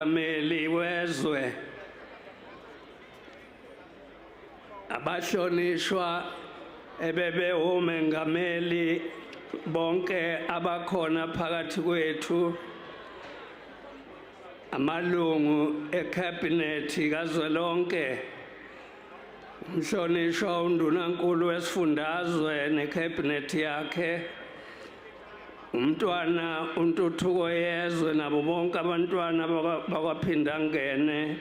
Ameli wezwe abahlonishwa ebebe umengameli bonke abakhona phakathi kwethu amalungu ecabinet kazwelonke umhlonishwa undunankulu wesifundazwe necabinet yakhe umntwana untuthuko yezwe nabo bonke abantwana bakwaphindangene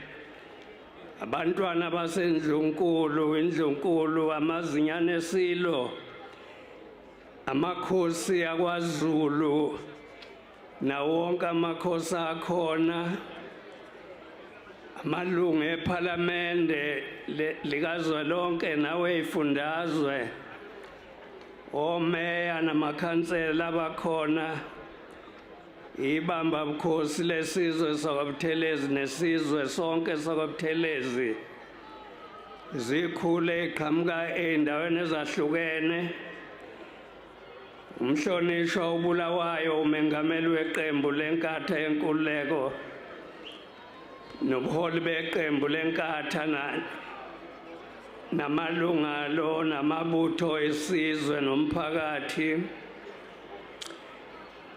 abantwana basendlunkulu indlunkulu amazinyane esilo amakhosi akwaZulu nawonke amakhosi akhona amalungu ePhalamende likazwelonke nawe ifundazwe omeya namakhansela abakhona ibamba bukhosi lesizwe sakwaButhelezi nesizwe sonke sakwaButhelezi zikhule iqhamuka endaweni ezahlukene umhlonishwa ubulawayo umengameli weqembu lenkatha yenkululeko nobuholi beqembu lenkatha namalunga lo namabutho esizwe nomphakathi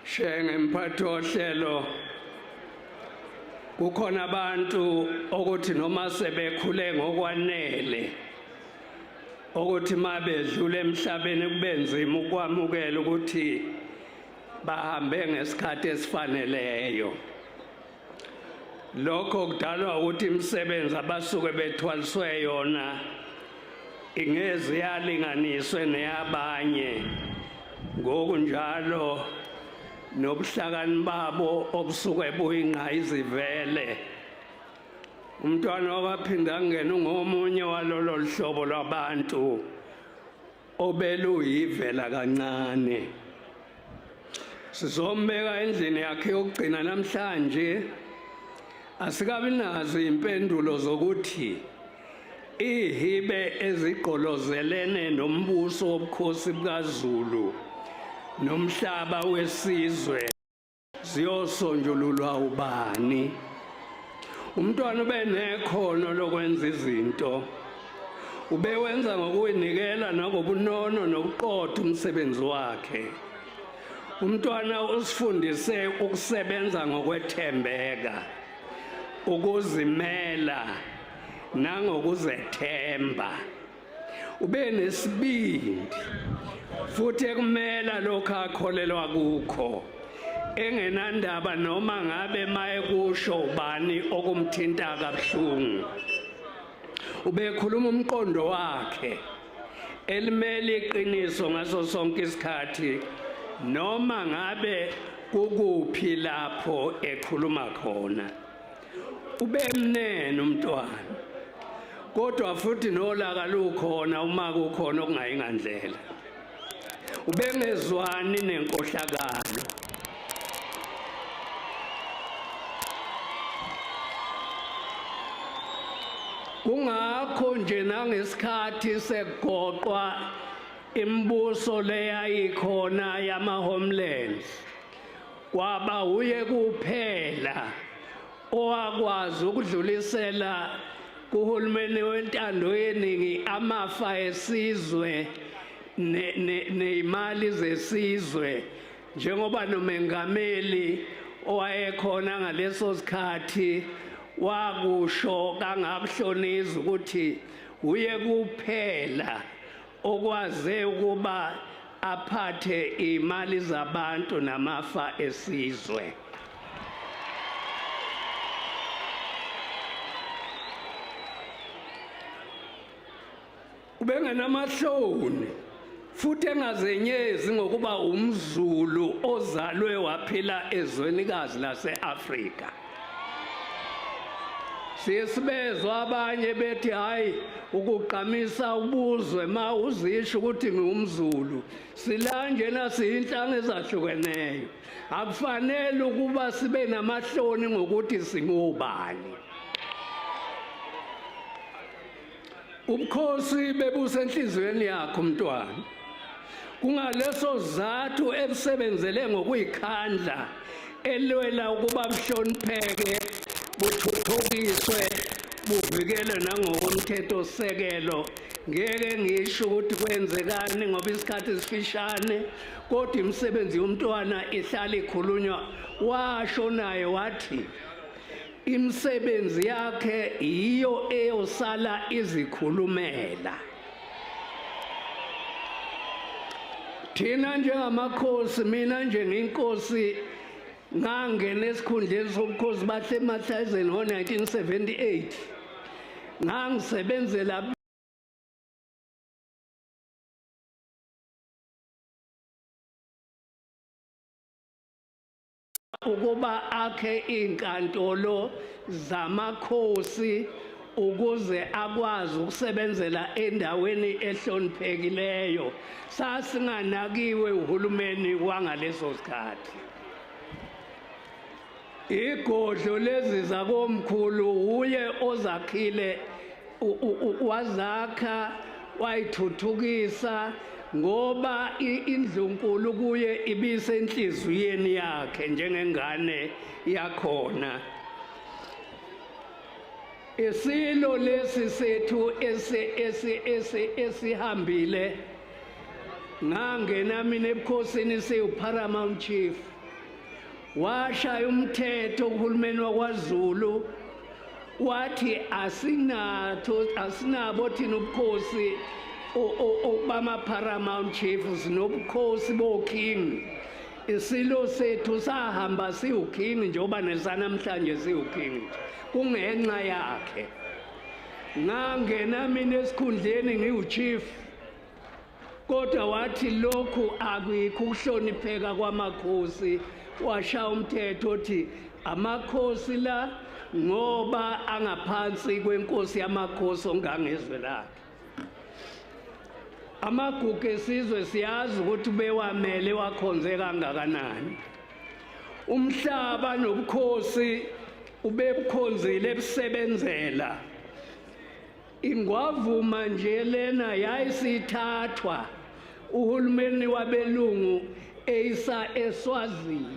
shenge mphathi ohlelo kukhona abantu ukuthi noma sebekhule ngokwanele ukuthi mabedlula emhlabeni kubenzima ukwamukela ukuthi bahambe ngesikhathi esifaneleyo lokho kudalwa ukuthi imisebenzi abasuke bethwaliswe yona ingeze yalinganiswe neyabanye ngokunjalo nobuhlakani babo obusuke buyinqa izivele umntwana wabaphindangene ngomunye walolo hlobo lwabantu obeluyivela kancane sizombeka endlini yakhe yokugcina namhlanje asikabi nazo impendulo zokuthi ihibe ezigqolozelene nombuso wobukhosi bukaZulu nomhlaba wesizwe ziyosonjululwa ubani umntwana ubenekhono lokwenza izinto ubewenza ngokuyinikela nangobunono nokuqotha umsebenzi wakhe umntwana usifundise ukusebenza ngokwethembeka ukuzimela nangokuzethemba ube nesibindi futhi ekumela lokho akholelwa kukho engenandaba noma ngabe maye kusho ubani okumthinta kabuhlungu ubekhuluma umqondo wakhe elimele iqiniso ngaso sonke isikhathi noma ngabe kukuphi lapho ekhuluma khona ubemnene umntwana kodwa futhi nolaka lukhona uma kukhona okungayingandlela ubengezwani nenkohlakalo kungakho nje nangesikhathi segoqwa imibuso leyayikhona yama-homelands kwaba uye kuphela owakwazi ukudlulisela kuhulumeni wentando yeningi amafa esizwe neimali zesizwe njengoba nomengameli owayekhona ngaleso sikhathi wakusho kangakuhloniza ukuthi uye kuphela okwaze ukuba aphathe imali zabantu namafa esizwe ubengenamahloni futhi engazenyezi ngokuba umZulu ozalwe waphila ezwenikazi lase-Afrika siyesibezwa abanye bethi hayi ukugqamisa ubuzwe ma uzisho ukuthi ngumZulu silanjena siyinhlanga ezahlukeneyo akufanele ukuba sibe namahloni ngokuthi singubani ubukhosi bebusenhlizweni yakho mntwana kungaleso zathu ebusebenzele ngokuyikhandla elwela ukuba buhlonipheke buthuthukiswe buvikele nangokomthetho sekelo. Ngeke ngisho ukuthi kwenzekani ngoba isikhathi sifishane, kodwa imisebenzi yomntwana ihlala ikhulunywa. Washo naye wathi imisebenzi yakhe iyo eyosala izikhulumela. Thina njengamakhosi, mina njengeinkosi ngangena esikhundleni sobukhosi baseMahlazeni ngo-1978, ngangisebenzela ukuba akhe inkantolo zamakhosi ukuze akwazi ukusebenzela endaweni ehloniphekileyo. Sasinganakiwe uhulumeni wangaleso sikhathi. Igodlo lezi zakomkhulu uye ozakhile, wazakha, wayithuthukisa ngoba indlunkulu kuye ibisenhliziyweni yakhe njengengane yakhona. Isilo lesi sethu esihambile, ngangena mina ebukhosini siwu-Paramount Chief, washaya umthetho uhulumeni wakwaZulu wathi asinabo thina ubukhosi bama-Paramount Chief, sinobukhosi bo-king. Isilo sethu sahamba siwu-king njengoba nesanamhlanje siwu-king kungenxa yakhe. Ngangena mina esikhundleni ngiwu-chief, kodwa wathi lokhu akuyikho ukuhlonipheka kwamakhosi. Washaya umthetho othi amakhosi la ngoba angaphansi kwenkosi yamakhosi ongangezwe lakhe. Amagugu esizwe siyazi ukuthi bewamele wakhonze kangakanani. Umhlaba nobukhosi ubebukhonzile ebusebenzela. Ingwavuma nje lena yayisithathwa uhulumeni wabelungu eyisa eSwazini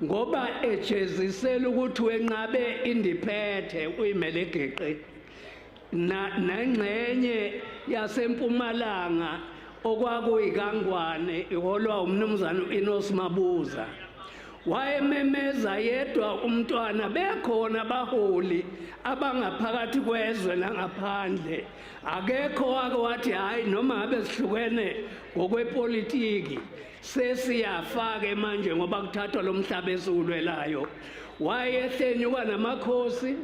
ngoba ejezisela ukuthi wenqabe indiphethe uyimele geqe nengxenye yasempumalanga okwakuyikangwane iholwa umnumzana uEnos Mabuza. Wayememeza yedwa umntwana, bekhona abaholi abangaphakathi kwezwe nangaphandle. Akekho wake wathi hayi noma ngabe sihlukene ngokwepolitiki sesiyafake manje ngoba kuthathwa lo mhlaba esiwulwelayo. Wayehlenyuka namakhosi,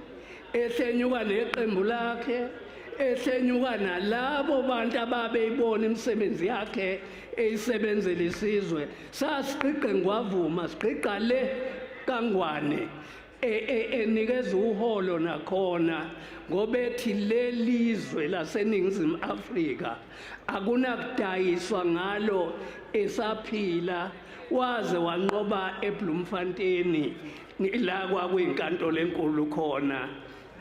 ehlenyuka neqembu lakhe, ehlenyuka nalabo bantu ababeyibona imisebenzi yakhe eyisebenzela isizwe. Sasiqiqe ngwavuma, siqiqa le kangwane enikeza uholo nakhona ngoba ethi lelizwe laseNingizimu Afrika akunakudayiswa ngalo esaphila. Waze wanqoba eBloemfontein la kwakuyinkantolo enkulu khona.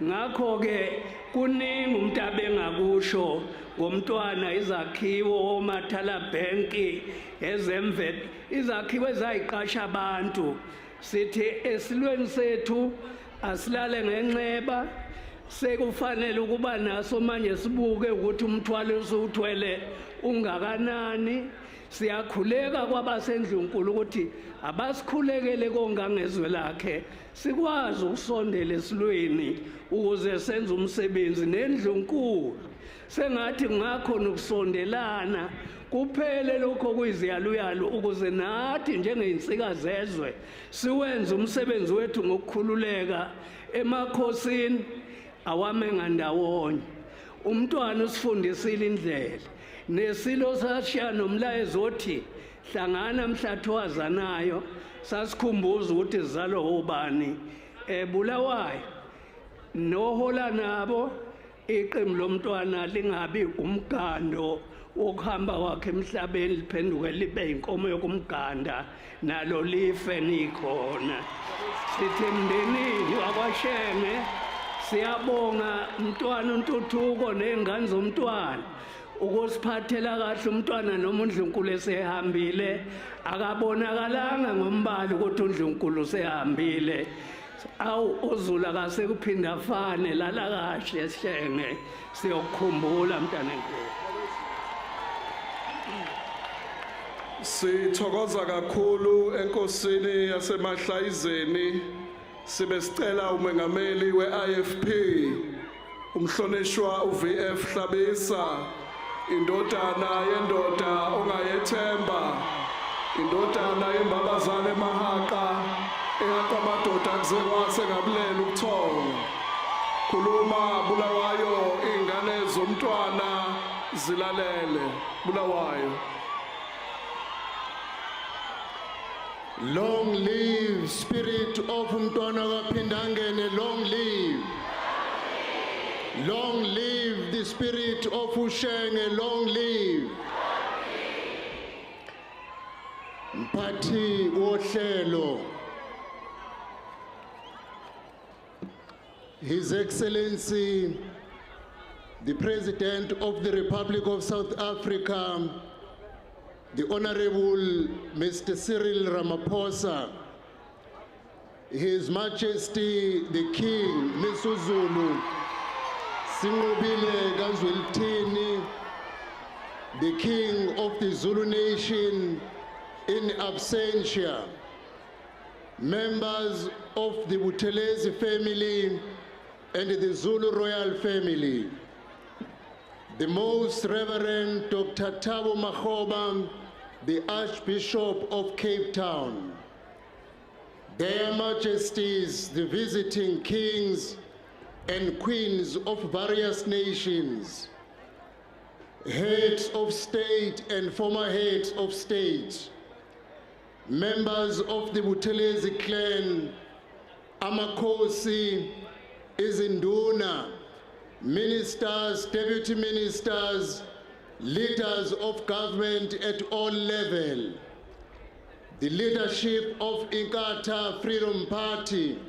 Ngakho-ke kuningi umuntu abengakusho ngomntwana, izakhiwo, omathala bhenki, ezemvelo, izakhiwo ezayiqasha abantu. Sithi esilweni sethu asilale ngenxeba, sekufanele ukuba naso manje sibuke ukuthi umthwalo usuthwele ungakanani. Siyakhuleka kwabasendlunkulu ukuthi abasikhulekele kongangezwe lakhe sikwazi ukusondela esilweni ukuze senze umsebenzi nendlunkulu. Sengathi ngakho nokusondelana kuphele lokho kuyiziyaluyalu ukuze nathi njengezinsika zezwe siwenze umsebenzi wethu ngokukhululeka emakhosini awamenga ndawonye. Umntwana usifundisile indlela nesilo sashiya nomlayezo othi hlangana mhla thwazanayo, sasikhumbuza ukuthi sizalwa obani. Bulawayo nohola nabo iqembu lomntwana lingabi umgando wokuhamba kwakhe emhlabeni liphenduke libe inkomo yokumganda nalo life nikhona. Sithi mndenini wakwaShenge siyabonga umntwana uNtuthuko nezingane zomntwana ukusiphathela kahle umntwana noma uNdlunkulu esehambile. Akabonakalanga ngombali ukuthi uNdlunkulu usehambile. awu uZulu akase kuphinda afane lala kahle Shenge siyokukhumbula mntanenkulu. Sithokoza kakhulu enkosini yaseMahlayizeni sibe sicela umengameli weIFP umhlonishwa uVF Hlabisa indodana yendoda ongayethemba indodana yembabazane eMahaka eyaqamadoda kuzekwase ngabulela ukuthonga khuluma Bulawayo ingane zomntwana zilalele Bulawayo. Long live spirit of Umntwana kaPhindangene, long live. Long live the spirit of Ushenge, long live. Mphathi wohlelo, His Excellency, the President of the Republic of South Africa, the Honorable Mr. Cyril Ramaphosa, His Majesty the King, Mangosuthu Buthelezi, the King of the Zulu Nation in absentia, members of the Buthelezi family and the Zulu royal family, the Most Reverend Dr. Thabo Makgoba, the Archbishop of Cape Town, Their Majesties, the visiting kings and queens of various nations, heads of state and former heads of state, members of the Buthelezi clan, Amakhosi, Izinduna, ministers, deputy ministers, leaders of government at all levels, the leadership of Inkatha Freedom Party,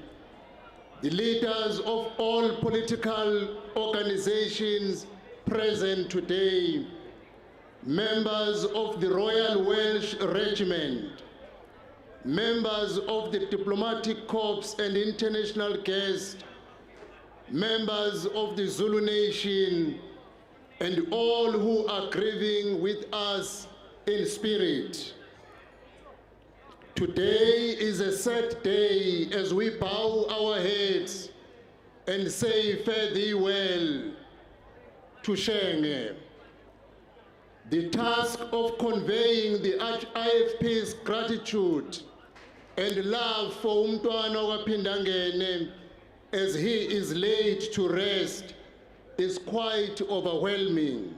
the leaders of all political organizations present today, members of the Royal Welsh Regiment, members of the Diplomatic Corps and international guests, members of the Zulu Nation, and all who are grieving with us in spirit. Today is a sad day as we bow our heads and say fare thee well to Shenge. The task of conveying the IFP's gratitude and love for Umntwana kaPhindangene as he is laid to rest is quite overwhelming.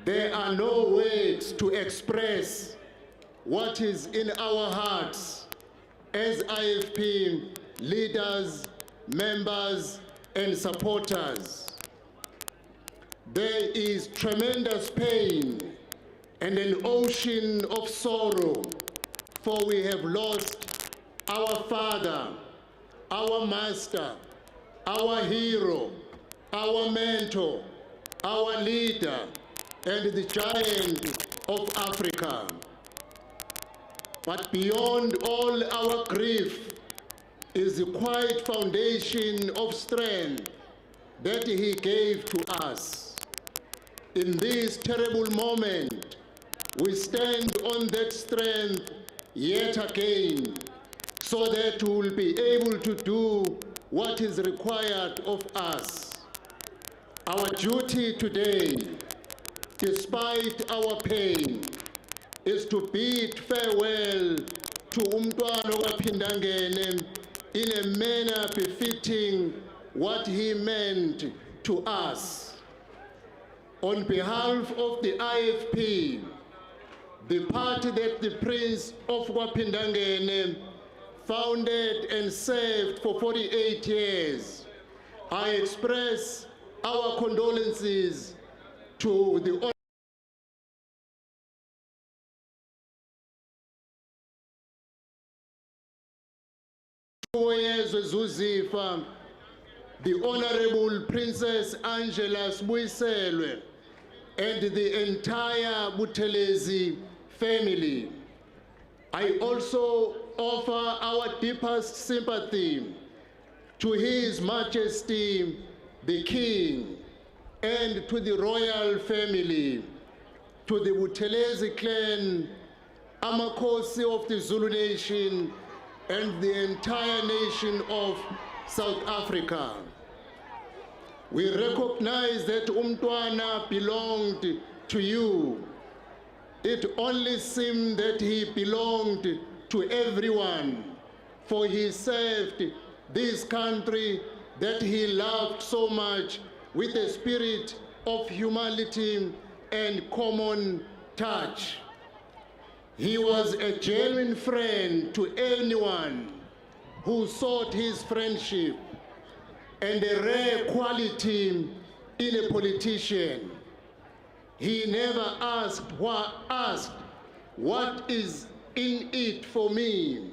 There are no words to express what is in our hearts as IFP leaders, members, and supporters. There is tremendous pain and an ocean of sorrow, for we have lost our father, our master, our hero, our mentor, our leader, and the giant of Africa. But beyond all our grief is the quiet foundation of strength that he gave to us. In this terrible moment, we stand on that strength yet again, so that we will be able to do what is required of us. Our duty today, despite our pain, is to bid farewell to Umntwana kaPhindangene in a manner befitting what he meant to us. On behalf of the IFP, the party that the Prince of Phindangene founded and served for 48 years, I express our condolences to the the Honorable Princess Angela Sbuyiselwe, and the entire Buthelezi family. I also offer our deepest sympathy to His Majesty, the King, and to the royal family, to the Buthelezi clan, Amakhosi of the Zulu nation, and the entire nation of South Africa. We recognize that Umntwana belonged to you. It only seemed that he belonged to everyone, for he served this country that he loved so much with a spirit of humility and common touch. He was a genuine friend to anyone who sought his friendship, and a rare quality in a politician. He never asked what is in it for me,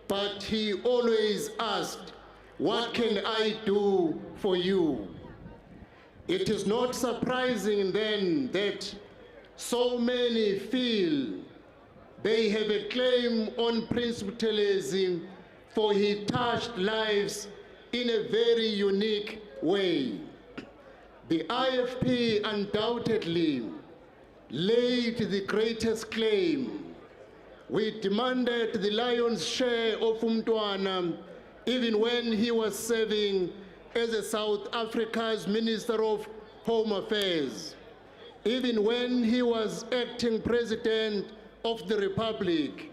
but he always asked, what can I do for you? It is not surprising then that so many feel they have a claim on Prince Buthelezi, for he touched lives in a very unique way. The IFP undoubtedly laid the greatest claim. We demanded the lion's share of Umntwana even when he was serving as South Africa's Minister of Home Affairs, even when he was acting President of the Republic,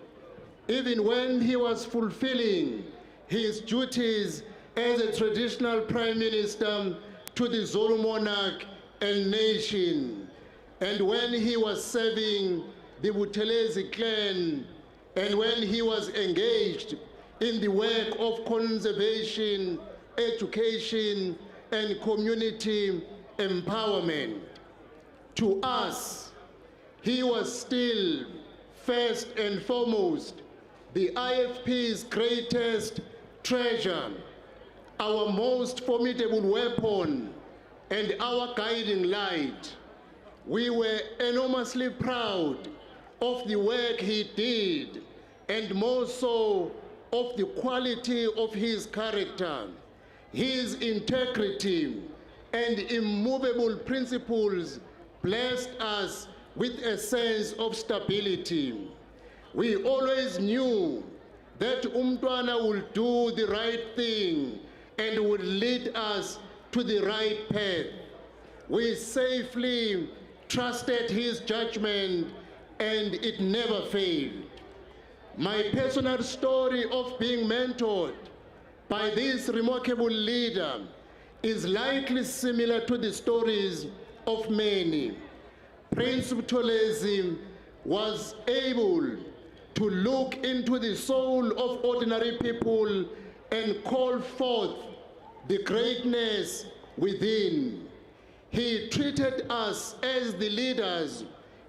even when he was fulfilling his duties as a traditional Prime Minister to the Zulu monarch and nation, and when he was serving the Buthelezi clan, and when he was engaged in the work of conservation, education, and community empowerment. To us, he was still first and foremost the IFP's greatest treasure, our most formidable weapon, and our guiding light. We were enormously proud of the work he did, and more so of the quality of his character, his integrity, and immovable principles blessed us with a sense of stability. We always knew that Umntwana would do the right thing and would lead us to the right path. We safely trusted his judgment, and it never failed. My personal story of being mentored by this remarkable leader is likely similar to the stories of many. Prince Buthelezi was able to look into the soul of ordinary people and call forth the greatness within. He treated us as the leaders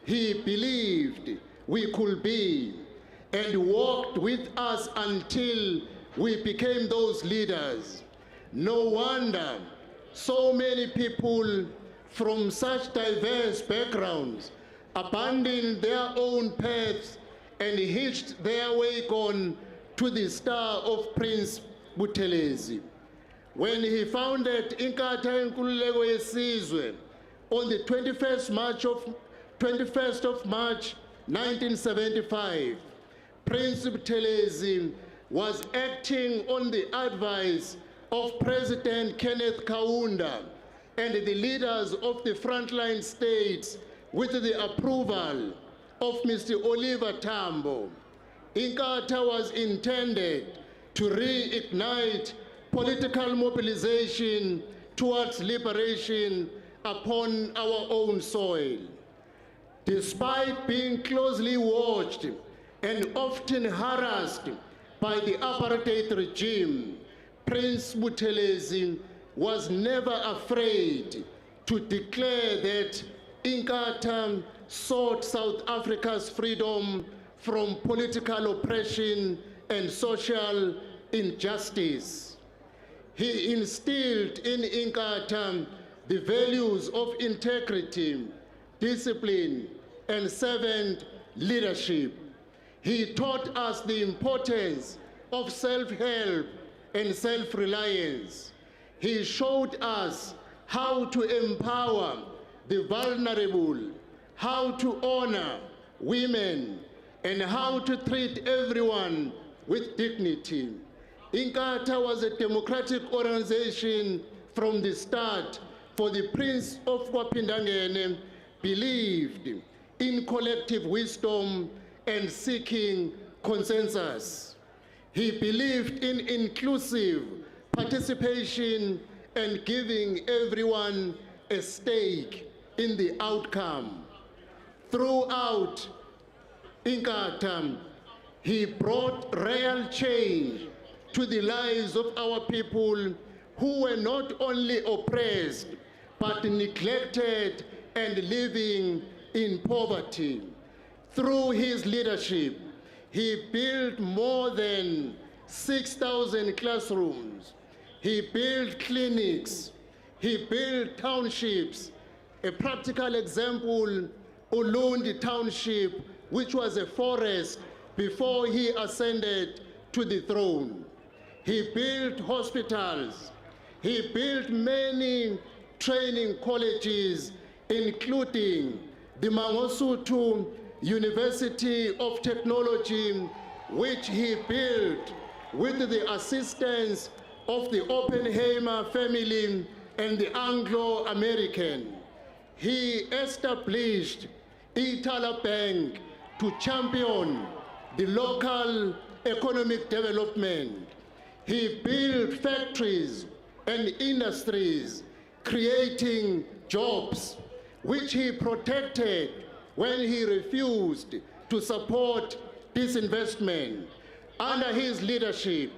he believed we could be, and walked with us until we became those leaders. No wonder so many people from such diverse backgrounds abandoned their own paths and hitched their wake on to the star of Prince Buthelezi. When he founded Inkatha Inkululeko Yesizwe on the 21st of March 1975, Prince Buthelezi was acting on the advice of President Kenneth Kaunda and the leaders of the frontline states with the approval of Mr. Oliver Tambo. Inkatha was intended to reignite political mobilization towards liberation upon our own soil. Despite being closely watched and often harassed by the apartheid regime, Prince Buthelezi was never afraid to declare that Inkatha sought South Africa's freedom from political oppression and social injustice. He instilled in Inkatha the values of integrity, discipline, and servant leadership. He taught us the importance of self-help and self-reliance. He showed us how to empower the vulnerable, how to honor women, and how to treat everyone with dignity. Inkatha was a democratic organization from the start, for the Prince of Kwapindangene believed in collective wisdom and seeking consensus. He believed in inclusive participation and giving everyone a stake in the outcome. Throughout Inkatha, he brought real change to the lives of our people who were not only oppressed, but neglected and living in poverty. Through his leadership, he built more than 6,000 classrooms. He built clinics. He built townships. A practical example, Ulundi Township, which was a forest before he ascended to the throne. He built hospitals. He built many training colleges, including the Mangosuthu University of Technology, which he built with the assistance of the Oppenheimer family and the Anglo-American. He established Itala Bank to champion the local economic development. He built factories and industries, creating jobs, which he protected when he refused to support disinvestment. Under his leadership,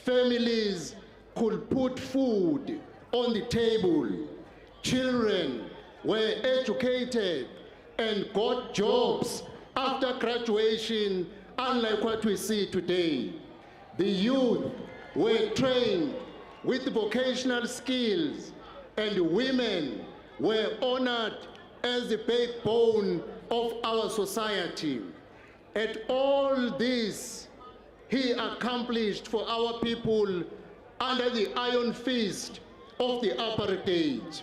families could put food on the table. Children were educated and got jobs after graduation, unlike what we see today. The youth were trained with vocational skills, and women were honored as the backbone of our society. At all this, he accomplished for our people under the iron fist of the apartheid.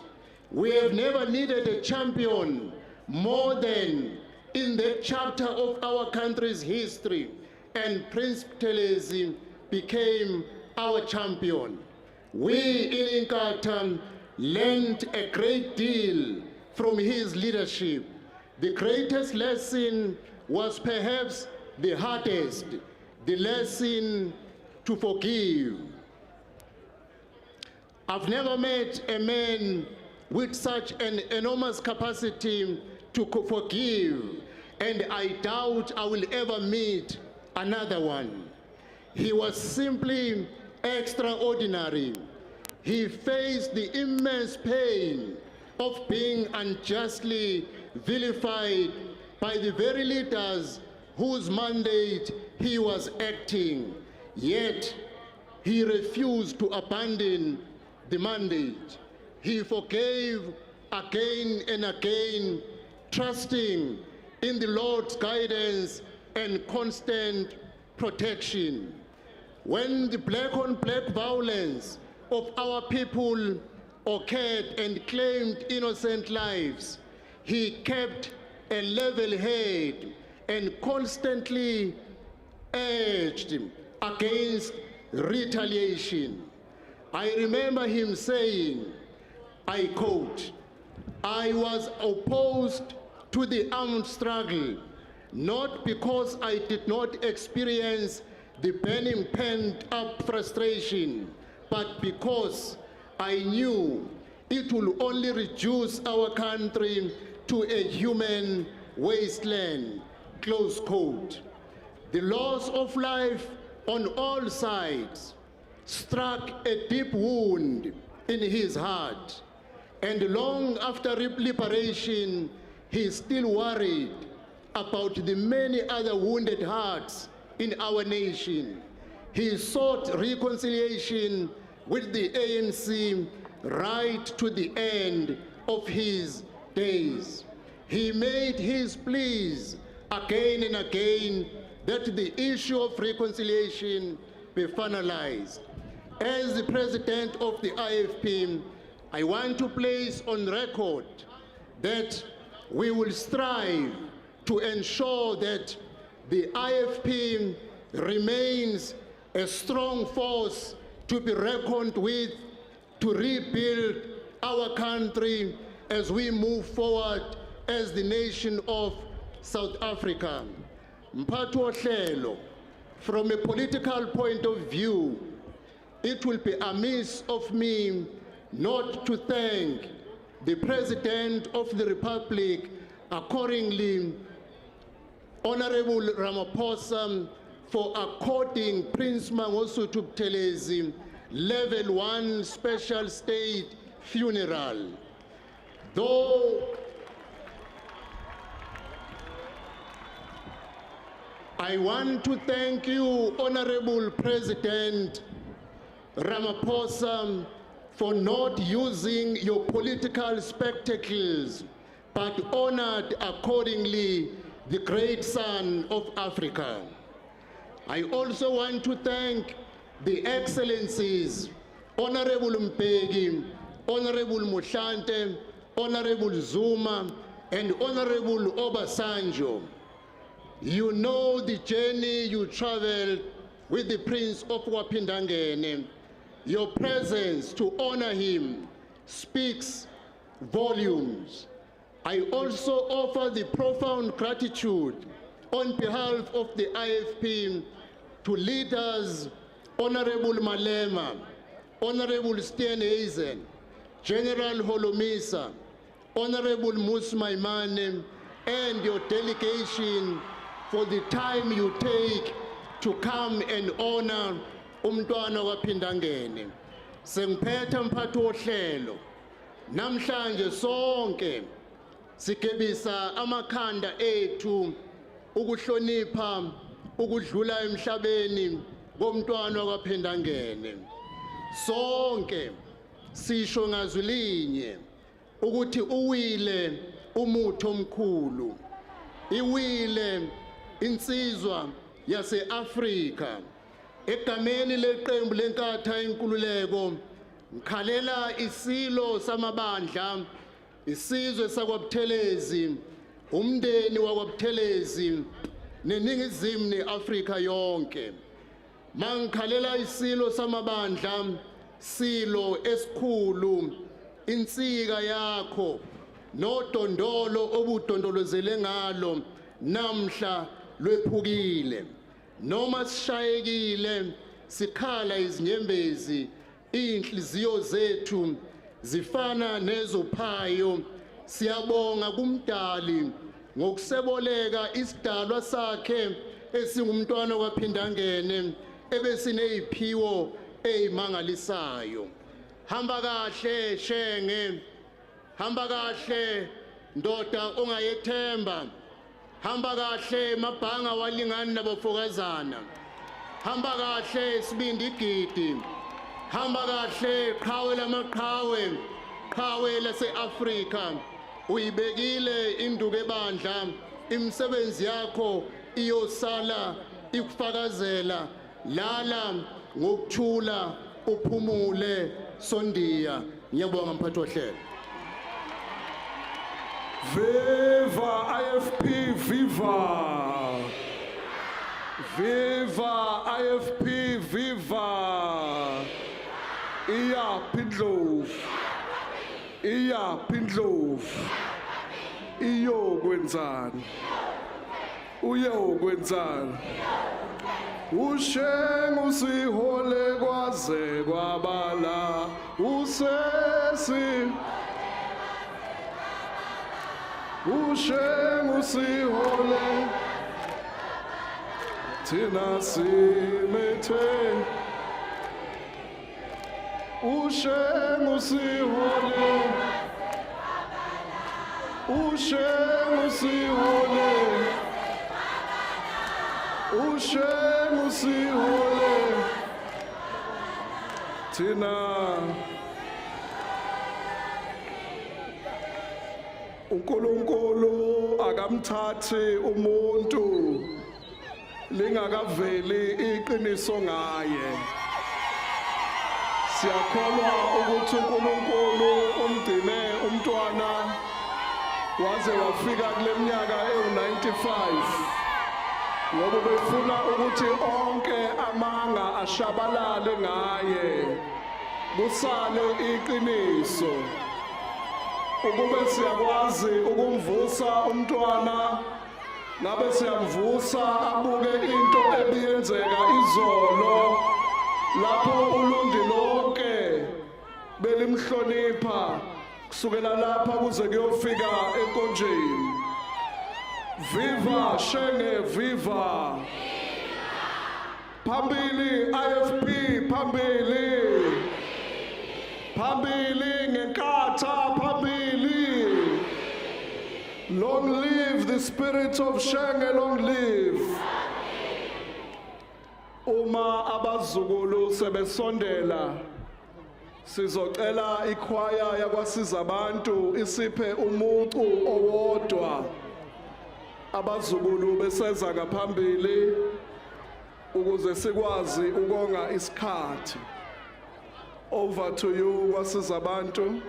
We have never needed a champion more than in that chapter of our country's history, and Prince Buthelezi became our champion. We in Inkatha learned a great deal from his leadership. The greatest lesson was perhaps the hardest, the lesson to forgive. I've never met a man with such an enormous capacity to forgive, and I doubt I will ever meet another one. He was simply extraordinary. He faced the immense pain of being unjustly vilified by the very leaders whose mandate he was acting, yet he refused to abandon the mandate. He forgave again and again, trusting in the Lord's guidance and constant protection. When the black-on-black violence of our people occurred and claimed innocent lives, he kept a level head and constantly urged against retaliation. I remember him saying, I quote, "I was opposed to the armed struggle, not because I did not experience the burning pent-up frustration, but because I knew it will only reduce our country to a human wasteland," close quote. The loss of life on all sides struck a deep wound in his heart, and long after liberation, he still worried about the many other wounded hearts in our nation. He sought reconciliation with the ANC right to the end of his days. He made his pleas again and again that the issue of reconciliation be finalized. As the President of the IFP, I want to place on record that we will strive to ensure that the IFP remains a strong force to be reckoned with to rebuild our country as we move forward as the nation of South Africa. Mphathi wohlelo, from a political point of view, it will be amiss of me not to thank the President of the Republic, accordingly, Honorable Ramaphosa, for according Prince Mangosuthu Buthelezi Level 1 Special State Funeral. Though I want to thank you, Honorable President Ramaphosa, for not using your political spectacles, but honored accordingly the great son of Africa. I also want to thank the Excellencies, Honorable Mbeki, Honorable Mohlante, Honorable Zuma, and Honorable Obasanjo. You know the journey you traveled with the Prince of Wapindangene. Your presence to honor him speaks volumes. I also offer the profound gratitude on behalf of the IFP to leaders Honorable Malema, Honorable Steenhuisen, General Holomisa, Honorable Musmaimane, and your delegation for the time you take to come and honor umntwana waphindangene. Sengiphethe mphathi wohlelo, namhlanje sonke sigebisa amakhanda ethu ukuhlonipha ukudlula emhlabeni komntwana waphindangene. Sonke sisho ngazwi linye ukuthi uwile umuthi omkhulu, iwile insizwa yase-Afrika. Egameni leqembu lenkatha yenkululeko ngikhalela isilo samabandla, isizwe sakwaButhelezi, umndeni wakwaButhelezi neningizimu neAfrika yonke. Mangikhalela isilo samabandla, silo esikhulu, insika yakho nodondolo obudondolozele ngalo namhla lwephukile. Noma sishayekile sikhala izinyembezi, inhliziyo zethu zifana nezophayo. Siyabonga kumdali ngokuseboleka isidalwa sakhe esingumntwana waphindangene ebesineziphiwo ezimangalisayo. Hamba kahle shenge, hamba kahle ndoda ongayethemba, hamba kahle mabhanga walingani nabafokazana, hamba kahle sibindi igidi, hamba kahle qhawe lamaqhawe, qhawe lase-Afrika. Uyibekile induku ebandla, imisebenzi yakho iyosala ikufakazela. Lala ngokuthula uphumule sondiya. Ngiyabonga mphathi wohlelo. Viva IFP, viva! Viva IFP, viva! Iya Pindlovu, iya Pindlovu, iyo kwenzani, uyo kwenzani. Usheng usihole kwaze kwabala, usesi. Usheng usihole, thina simethe. Usheng usihole, usheng usihole, usheng usihole, thina. uNkulunkulu akamthathi umuntu lingakaveli iqiniso ngaye. Siyakholwa ukuthi uNkulunkulu umgcine umntwana waze wafika kule minyaka ewu-95 ngoba befuna ukuthi onke amanga ashabalale ngaye kusale iqiniso. Ukube siyakwazi ukumvusa umntwana ngabe siyamvusa abuke into ebiyenzeka izolo lapho Ulundi lonke belimhlonipha kusukela lapha kuze kuyofika enkonjeni. Viva Shenge, viva! Phambili IFP, phambili! Phambili ngenkatha, phambili! Long live the spirit of Shenge, long live! Uma abazukulu sebesondela sizocela ikhwaya yakwasiza abantu isiphe umucu owodwa abazukulu beseza ngaphambili ukuze sikwazi ukonga isikhathi. Over to you kwasiza abantu.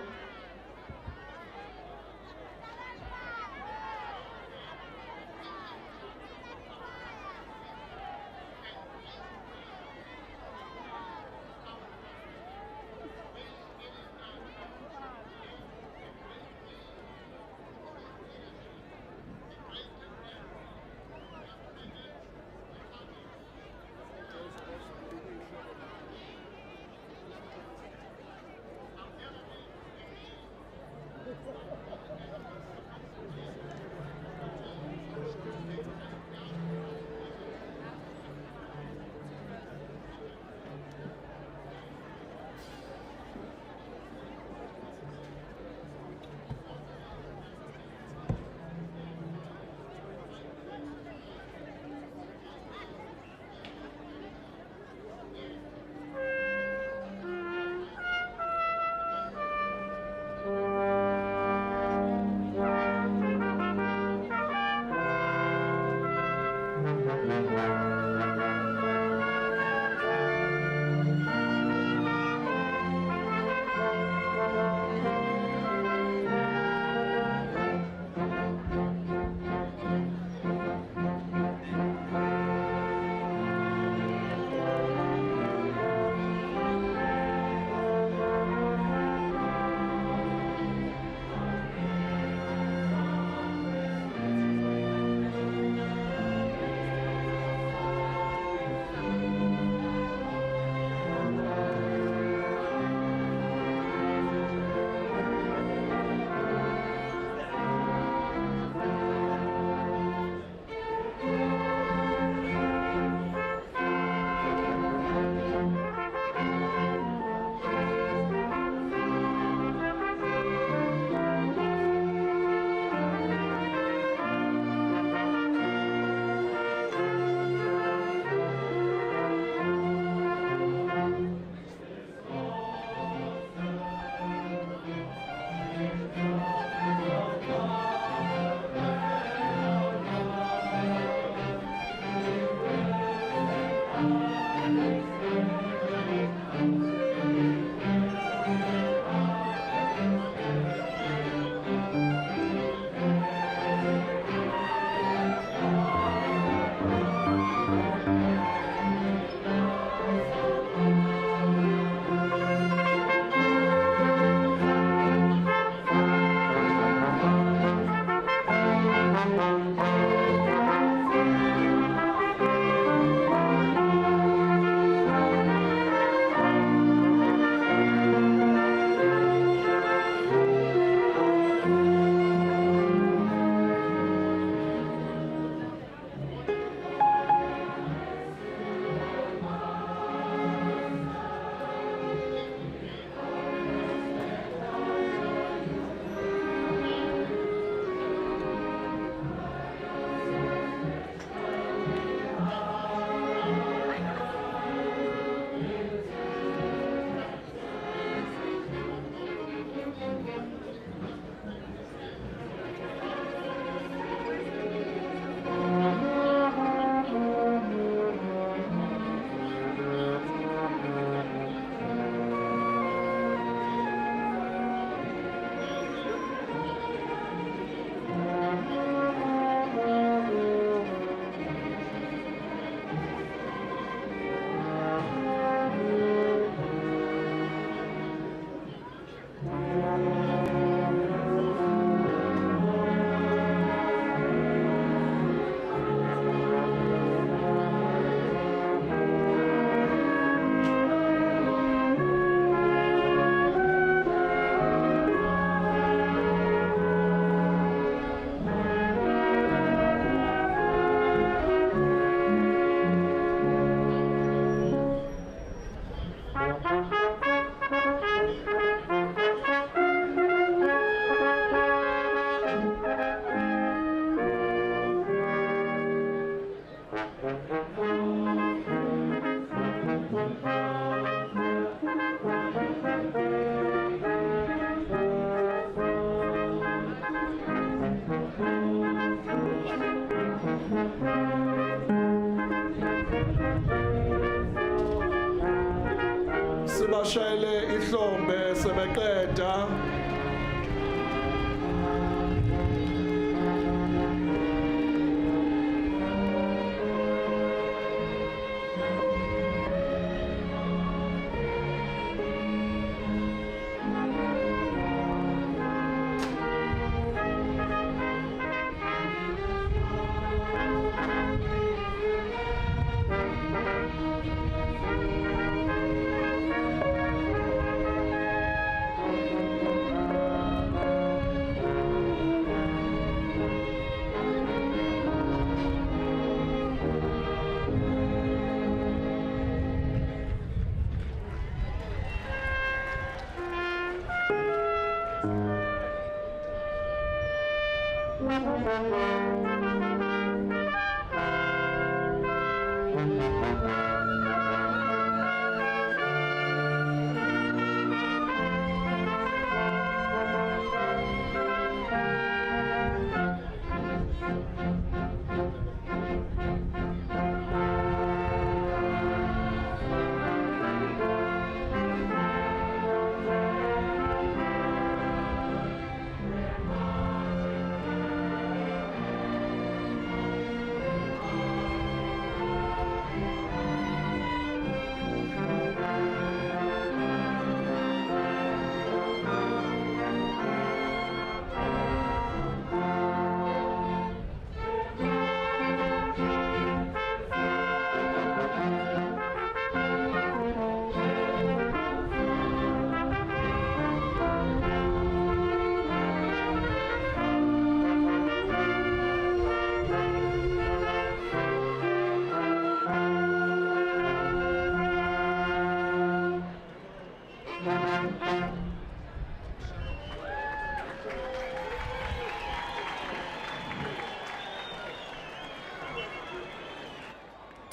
abashayele ihlombe sebeqeda.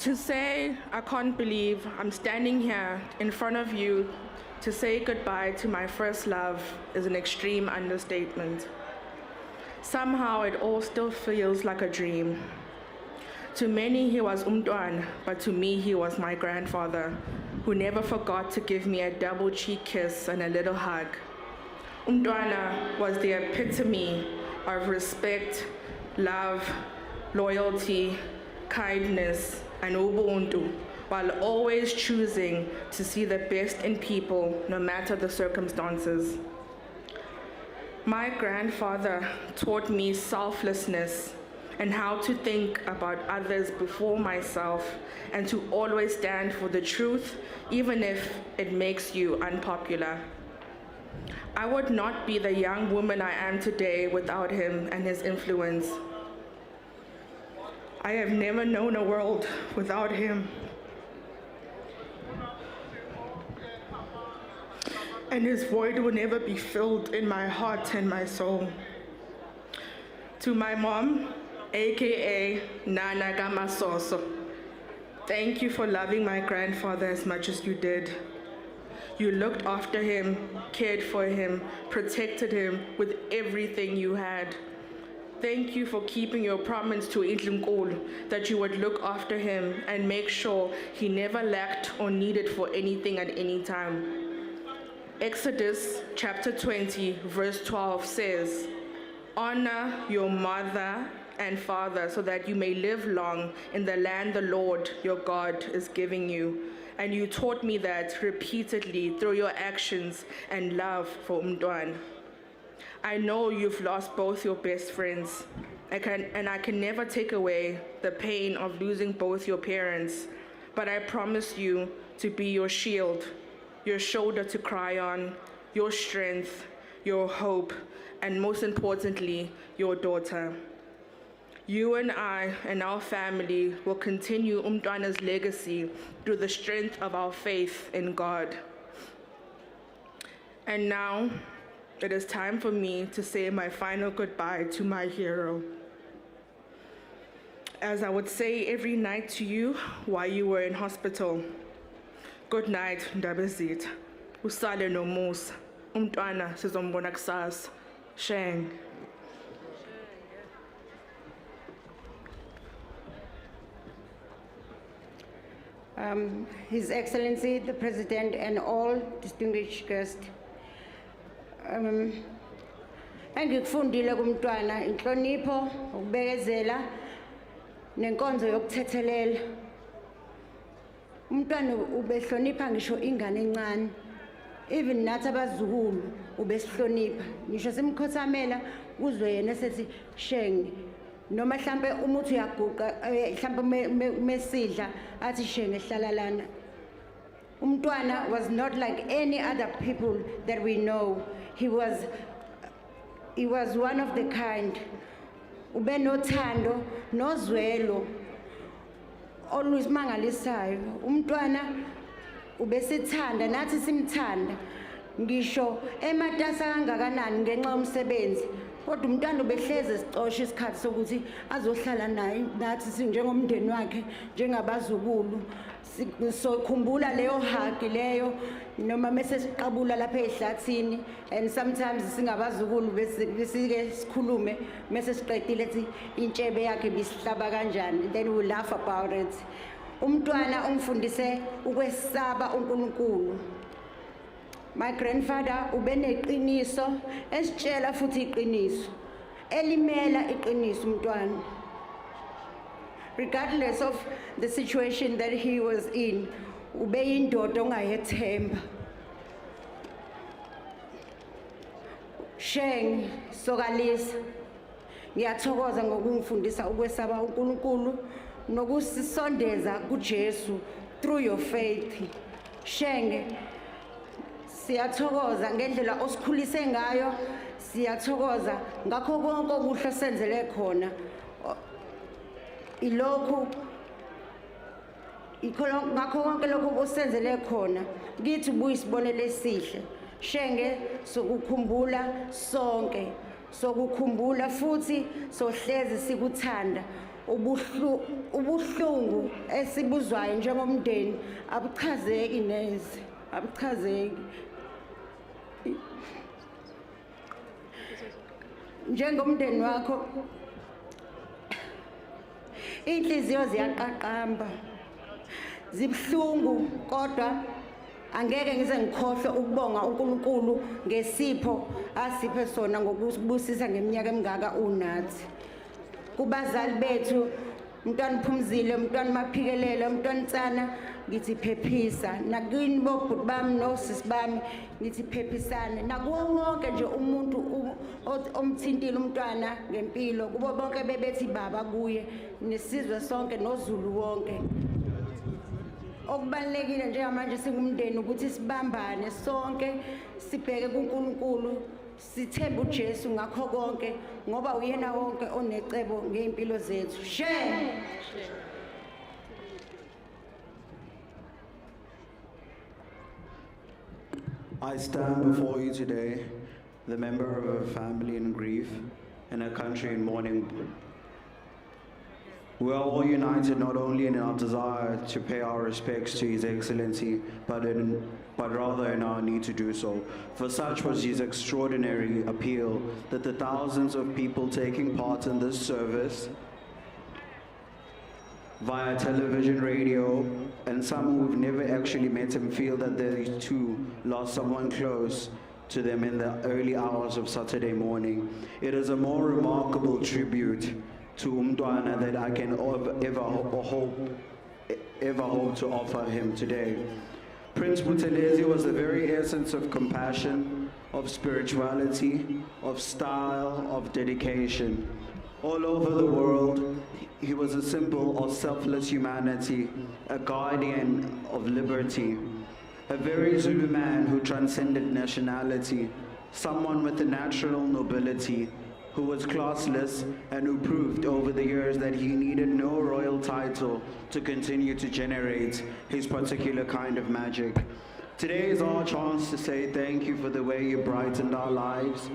To say I can't believe I'm standing here in front of you to say goodbye to my first love is an extreme understatement. Somehow it all still feels like a dream. To many he was umntwana, but to me he was my grandfather, who never forgot to give me a double cheek kiss and a little hug. Umntwana was the epitome of respect, love, loyalty, kindness, and ubuntu, while always choosing to see the best in people, no matter the circumstances. My grandfather taught me selflessness and how to think about others before myself, and to always stand for the truth, even if it makes you unpopular. I would not be the young woman I am today without him and his influence. I have never known a world without him. And his void will never be filled in my heart and my soul. To my mom, AKA Nana Gamasoso, thank you for loving my grandfather as much as you did. You looked after him, cared for him, protected him with everything you had. Thank you for keeping your promise to Indlunkulu that you would look after him and make sure he never lacked or needed for anything at any time. Exodus chapter 20, verse 12 says, "Honor your mother and father so that you may live long in the land the Lord your God is giving you." And you taught me that repeatedly through your actions and love for umntwana. I know you've lost both your best friends, and I can never take away the pain of losing both your parents, but I promise you to be your shield, your shoulder to cry on, your strength, your hope, and most importantly, your daughter. You and I and our family will continue umntwana's legacy through the strength of our faith in God. And now, it is time for me to say my final goodbye to my hero. As I would say every night to you while you were in hospital, good night, Ndabezitha. Usale nomusa. Umntwana sizombona kusasa. Sheng. His Excellency, the President, and all distinguished guests. Engikufundile kumntwana inhlonipho, ukubekezela, nenkonzo yokuthethelela. Umntwana ubehlonipha ngisho ingane encane. Even nathi abazukulu ubesihlonipha. Ngisho simkhothamela kuzwe yena sethi Sheng. Noma mhlambe umuntu uyaguqa mhlambe mesidla athi Sheng ehlala lana. Umntwana was not like any other people that we know. He was one of the kind. Ube nothando, nozwelo. Always mangalisayo. Umntwana ubesithanda nathi simthanda. Ngisho ematasa kangakanani ngenxa yomsebenzi. Kodwa umntwana ubehleze esixosha isikhathi sokuthi azohlala naye nathi sinjengomndeni wakhe njengabazukulu. Sikhumbula leyo hagi leyo noma mase siqabula lapha ehlathini, and sometimes singabazukulu besike sikhulume mase siqedile ethi intshebe yakhe bisihlaba kanjani, then we laugh about it. Umntwana ungifundise ukwesaba uNkulunkulu. My grandfather ubeneqiniso esitshela futhi iqiniso elimela iqiniso umntwana. Regardless of the situation that he was in, ubeyindoda ongayethemba. Sheng Sokalisa, ngiyathokoza ngokungifundisa ukwesaba uNkulunkulu nokusisondeza kuJesu through your faith. Sheng, siyathokoza ngendlela osikhulise ngayo, siyathokoza ngakho konke okuhle senzele khona. Ngakho konke lokho osenzele khona kithi buyisibonele esihle. Shenge sokukhumbula sonke, sokukhumbula futhi sohlezi sikuthanda. Ubuhlungu esibuzwayo njengomndeni abuchazeki neze, abuchazeki. Njengomndeni wakho inhliziyo ziyaqaqamba, zibhlungu, kodwa angeke ngize ngikhohle ukubonga uNkulunkulu ngesipho asiphe sona ngokusibusisa ngeminyaka emingaka unathi. Kubazali bethu, umntwana Phumzile, umntwana Maphikelele, umntwana Ntsana, ngithi phephisa. Nakini bobhuti bami nosisi bami ngithi phephisane. Nakuwo wonke nje umuntu omthintile umntwana ngempilo, kubo bonke bebethi baba kuye, nesizwe sonke noZulu wonke. Okubalekile njengamanje singumndeni ukuthi sibambane sonke, sibheke kuNkulunkulu, sithembe uJesu ngakho konke ngoba uyena wonke onecebo ngeimpilo zethu. Sheng. I stand before you today, the member of a family in grief and a country in mourning. We are all united not only in our desire to pay our respects to His Excellency, but rather in our need to do so. For such was His extraordinary appeal that the thousands of people taking part in this service via television, radio, and some who've never actually met him feel that they too lost someone close to them in the early hours of Saturday morning. It is a more remarkable tribute to Umntwana that I can ever hope to offer him today. Prince Buthelezi was the very essence of compassion, of spirituality, of style, of dedication. All over the world, he was a symbol of selfless humanity, a guardian of liberty, a very Zulu man who transcended nationality, someone with a natural nobility, who was classless and who proved over the years that he needed no royal title to continue to generate his particular kind of magic. Today is our chance to say thank you for the way you brightened our lives.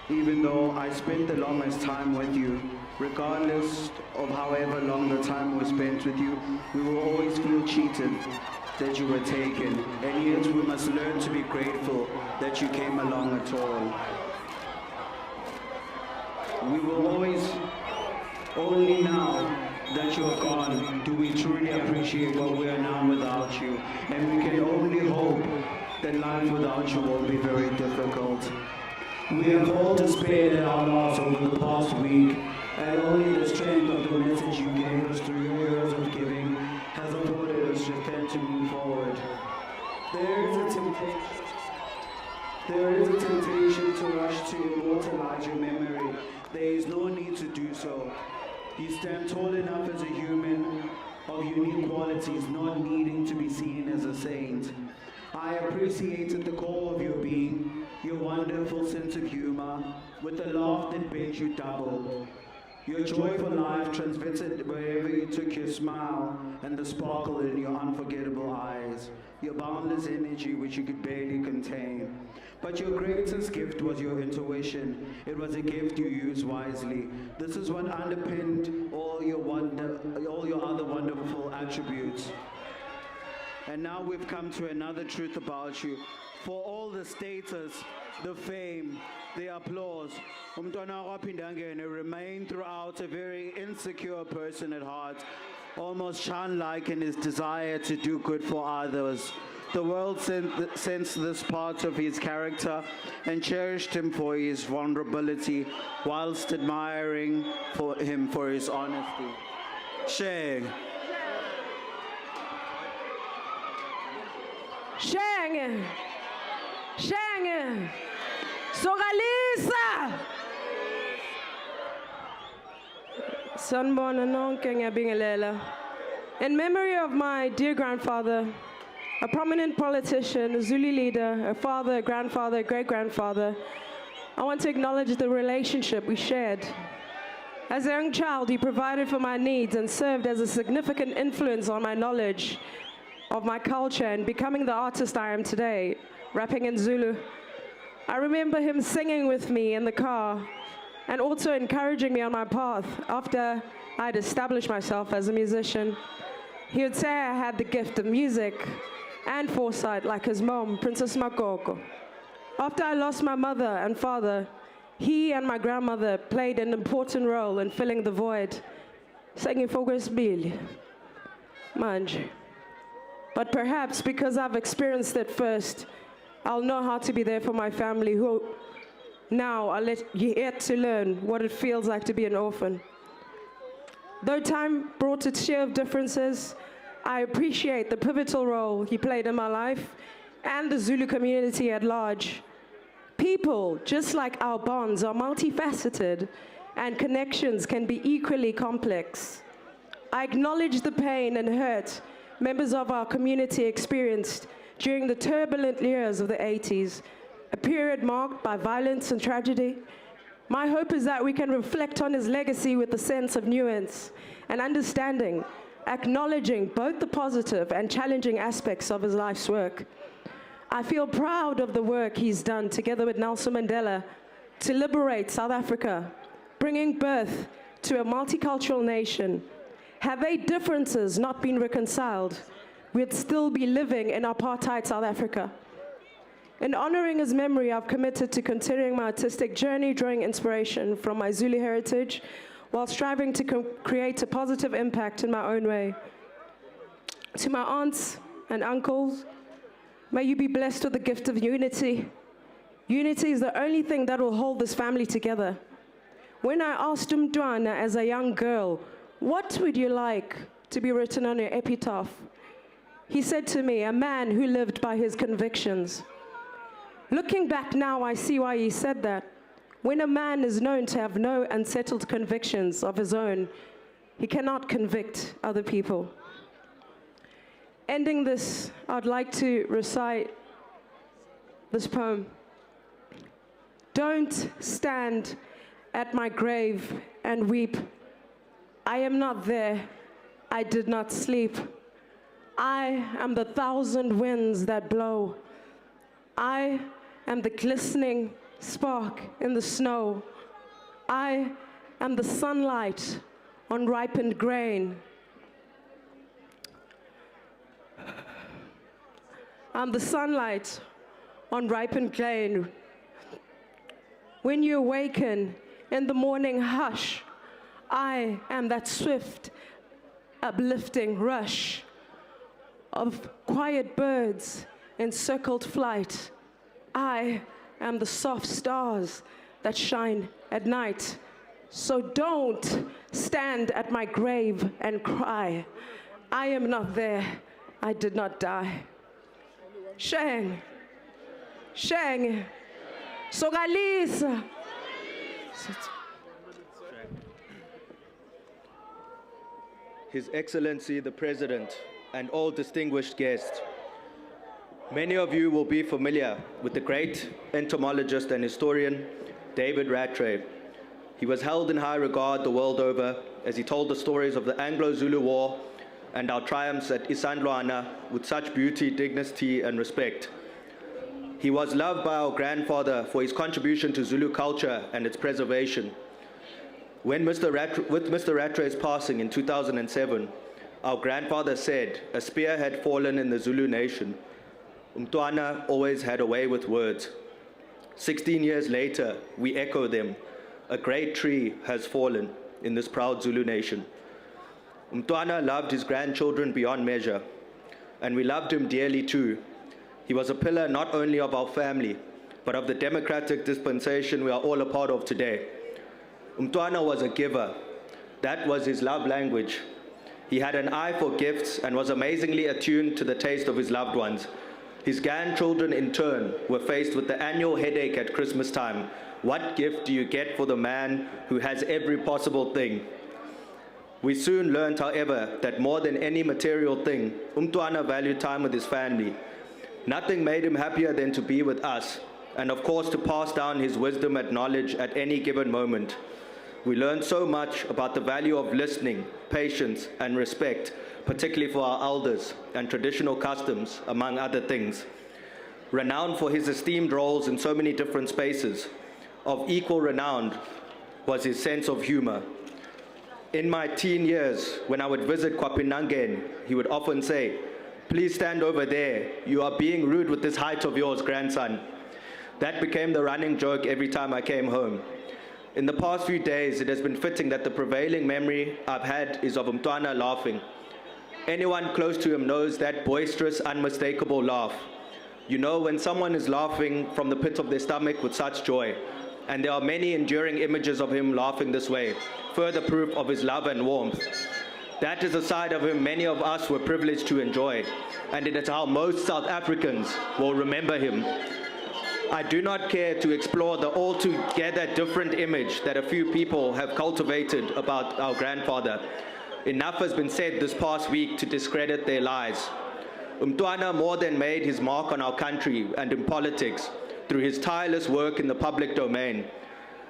Even though I spent the longest time with you, regardless of however long the time was spent with you, we will always feel cheated that you were taken, and yet we must learn to be grateful that you came along at all. We will always, only now, that you're gone, do we truly appreciate what we are now without you. And we can only hope that life without you will be very difficult. We have all despaired at our loss over the past week, and only the strength of the message you gave us through your years of giving has afforded us strength to move forward. There is a temptation to rush to immortalize your memory. There is no need to do so. You stand tall enough as a human of unique qualities, not needing to be seen as a saint. I appreciated the core of your being, your wonderful sense of humor, with a laugh that bent you double. Your joy for life transmitted wherever you took your smile, and the sparkle in your unforgettable eyes, your boundless energy which you could barely contain. But your greatest gift was your intuition. It was a gift you used wisely. This is what underpinned all your other wonderful attributes. And now we've come to another truth about you. For all the status, the fame, the applause, remain throughout a very insecure person at heart, almost childlike in his desire to do good for others. The world sensed this part of his character and cherished him for his vulnerability, whilst admiring him for his honesty. Sheng. Sheng. Sheng. Sogalisa. Sanbona nonke ngiyabingelela. In memory of my dear grandfather, a prominent politician, a Zulu leader, a father, a grandfather, a great-grandfather, I want to acknowledge the relationship we shared. As a young child, he provided for my needs and served as a significant influence on my knowledge of my culture and becoming the artist I am today, rapping in Zulu. I remember him singing with me in the car and also encouraging me on my path after I'd established myself as a musician. He would say I had the gift of music and foresight like his mom, Princess Makoko. After I lost my mother and father, he and my grandmother played an important role in filling the void. Manje. But perhaps because I've experienced it first, I'll know how to be there for my family who now are yet to learn what it feels like to be an orphan. Though time brought its share of differences, I appreciate the pivotal role he played in my life and the Zulu community at large. People, just like our bonds, are multifaceted, and connections can be equally complex. I acknowledge the pain and hurt members of our community experienced during the turbulent years of the 80s, a period marked by violence and tragedy. My hope is that we can reflect on his legacy with a sense of nuance and understanding, acknowledging both the positive and challenging aspects of his life's work. I feel proud of the work he's done together with Nelson Mandela to liberate South Africa, bringing birth to a multicultural nation. Had their differences not been reconciled, we'd still be living in apartheid South Africa. In honoring his memory, I've committed to continuing my artistic journey, drawing inspiration from my Zulu heritage, while striving to create a positive impact in my own way. To my aunts and uncles, may you be blessed with the gift of unity. Unity is the only thing that will hold this family together. When I asked Mntwana as a young girl, what would you like to be written on your epitaph? He said to me, a man who lived by his convictions. Looking back now, I see why he said that. When a man is known to have no unsettled convictions of his own, he cannot convict other people. Ending this, I'd like to recite this poem. Don't stand at my grave and weep. I am not there. I did not sleep. I am the thousand winds that blow. I am the glistening spark in the snow. I am the sunlight on ripened grain. I'm the sunlight on ripened grain. When you awaken in the morning hush, I am that swift uplifting rush of quiet birds in circled flight. I am the soft stars that shine at night. So don't stand at my grave and cry. I am not there. I did not die. Sheng. Sheng. Sogalisa. His Excellency the President and all distinguished guests, many of you will be familiar with the great entomologist and historian David Rattray. He was held in high regard the world over as he told the stories of the Anglo-Zulu War and our triumphs at Isandlwana with such beauty, dignity, and respect. He was loved by our grandfather for his contribution to Zulu culture and its preservation. With Mr. Rattray's passing in 2007, our grandfather said, a spear had fallen in the Zulu nation. Umntwana always had a way with words. 16 years later, we echo them. A great tree has fallen in this proud Zulu nation. Umntwana loved his grandchildren beyond measure, and we loved him dearly too. He was a pillar not only of our family, but of the democratic dispensation we are all a part of today. Umntwana was a giver. That was his love language. He had an eye for gifts and was amazingly attuned to the taste of his loved ones. His grandchildren, in turn, were faced with the annual headache at Christmas time. What gift do you get for the man who has every possible thing? We soon learned, however, that more than any material thing, Umntwana valued time with his family. Nothing made him happier than to be with us, and of course to pass down his wisdom and knowledge at any given moment. We learned so much about the value of listening, patience, and respect, particularly for our elders and traditional customs, among other things. Renowned for his esteemed roles in so many different spaces, of equal renown was his sense of humor. In my teen years, when I would visit Kwapinangen, he would often say, "Please stand over there. You are being rude with this height of yours, grandson." That became the running joke every time I came home. In the past few days, it has been fitting that the prevailing memory I've had is of Umntwana laughing. Anyone close to him knows that boisterous, unmistakable laugh. You know when someone is laughing from the pit of their stomach with such joy. And there are many enduring images of him laughing this way, further proof of his love and warmth. That is a side of him many of us were privileged to enjoy, and it is how most South Africans will remember him. I do not care to explore the altogether different image that a few people have cultivated about our grandfather. Enough has been said this past week to discredit their lies. Umntwana more than made his mark on our country and in politics through his tireless work in the public domain.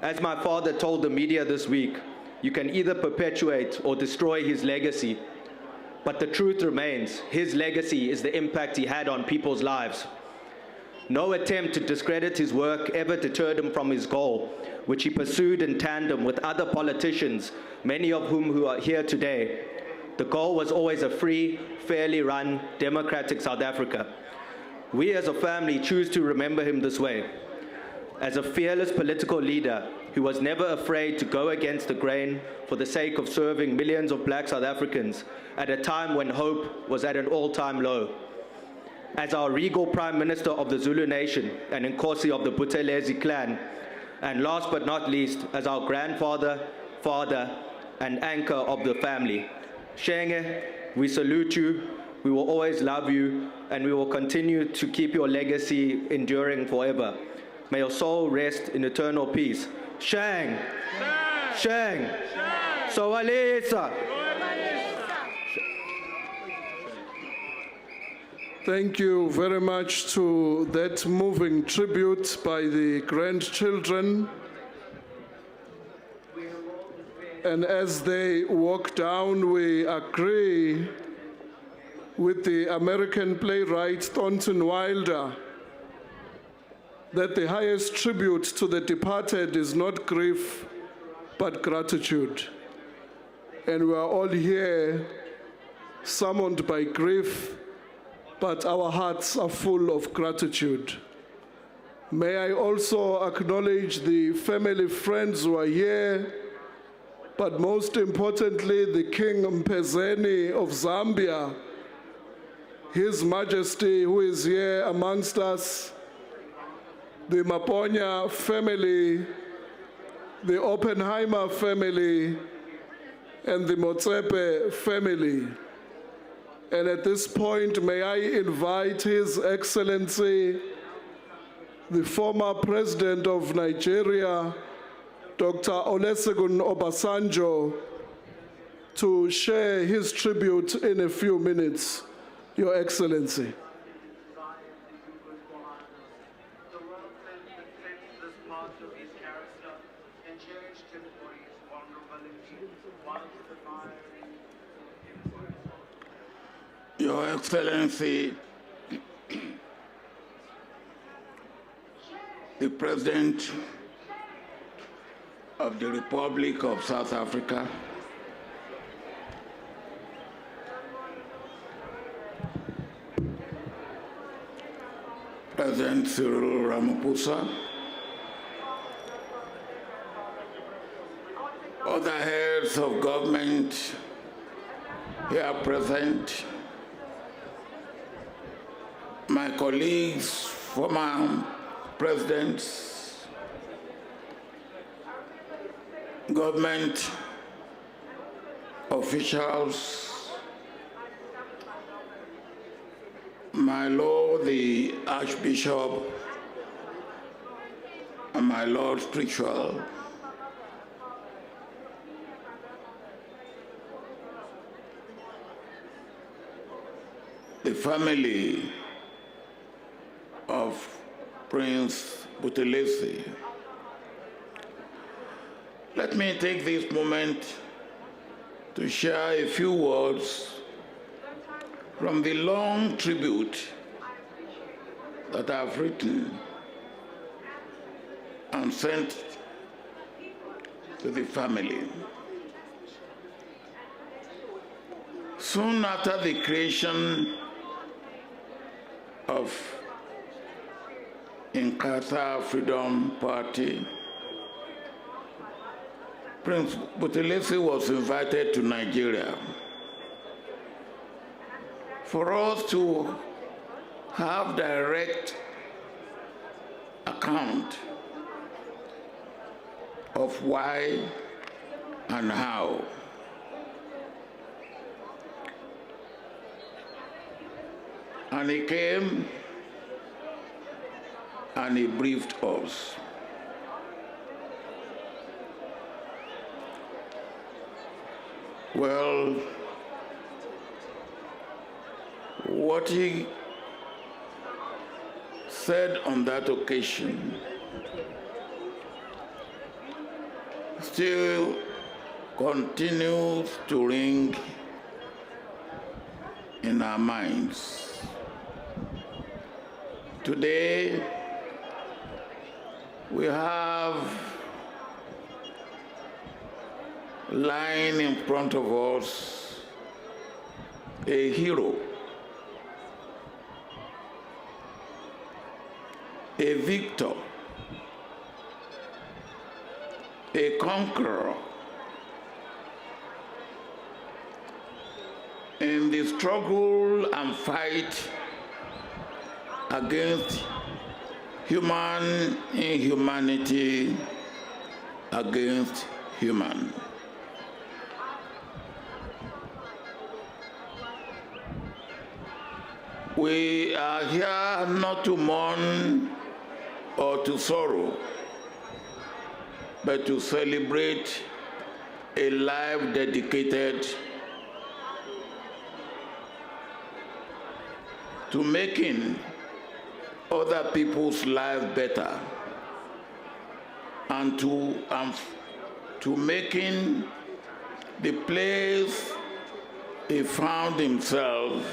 As my father told the media this week, you can either perpetuate or destroy his legacy. But the truth remains, his legacy is the impact he had on people's lives. No attempt to discredit his work ever deterred him from his goal, which he pursued in tandem with other politicians, many of whom who are here today. The goal was always a free, fairly run, democratic South Africa. We as a family choose to remember him this way. As a fearless political leader who was never afraid to go against the grain for the sake of serving millions of black South Africans at a time when hope was at an all-time low. As our regal Prime Minister of the Zulu Nation and Nkosi of the Buthelezi clan, and last but not least, as our grandfather, father, and anchor of the family. Shenge, we salute you, we will always love you, and we will continue to keep your legacy enduring forever. May your soul rest in eternal peace. Sheng! Sheng! Soalisa! Thank you very much to that moving tribute by the grandchildren. And as they walk down, we agree with the American playwright Thornton Wilder that the highest tribute to the departed is not grief, but gratitude. And we are all here summoned by grief, but our hearts are full of gratitude. May I also acknowledge the family friends who are here, but most importantly, the King Mpezeni of Zambia, His Majesty who is here amongst us, the Maponya family, the Oppenheimer family, and the Motsepe family. And at this point, may I invite His Excellency, the former President of Nigeria, Dr. Olusegun Obasanjo, to share his tribute in a few minutes, Your Excellency. Your Excellency, the President of the Republic of South Africa, President Cyril Ramaphosa, other heads of government here present, my colleagues, former presidents, government officials, my Lord the Archbishop, and my Lord Spiritual, the family of Prince Buthelezi. Let me take this moment to share a few words from the long tribute that I've written and sent to the family. Soon after the creation of Inkatha Freedom Party, Prince Buthelezi was invited to Nigeria for us to have direct account of why and how. And he came and he briefed us. Well, what he said on that occasion still continues to ring in our minds. Today, we have lying in front of us a hero, a victor, a conqueror in the struggle and fight against human inhumanity, against human. We are here not to mourn or to sorrow, but to celebrate a life dedicated to making other people's lives better and to making the place he found himself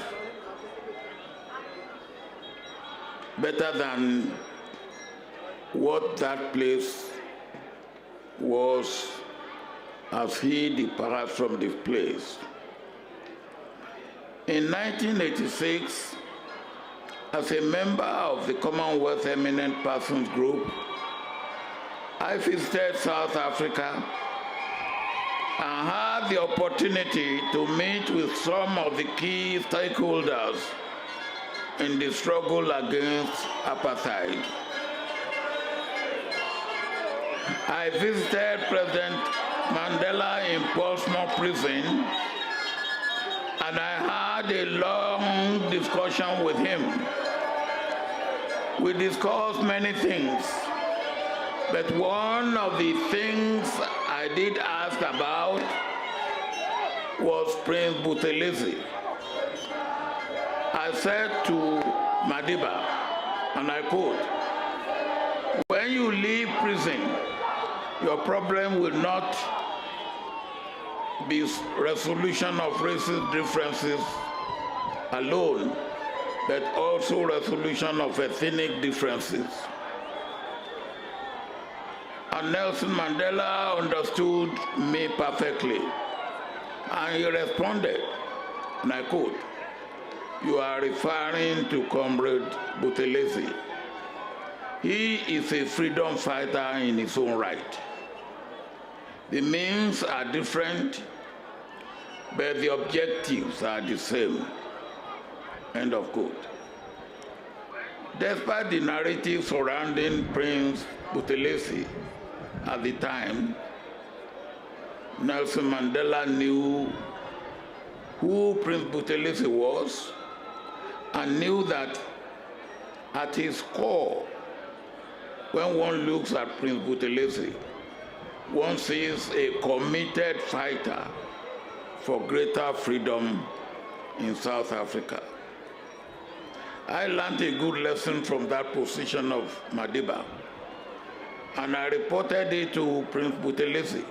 better than what that place was as he departed from the place. In 1986, as a member of the Commonwealth Eminent Persons Group, I visited South Africa I had the opportunity to meet with some of the key stakeholders in the struggle against apartheid. I visited President Mandela in Portsmouth prison, and I had a long discussion with him. We discussed many things, but one of the things I did ask about was Prince Buthelezi. I said to Madiba, and I quote, "When you leave prison, your problem will not be resolution of racist differences alone, but also resolution of ethnic differences." And Nelson Mandela understood me perfectly, and he responded, and I quote, "You are referring to Comrade Buthelezi. He is a freedom fighter in his own right. The means are different, but the objectives are the same." End of quote. Despite the narrative surrounding Prince Buthelezi at the time, Nelson Mandela knew who Prince Buthelezi was and knew that at his core, when one looks at Prince Buthelezi, one sees a committed fighter for greater freedom in South Africa. I learned a good lesson from that position of Madiba, and I reported it to Prince Buthelezi.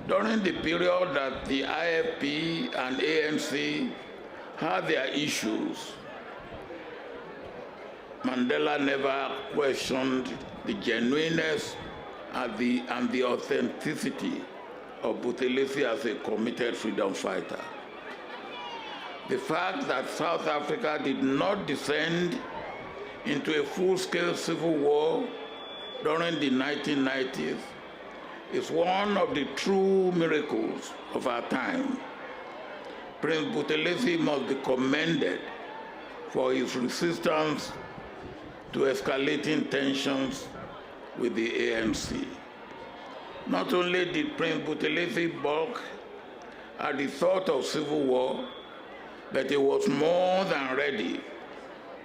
During the period that the IFP and ANC had their issues, Mandela never questioned the genuineness and the authenticity of Buthelezi as a committed freedom fighter. The fact that South Africa did not descend into a full-scale civil war during the 1990s is one of the true miracles of our time. Prince Buthelezi must be commended for his resistance to escalating tensions with the ANC. Not only did Prince Buthelezi balk at the thought of civil war, but he was more than ready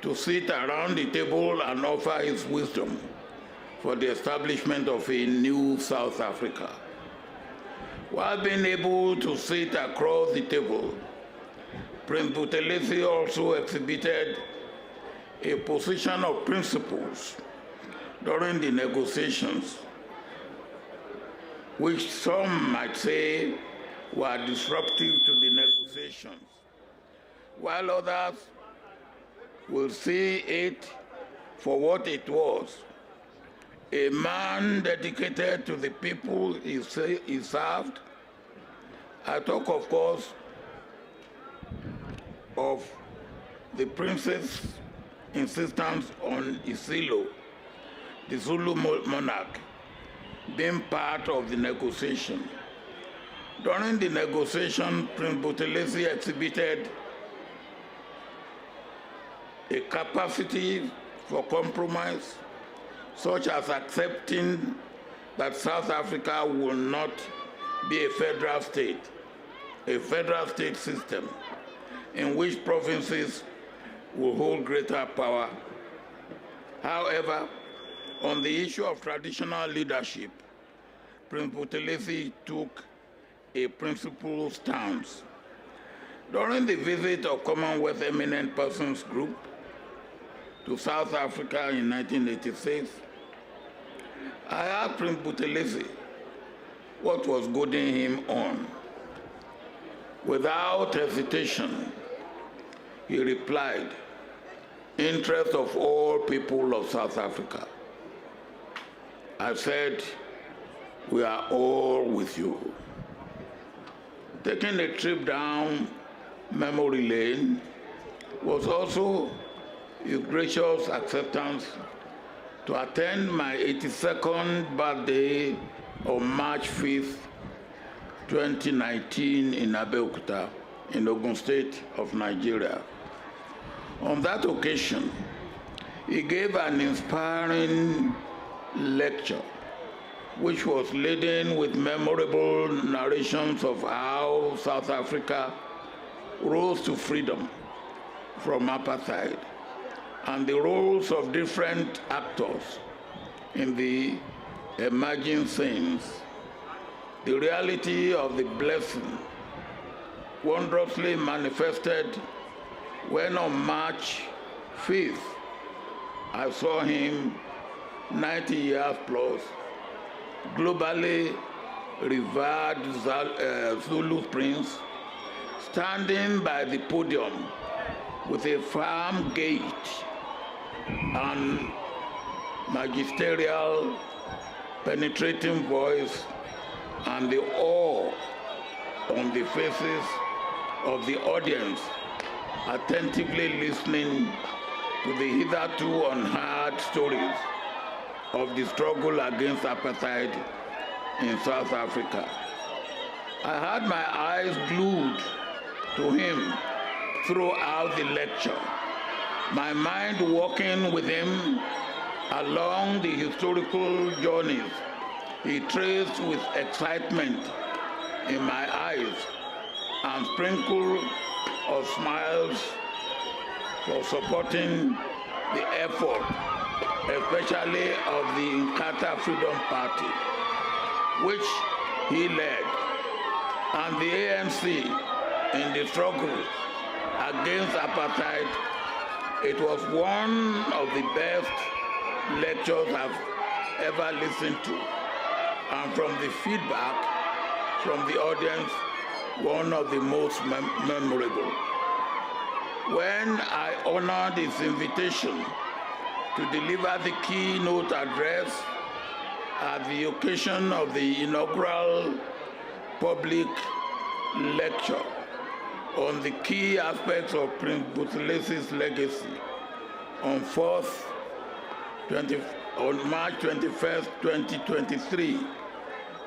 to sit around the table and offer his wisdom for the establishment of a new South Africa. While being able to sit across the table, Prince Buthelezi also exhibited a position of principles during the negotiations, which some might say were disruptive to the negotiations, while others will see it for what it was: a man dedicated to the people he served. I talk, of course, of the prince's insistence on Isilo, the Zulu monarch, being part of the negotiation. During the negotiation, Prince Buthelezi exhibited a capacity for compromise, such as accepting that South Africa will not be a federal state system in which provinces will hold greater power. However, on the issue of traditional leadership, Prince Buthelezi took a principled stance. During the visit of Commonwealth Eminent Persons Group to South Africa in 1986, I asked Prince Buthelezi what was goading him on. Without hesitation, he replied, "Interest of all people of South Africa." I said, "We are all with you." Taking a trip down memory lane was also his gracious acceptance to attend my 82nd birthday on March 5th 2019 in Abeokuta, in Ogun State of Nigeria. On that occasion, he gave an inspiring lecture, which was laden with memorable narrations of how South Africa rose to freedom from apartheid and the roles of different actors in the emerging scenes. The reality of the blessing wondrously manifested when on March 5th, I saw him, 90 years plus, globally revered Zulu prince, standing by the podium with a firm gait and magisterial, penetrating voice, and the awe on the faces of the audience, attentively listening to the hitherto unheard stories of the struggle against apartheid in South Africa. I had my eyes glued to him throughout the lecture, my mind walking with him along the historical journeys he traced with excitement in my eyes and sprinkle of smiles for supporting the effort, especially of the Inkatha Freedom Party, which he led, and the ANC in the struggle against apartheid. It was one of the best lectures I've ever listened to, and from the feedback from the audience, one of the most memorable. When I honored his invitation to deliver the keynote address at the occasion of the inaugural public lecture on the key aspects of Prince Buthelezi's legacy on March 21st, 2023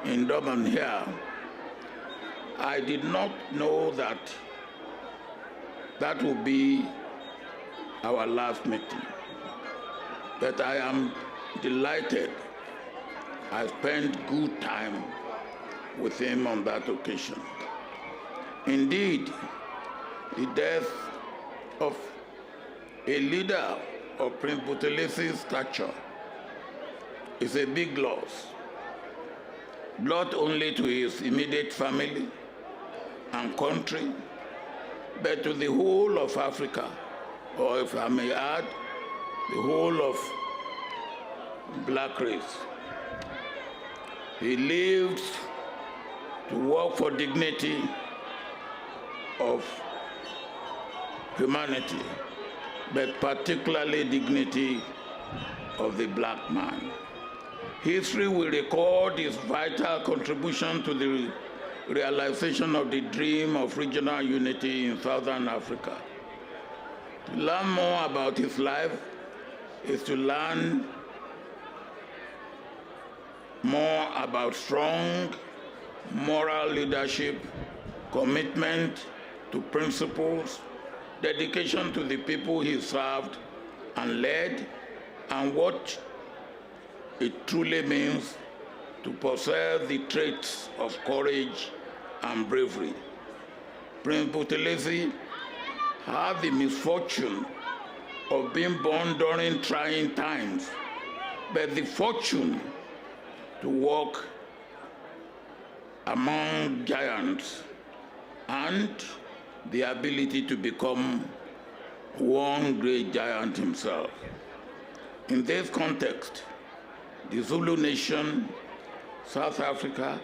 in Durban here, I did not know that that would be our last meeting. But I am delighted I spent good time with him on that occasion. Indeed, the death of a leader of Prince Buthelezi's stature is a big loss, not only to his immediate family and country, but to the whole of Africa, or if I may add, the whole of black race. He lived to work for dignity of humanity, but particularly dignity of the black man. History will record his vital contribution to the realization of the dream of regional unity in Southern Africa. To learn more about his life is to learn more about strong moral leadership, commitment to principles, dedication to the people he served and led, and what it truly means to possess the traits of courage and bravery. Prince Buthelezi had the misfortune of being born during trying times, but the fortune to walk among giants and the ability to become one great giant himself. In this context, the Zulu nation, South Africa,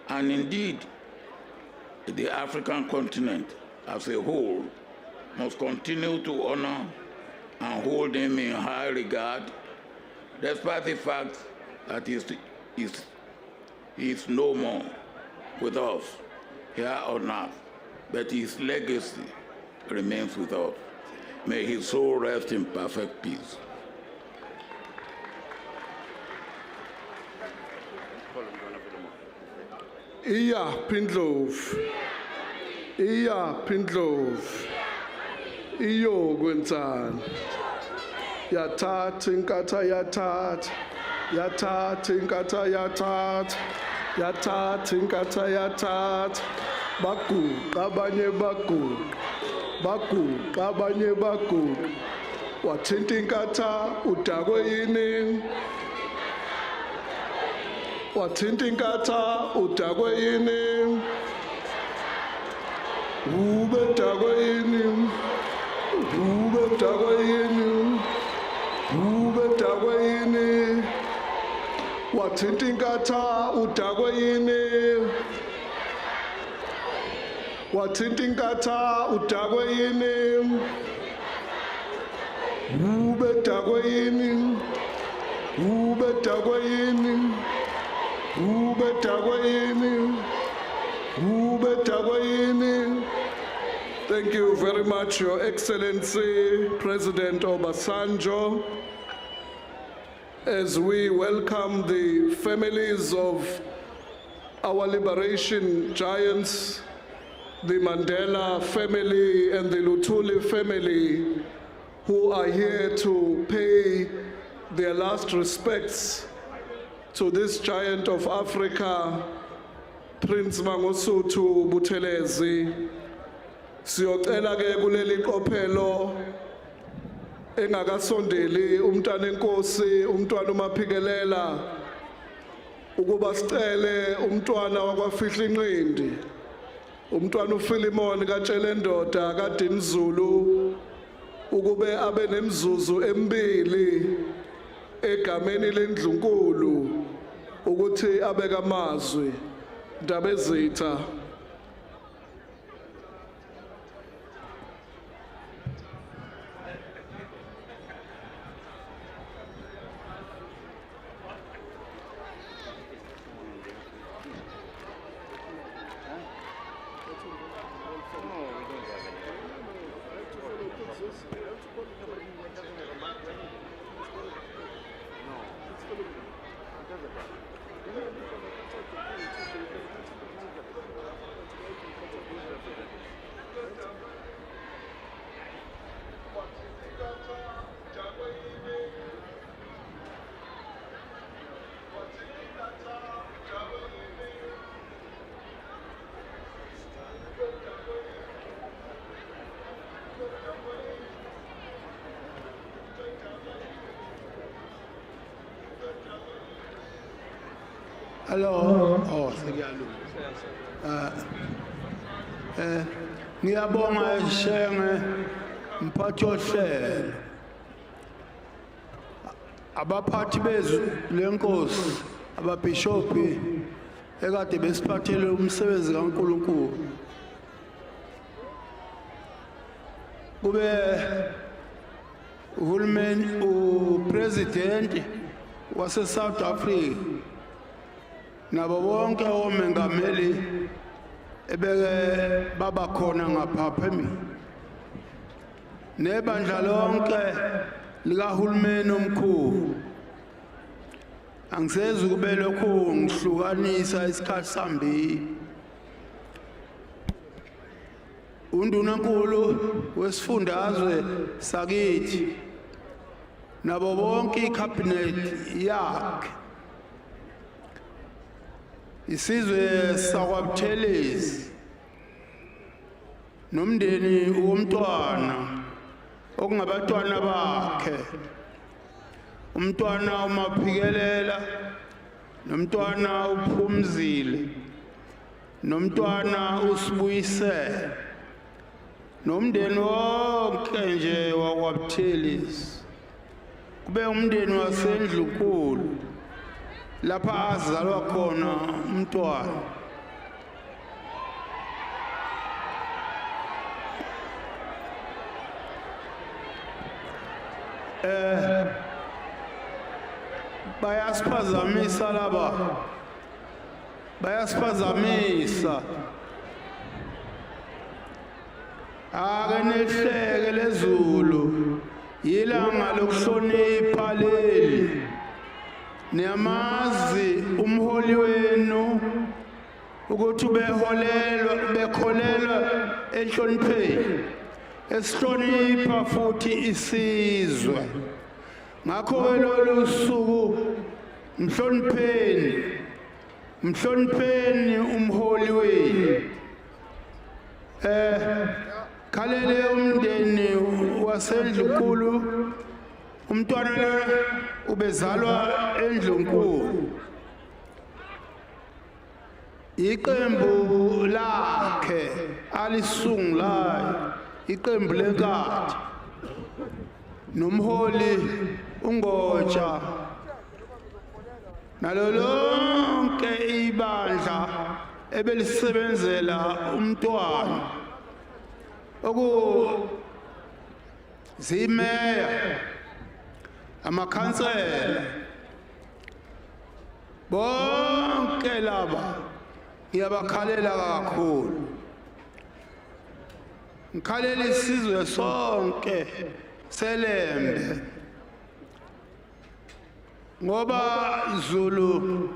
and indeed the African continent as a whole must continue to honor and hold him in high regard, despite the fact that he is no more with us here on earth, but his legacy remains with us. May his soul rest in perfect peace. Iya Pindlovu. Iya Pindlovu. Iyo kwenzani. Yathatha inkatha yathatha. Yathatha inkatha yathatha. Yathatha inkatha yathatha. Baguqa abanye baguqa. Baguqa abanye baguqa. Wathinta inkatha udakwe yini? Wathinta inkatha udakwe yini? Ube dakwe yini? Ube dakwe yini? Ube dakwe yini? Wathinta inkatha udakwe yini? Wathinta inkatha udakwe yini? Ube dakwe yini? Ube dakwe yini? Ube dakwe yini? Ube dakwe yini? Thank you very much, Your Excellency, President Obasanjo. As we welcome the families of our liberation giants, the Mandela family and the Luthuli family, who are here to pay their last respects to this giant of Africa, Prince Mangosuthu Buthelezi. Siyocela ke kuleli qophelo engakasondeli umntwana enkosi umntwana uMaphikelela ukuba sicele umntwana wakwaFihla Inqindi umntwana uPhilimon kaTshelendoda kaDinizulu ukube abe nemzuzu emibili egameni lendlunkulu ukuthi abeka amazwi Ndabezitha. Hello. Oh, ngiyabonga shenge mphathi ohlelo. Abaphathi bezu lenkosi, ababishopi ekade besiphathele umsebenzi kaNkulunkulu. Kube uhulumeni upresident wase South Africa nabo bonke omengameli ebeke baba khona ngapha phemi nebandla lonke likahulumeni omkhulu angisezi kube lokho ngihlukanisa isikhathi sambi undunankulu wesifundazwe sakithi nabo bonke icabinet yakhe isizwe sakwaButhelezi nomndeni womntwana okungabatwana bakhe umntwana uMaphikelela nomntwana uPhumzile nomntwana uSibuyisele nomndeni wonke nje wakwaButhelezi kube umndeni wasendlunkulu lapha azalwa khona umntwana bayasiphazamisa laba bayasiphazamisa ake nehleke lezulu yilanga lokuhlonipha leli niyamazi umholi wenu ukuthi bekholelwa enhlonipheni esihlonipha futhi isizwe. Ngakho lolu suku mhlonipheni umholi wenu. Khalele umndeni waseNdlunkulu, umntwana ubezalwa eNdlunkulu. Iqembu lakhe alisungulayo, iqembu lenkatho, nomholi uNgotsha, nalo lonke ibandla ebelisebenzela umntwana, zimeya, amakhansela, bonke laba ngiyabakhalela kakhulu. Ngikhalela isizwe sonke selembe, ngoba Zulu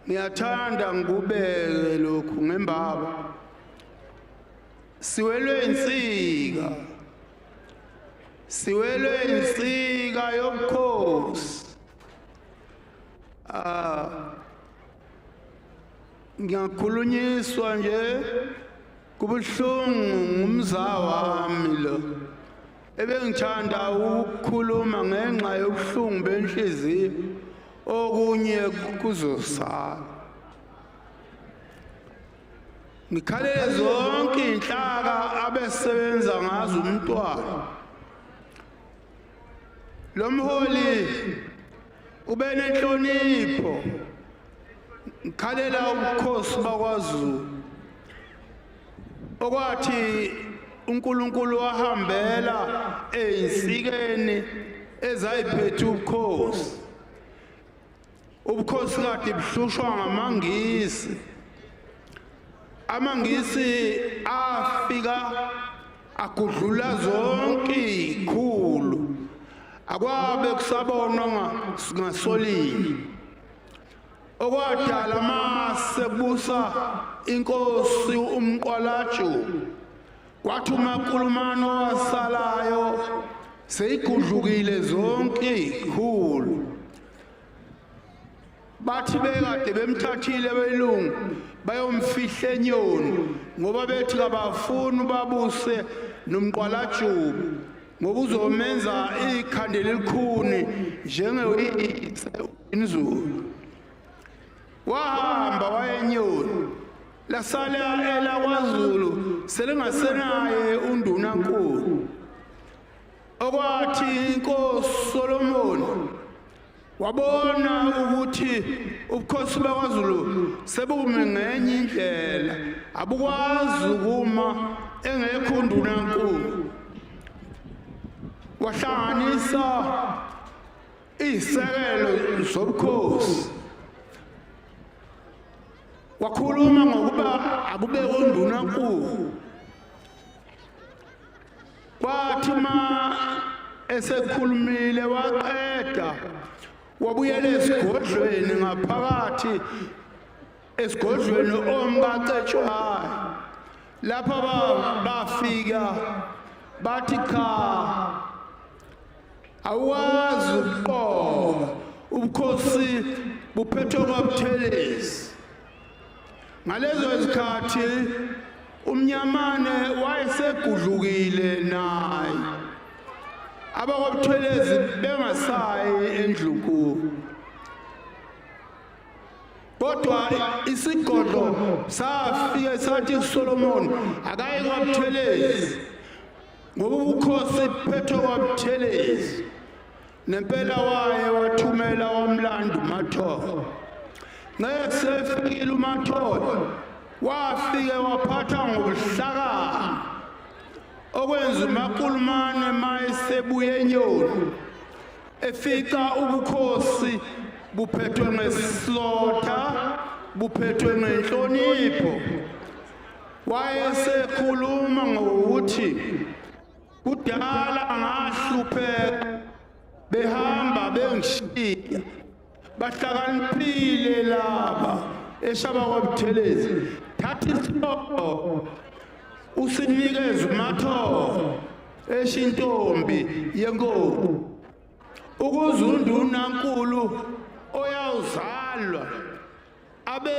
ngiyathanda ngikubeke lokhu ngembaba. Siwelwe insika yobukhosi. Ngiyakhulunyiswa nje kubuhlungu ngumzawami lo ebengithanda ukukhuluma ngenxa yobuhlungu benhliziyo okunye kuzosala. Ngikhalele zonke inhlaka abesebenza ngazo umntwana. Lo mholi ube nenhlonipho. Ngikhalela ubukhosi bakwaZulu okwathi uNkulunkulu wahambela einsikeni ezayiphethe ubukhosi. Ubukhosi kade buhlushwa ngamangisi. Amangisi afika agudlula zonke izikhulu. Akwabe kusabonwa ngasolini. Okwadala masebusa inkosi uMqwalatshu, kwathi uMakulumane wasalayo seyigudlukile zonke izikhulu. Bathi bekade bemthathile belungu bayomfihla enyoni ngoba bethi kabafuni babuse noMqwalatshu ngoba uzomenza ikhandela elikhuni njengewise inzulu. Wahamba wayenyoni lasala elakwaZulu selingasenaye undunankulu. Okwathi inkosi Solomon wabona ukuthi ubukhosi bakwaZulu sebume ngenye indlela, abukwazi ukuma engekho undunankulu. Wahlanganisa izisekelo zobukhosi, wakhuluma ngokuba akube undunankulu. Kwathi esekhulumile waqeda wabuyela esigodlweni ngaphakathi, esigodlweni omkacetshwayo. Lapha bafika bathi cha, awazi ukuqoka, ubukhosi buphethwe kwaButhelezi. Ngalezo zikhathi umnyamane wayesegudlukile naye, abakwaButhelezi bengasayi eNdlunkulu. Kodwa isigodlo safika sathi uSolomon akayi kwaButhelezi ngoba ubukhosi buphethwe kwaButhelezi. Nempela waye wathumela wamlanda uMathole. Ngeke sefikile uMathole wafike waphatha ngobuhlakani okwenza uMakulumane mayesebuye enyoni efika ubukhosi buphethwe ngesilotha, buphethwe ngenhlonipho. Wayesekhuluma ngokuthi kudala ngahlupheka behamba bengishiya, bahlakaniphile laba eshaba Buthelezi thatha isihloko usinikeze umatho eshintombi yenkomo ukuze undunankulu oyawuzalwa abe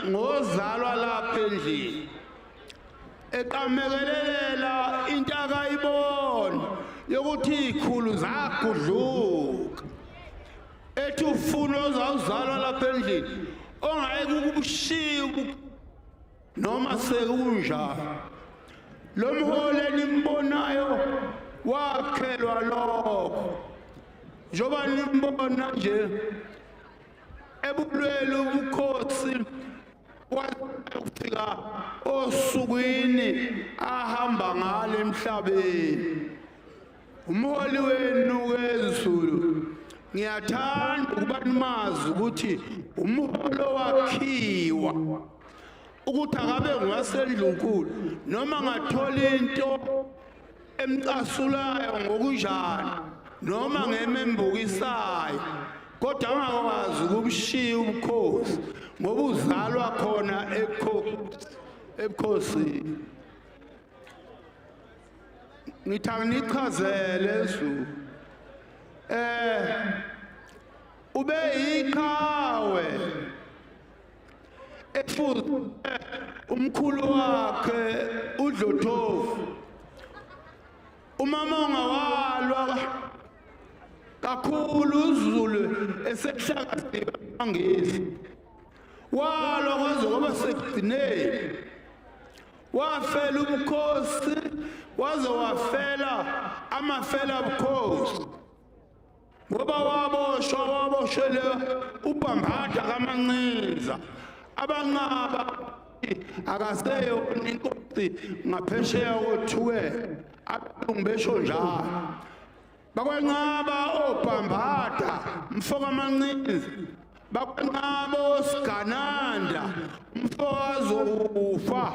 ngozalwa lapha endlini eqamekelela into akayibona yokuthi ikhulu zagudluka ethi ufuna ozawuzalwa lapha endlini ongayeke ukubushiya noma sekunjalo lo mholi enimbonayo wakhelwa lokho njoba nimbona nje ebulwele ubukhosi wafika osukwini ahamba ngale emhlabeni umholi wenu wezulu ngiyathanda ukuba nimazi ukuthi umholo wakhiwa ukuthi akabe ngwasendlunkulu noma ngathola into emcasulayo ngokunjani noma ngemembukisayo kodwa angakwazi ukubushiya ubukhosi ngoba uzalwa khona ebukhosini ngithanga nichazele Zulu ube ikhawe efuze umkhulu wakhe uDlothofu umama ongawalwa kakhulu uZulu esehlakazeka ngezi walwa kwaze kwaba sekugcineni wafela ubukhosi waze wafela amafela bukhosi ngoba waboshele ubambatha kaMancinza abanqaba akaseyo inkosi ngaphesheya kothuke abelungu besho njalo bakwenqaba obambatha mfoka Mancinza bakwenqaba oSigananda mfokazo ufa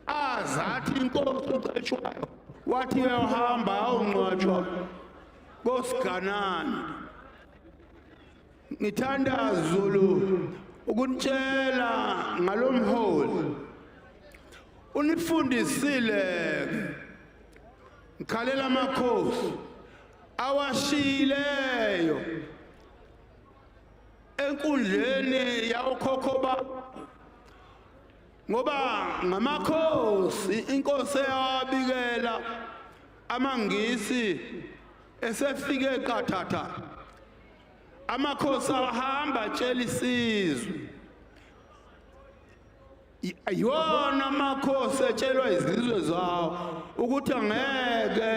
azathi inkosi ucetshwayo wathi uyahamba ungcwatshwa koSigananda ngithanda Zulu ukunitshela ngalomholi unifundisile ngikhalela amakhosi awashileyo enkundleni yawokhokho babo ngoba ngamakhosi inkosi yabikela amangisi esefike qathatha amakhosi ahamba atshela isizwe ayona amakhosi etshelwa izizwe zawo ukuthi angeke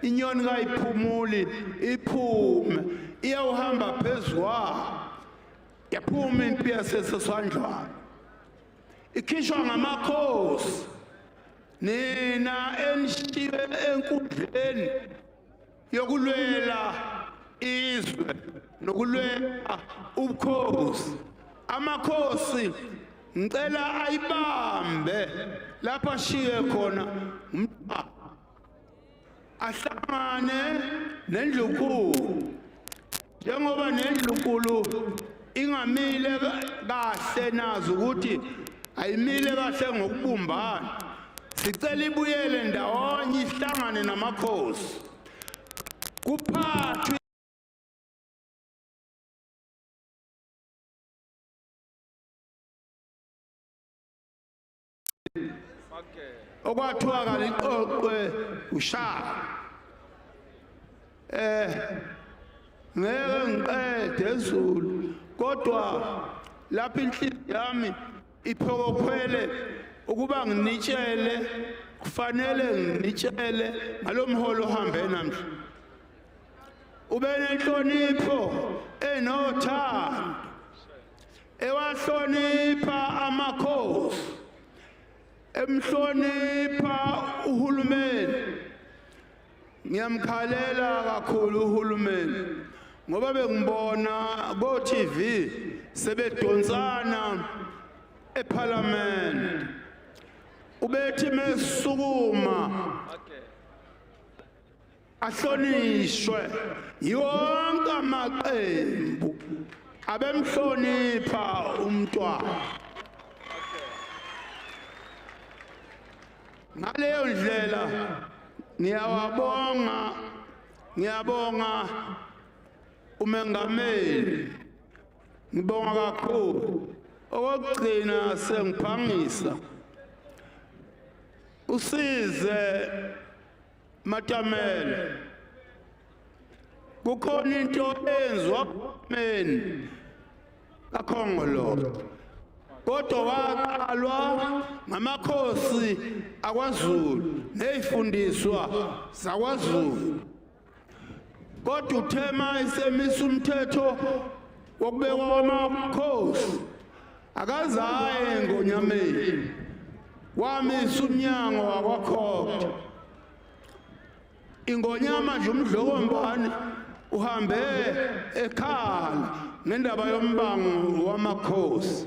inyoni kayiphumuli iphume iyawuhamba phezulu yaphuma impi yasesandlwana ikhishwa ngamakhosi nina enishiwe enkundleni yokulwela izwe nokulwela ubukhosi amakhosi ngicela ayibambe lapha ashiye khona umntwana ahlangane nendlunkulu njengoba nendlunkulu ingamile kahle nazo ukuthi ayimile kahle ngokubumbana sicela ibuyele ndawonye ihlangane namakhosi kuphathwe okwathiwa kaliqoqwe ushaka ngeke ngiqede Zulu kodwa lapha inhliziyo yami iphokophele ukuba nginitshele kufanele nginitshele ngalomholo ohambe namhla ube nenhlonipho enothando ewahlonipha amakhosi emhlonipha uhulumeni ngiyamkhalela kakhulu uhulumeni ngoba bengibona ko TV sebedonsana eParliament ubethi mesukuma ahlonishwe yonke amaqembu abemhlonipha umntwana ngaleyo ndlela ngiyabonga umengameli ngibonga kakhulu okugcina sengiphangisa usize Matamela kukhona into enzwa meni kakhongolo kodwa waqalwa ngamakhosi akwaZulu nezifundiswa zakwaZulu kodwa uthema isemisa umthetho wokubekwa kwamakhosi akazaye ngonyameni wamisa umnyango wakwakhokho ingonyama nje umdlokombane uhambe ekhala ngendaba yombango wamakhosi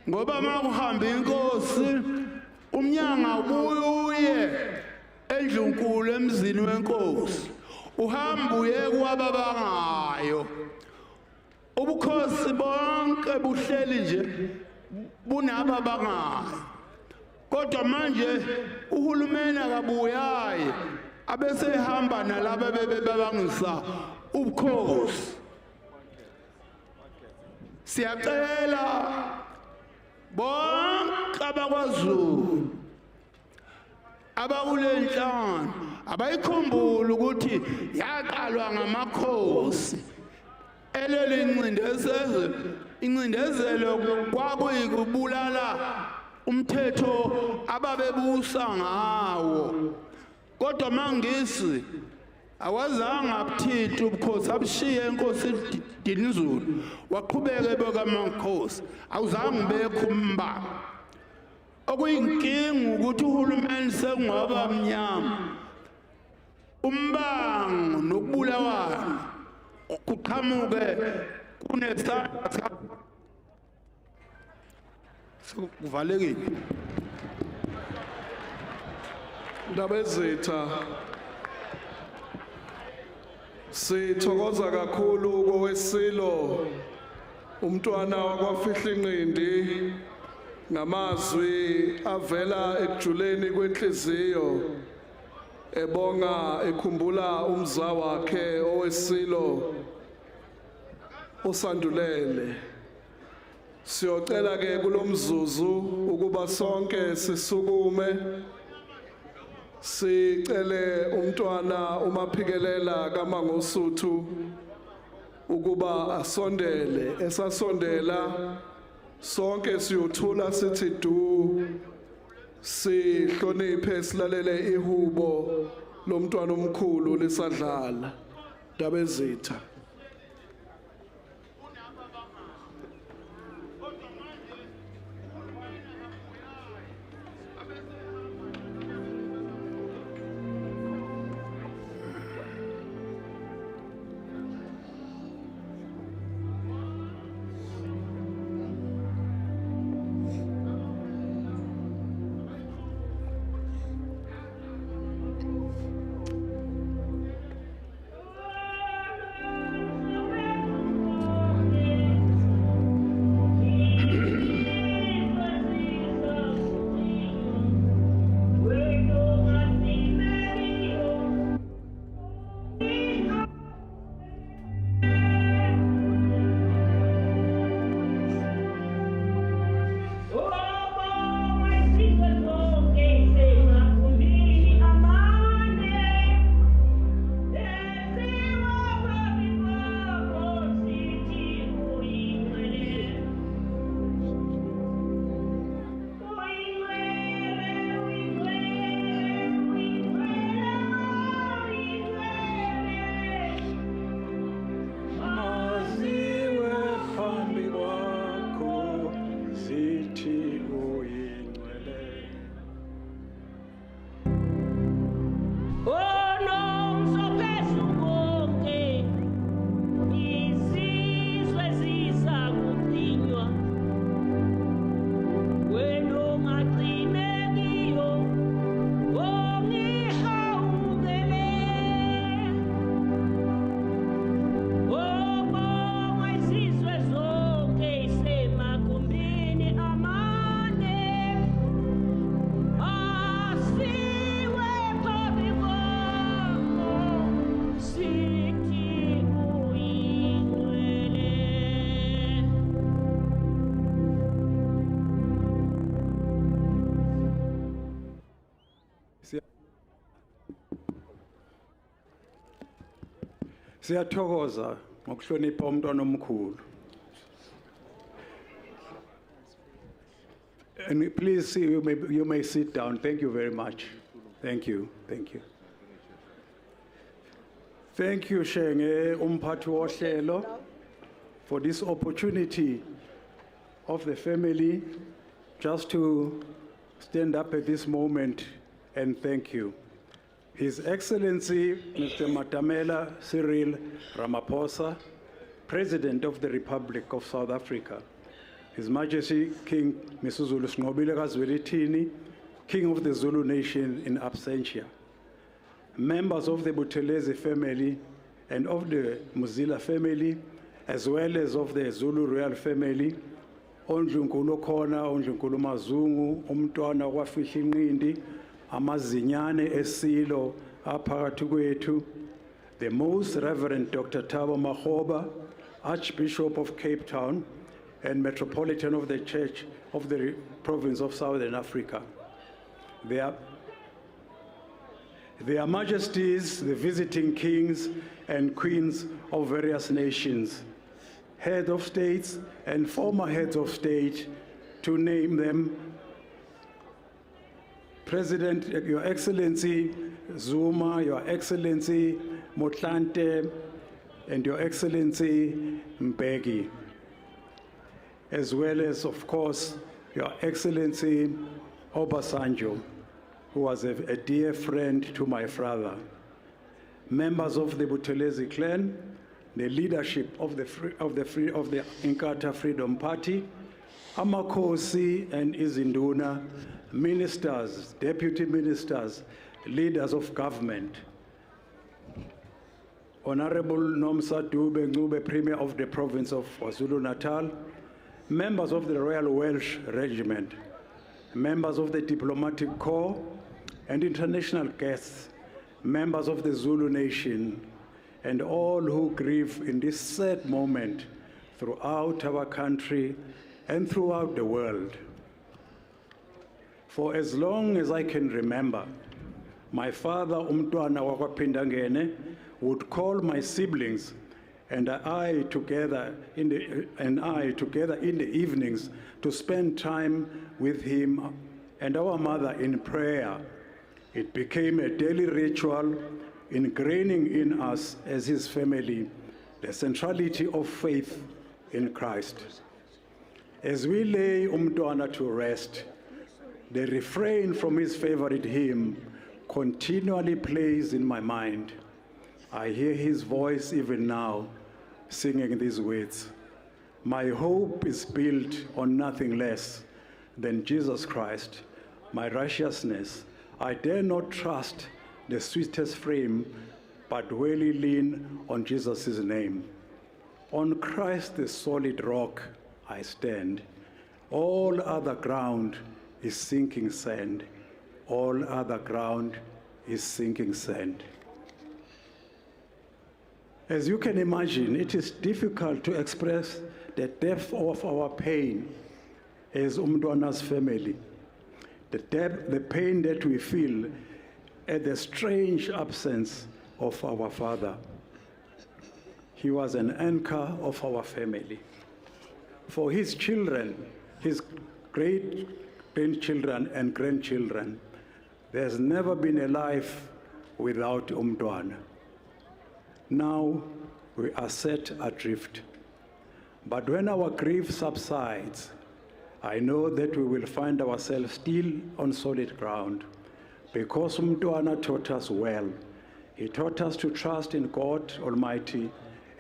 ngoba makuhamba inkosi umnyanga ubuye endlunkulu emzini wenkosi uhamba uye kwababangayo ubukhosi bonke buhleli nje bunababangayo kodwa manje uhulumeni akabuyaye abesehamba nalabo bebebangisa ubukhosi siyacela bonke abakwaZulu abakulenhlangano abayikhumbula ukuthi yaqalwa ngamakhosi eleli incindezelo kwakuyikubulala umthetho ababebusa ngawo kodwa mangisi awazange abuthithe ubukhosi abushiye inkosi Dinizulu waqhubeka ebeka amakhosi awuzange bekho umbango okuyinkinga ukuthi uhulumeni sengwaba mnyama umbango nokubulawana kuqhamuke kunesandla kuvalekile Ndabezitha sithokoza kakhulu kowesilo umntwana wakwafihla inqindi ngamazwi avela ekujuleni kwenhliziyo ebonga ekhumbula umza wakhe owesilo usandulele siyocela ke kulomzuzu ukuba sonke sisukume sicele umntwana umaphikelela kaMangosuthu ukuba asondele esasondela sonke siyothula sithi du sihloniphe silalele ihubo lomntwana omkhulu lisadlala Ndabezitha Siyathokoza ngokuhlonipha umntwana omkhulu. And please, you may sit down. Thank you very much. Thank you. Thank you. Thank you, Shenge Umphathi wohlelo, for this opportunity of the family just to stand up at this moment and thank you. His Excellency, Mr. Matamela Cyril Ramaphosa, President of the Republic of South Africa, His Majesty King Misuzulu Snqobile kaZwelithini, King of the Zulu Nation in absentia, members of the Buthelezi family and of the Muzila family, as well as of the Zulu royal family, Onjunkulu Khona, Onjunkulu Mazungu, Umntwana kwaFihla Inqindi, amazinyane esilo aphakathi kwethu, the Most Reverend Dr. Thabo Makgoba, Archbishop of Cape Town and Metropolitan of the Church of the Province of Southern Africa. Their Majesties, the visiting kings and queens of various nations, head of states and former heads of state, to name them: President, Your Excellency Zuma, Your Excellency Motlanthe, and Your Excellency Mbeki, as well as, of course, Your Excellency Obasanjo, who was a dear friend to my father, members of the Buthelezi clan, the leadership of the Inkatha Freedom Party, Amakhosi and Izinduna, ministers, deputy ministers, leaders of government, Honorable Nomsa Dube Ngube, Premier of the Province of KwaZulu-Natal, members of the Royal Welsh Regiment, members of the Diplomatic Corps, and international guests, members of the Zulu Nation, and all who grieve in this sad moment throughout our country and throughout the world. For as long as I can remember, my father, Umntwana wakwaPhindangene, would call my siblings and I together in the evenings to spend time with him and our mother in prayer. It became a daily ritual, ingraining in us as his family the centrality of faith in Christ. As we lay Umntwana to rest, the refrain from his favorite hymn continually plays in my mind. I hear his voice even now, singing these words: "My hope is built on nothing less than Jesus Christ, my righteousness. I dare not trust the sweetest frame, but wholly lean on Jesus' name. On Christ the solid rock I stand. All other ground is sinking sand. All other ground is sinking sand." As you can imagine, it is difficult to express the depth of our pain as Umntwana's family, the pain that we feel at the strange absence of our father. He was an anchor of our family. For his children, his great-grandchildren and grandchildren, there's never been a life without Umntwana. Now we are set adrift. But when our grief subsides, I know that we will find ourselves still on solid ground, because Umntwana taught us well. He taught us to trust in God Almighty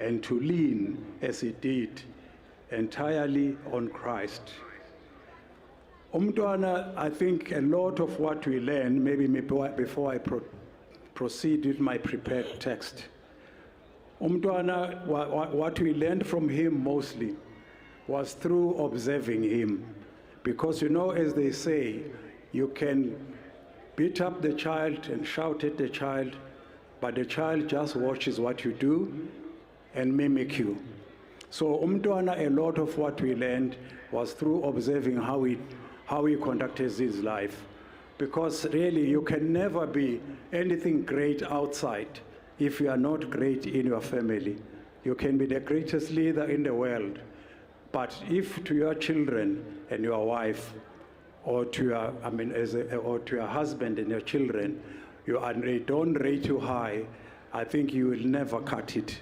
and to lean, as he did, entirely on Christ. Umntwana, I think a lot of what we learn, maybe before I proceed with my prepared text, Umntwana, what we learned from him mostly was through observing him. Because you know, as they say, you can beat up the child and shout at the child, but the child just watches what you do and mimic you. So Umntwana, a lot of what we learned was through observing how he conducted his life. Because really, you can never be anything great outside if you are not great in your family, you can be the greatest leader in the world. But if to your children and your wife, or to your, or to your husband and your children, they don't rate you high, I think you will never cut it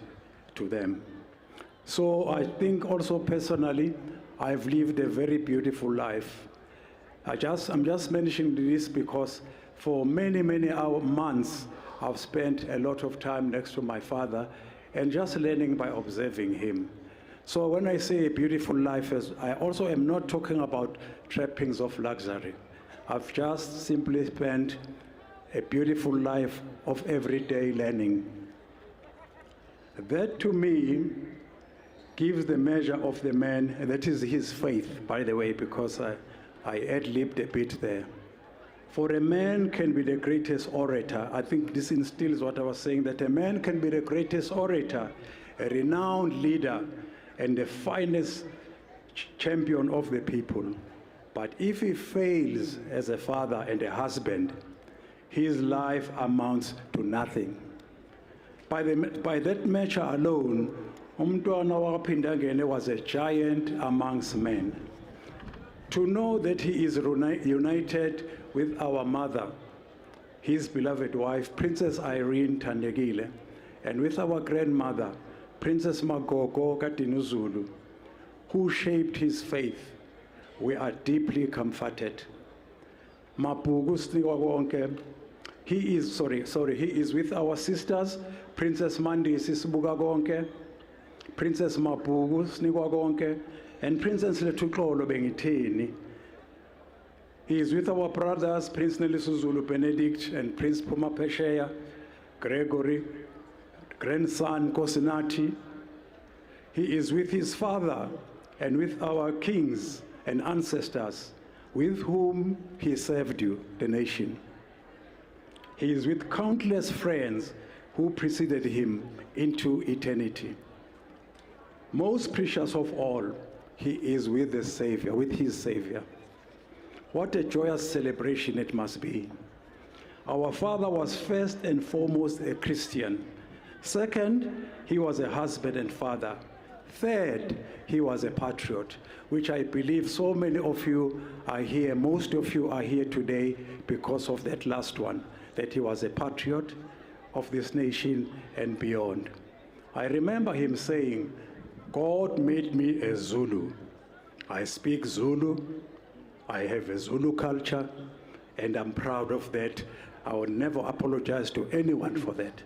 to them. So I think also personally, I've lived a very beautiful life. I'm just mentioning this because for many months, I've spent a lot of time next to my father and just learning by observing him. So when I say a beautiful life, I also am not talking about trappings of luxury. I've just simply spent a beautiful life of everyday learning. That to me gives the measure of the man, and that is his faith, by the way, because I ad-libbed a bit there. For a man can be the greatest orator. I think this instills what I was saying, that a man can be the greatest orator, a renowned leader, and the finest champion of the people. But if he fails as a father and a husband, his life amounts to nothing. By that measure alone, umntwana wakwaPhindangene was a giant amongst men. To know that he is united with our mother, his beloved wife, Princess Irene Thandekile, and with our grandmother, Princess Magogo Katinuzulu, who shaped his faith, we are deeply comforted. Mapugu Sniwa Wonke, he is with our sisters, Princess Mandisi Sibuka Gonke, Princess Mapugu Sniwa Gonke, and Princess Letuklolo Bengitheni. He is with our brothers, Prince Nelisuzulu Benedict and Prince Puma Pesheya, Gregory, grandson Kosinati. He is with his father and with our kings and ancestors with whom he served you, the nation. He is with countless friends who preceded him into eternity. Most precious of all, he is with the Savior, with his Savior. What a joyous celebration it must be. Our father was first and foremost a Christian. Second, he was a husband and father. Third, he was a patriot, which I believe so many of you are here, most of you are here today because of that last one, that he was a patriot of this nation and beyond. I remember him saying, God made me a Zulu. I speak Zulu, I have a Zulu culture, and I'm proud of that. I will never apologize to anyone for that.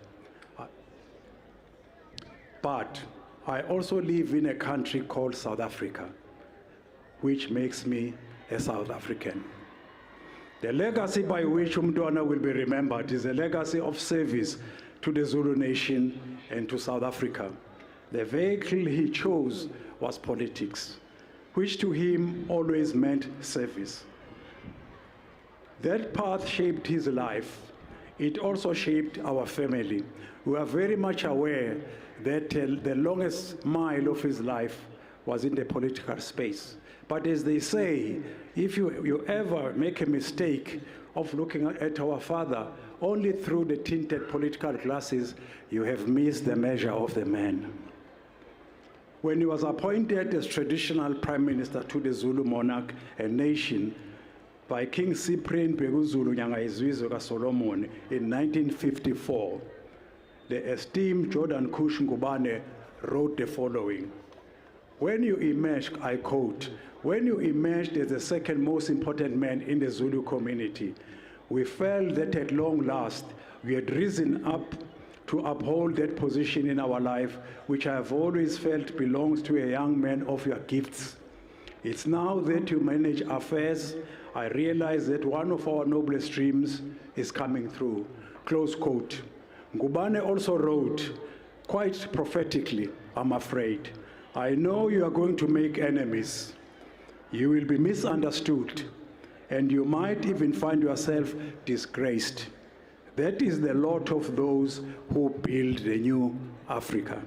But I also live in a country called South Africa, which makes me a South African. The legacy by which umntwana will be remembered is a legacy of service to the Zulu nation and to South Africa. The vehicle he chose was politics, which to him always meant service. That path shaped his life. It also shaped our family. We are very much aware that the longest mile of his life was in the political space. But as they say, if you ever make a mistake of looking at our father only through the tinted political glasses, you have missed the measure of the man. When he was appointed as traditional prime minister to the Zulu monarch and nation by King Cyprian Beguzulu Nyanga Solomon in 1954, the esteemed Jordan Kush Ngubane wrote the following. When you emerged, I quote, when you emerged as the second most important man in the Zulu community, we felt that at long last, we had risen up to uphold that position in our life, which I have always felt belongs to a young man of your gifts. It's now that you manage affairs, I realize that one of our noblest dreams is coming through. Close quote. Ngubane also wrote, quite prophetically, I'm afraid, I know you are going to make enemies. You will be misunderstood, and you might even find yourself disgraced. That is the lot of those who build the new Africa.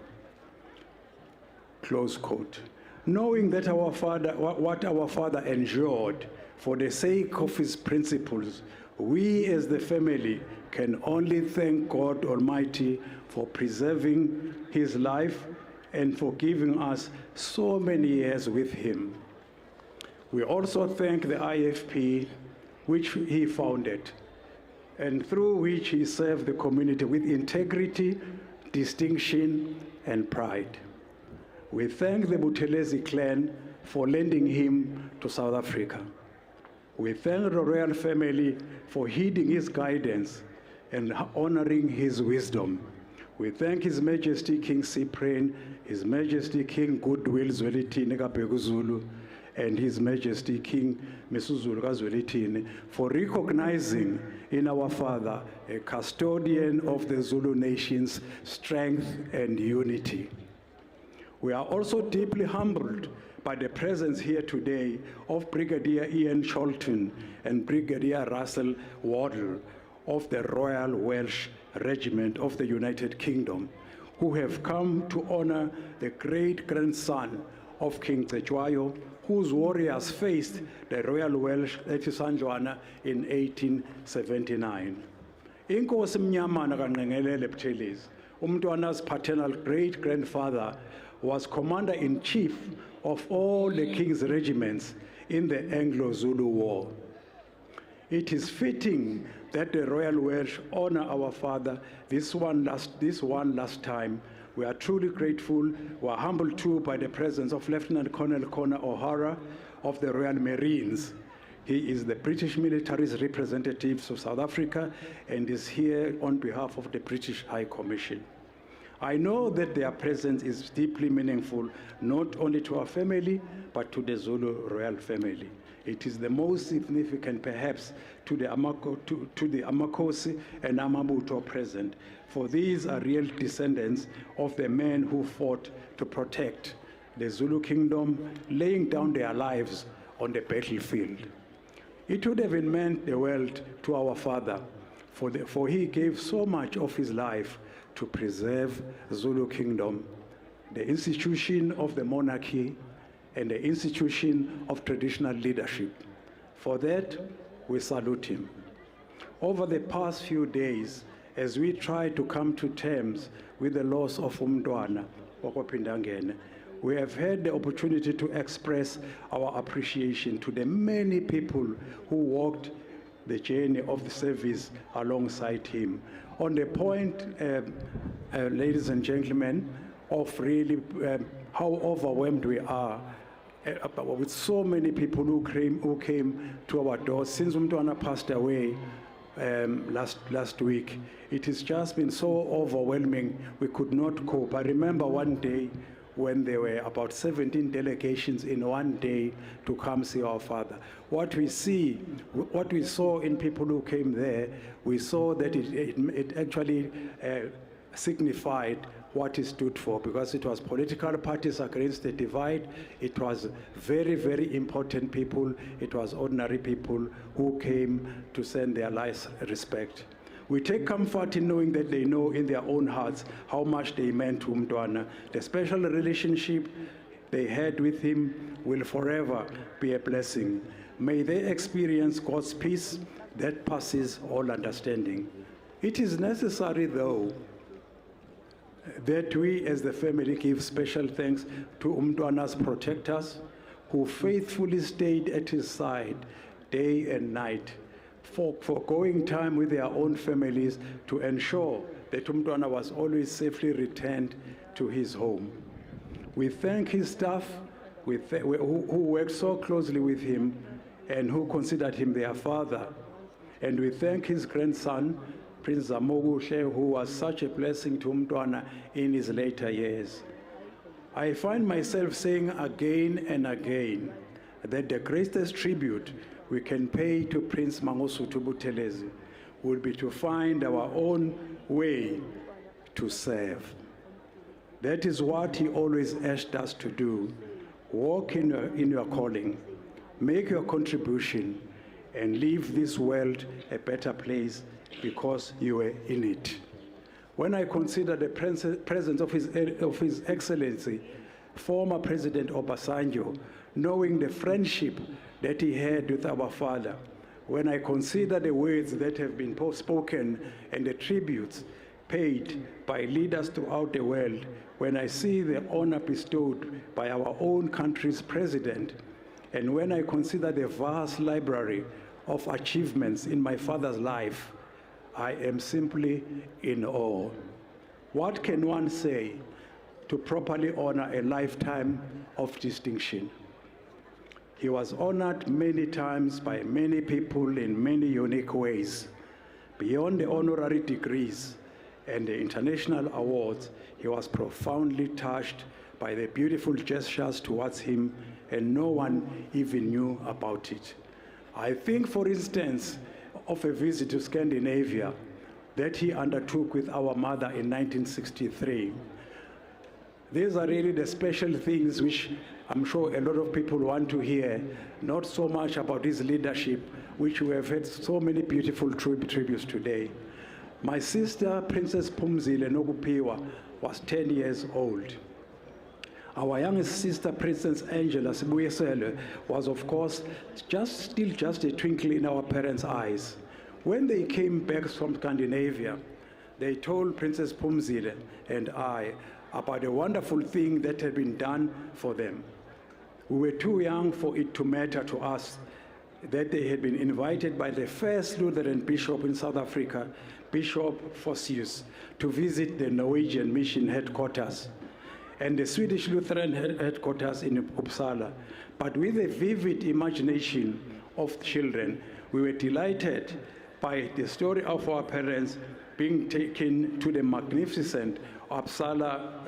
Close quote. knowing that our father, what our father endured for the sake of his principles, we as the family can only thank God Almighty for preserving his life and for giving us so many years with him. We also thank the IFP, which he founded, and through which he served the community with integrity, distinction, and pride. We thank the Buthelezi clan for lending him to South Africa. We thank the royal family for heeding his guidance and honoring his wisdom. We thank His Majesty King Cyprian, His Majesty King Goodwill Zwelithini kaBhekuzulu, and His Majesty King Misuzulu kaZwelithini for recognizing in our father a custodian of the Zulu nation's strength and unity. We are also deeply humbled by the presence here today of Brigadier Ian Cholton and Brigadier Russell Waddle of the Royal Welsh Regiment of the United Kingdom, who have come to honor the great-grandson of King Cetshwayo, whose warriors faced the Royal Welsh Sanjwana in 1879. Inkosi Mnyamana kaNgqengelele Buthelezi, umntwana's paternal great-grandfather, was commander-in-chief of all the king's regiments in the Anglo-Zulu War. It is fitting that the Royal Welsh honor our father this one last time. We are truly grateful. We are humbled too by the presence of Lieutenant Colonel Connor O'Hara of the Royal Marines. He is the British military's representative to South Africa and is here on behalf of the British High Commission. I know that their presence is deeply meaningful, not only to our family, but to the Zulu royal family. It is the most significant, perhaps, to the Amakosi and Amabuto present, for these are real descendants of the men who fought to protect the Zulu kingdom, laying down their lives on the battlefield. It would have meant the world to our father, for he gave so much of his life to preserve Zulu kingdom, the institution of the monarchy, and the institution of traditional leadership. For that, we salute him. Over the past few days, as we try to come to terms with the loss of Umntwana Okophindangene, we have had the opportunity to express our appreciation to the many people who walked the journey of the service alongside him. On the point, ladies and gentlemen, of really how overwhelmed we are with so many people who came to our doors since Umntwana passed away last week. It has just been so overwhelming, we could not cope. I remember one day when there were about 17 delegations in one day to come see our father. What we saw in people who came there, we saw that it actually signified what he stood for, because it was political parties against the divide. It was very, very important people. It was ordinary people who came to send their lives respect. We take comfort in knowing that they know in their own hearts how much they meant to Umntwana. The special relationship they had with him will forever be a blessing. May they experience God's peace that passes all understanding. It is necessary, though, that we as the family give special thanks to Umntwana's protectors, who faithfully stayed at his side day and night, for going time with their own families to ensure that Umntwana was always safely returned to his home. We thank his staff who worked so closely with him and who considered him their father. And we thank his grandson, Prince Zamogushe, who was such a blessing to Umntwana in his later years. I find myself saying again and again that the greatest tribute we can pay to Prince Mangosuthu Buthelezi would be to find our own way to serve. That is what he always urged us to do. Walk in your calling, make your contribution, and leave this world a better place because you were in it. When I consider the presence of His Excellency, former President Obasanjo, knowing the friendship that he had with our father, when I consider the words that have been spoken and the tributes paid by leaders throughout the world, when I see the honor bestowed by our own country's president, and when I consider the vast library of achievements in my father's life, I am simply in awe. What can one say to properly honor a lifetime of distinction? He was honored many times by many people in many unique ways. Beyond the honorary degrees and the international awards, he was profoundly touched by the beautiful gestures towards him, and no one even knew about it. I think, for instance, of a visit to Scandinavia that he undertook with our mother in 1963. These are really the special things which I'm sure a lot of people want to hear, not so much about his leadership, which we have had so many beautiful tributes today. My sister, Princess Phumzile Nokupiwa, was 10 years old. Our youngest sister, Princess Angela Sibuyisele, was of course still just a twinkle in our parents' eyes. When they came back from Scandinavia, they told Princess Phumzile and I about the wonderful thing that had been done for them. We were too young for it to matter to us that they had been invited by the first Lutheran bishop in South Africa, Bishop Fossius, to visit the Norwegian mission headquarters and the Swedish Lutheran headquarters in Uppsala. But with a vivid imagination of children, we were delighted by the story of our parents being taken to the magnificent Uppsala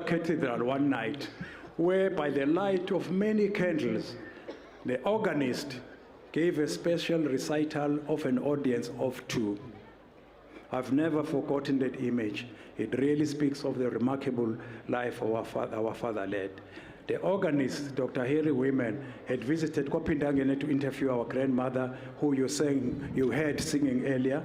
Cathedral one night, where by the light of many candles, the organist gave a special recital of an audience of 2. I've never forgotten that image. It really speaks of the remarkable life our father led. The organist, Dr. Harry Wayman, had visited Kopindangene to interview our grandmother, who you heard singing earlier,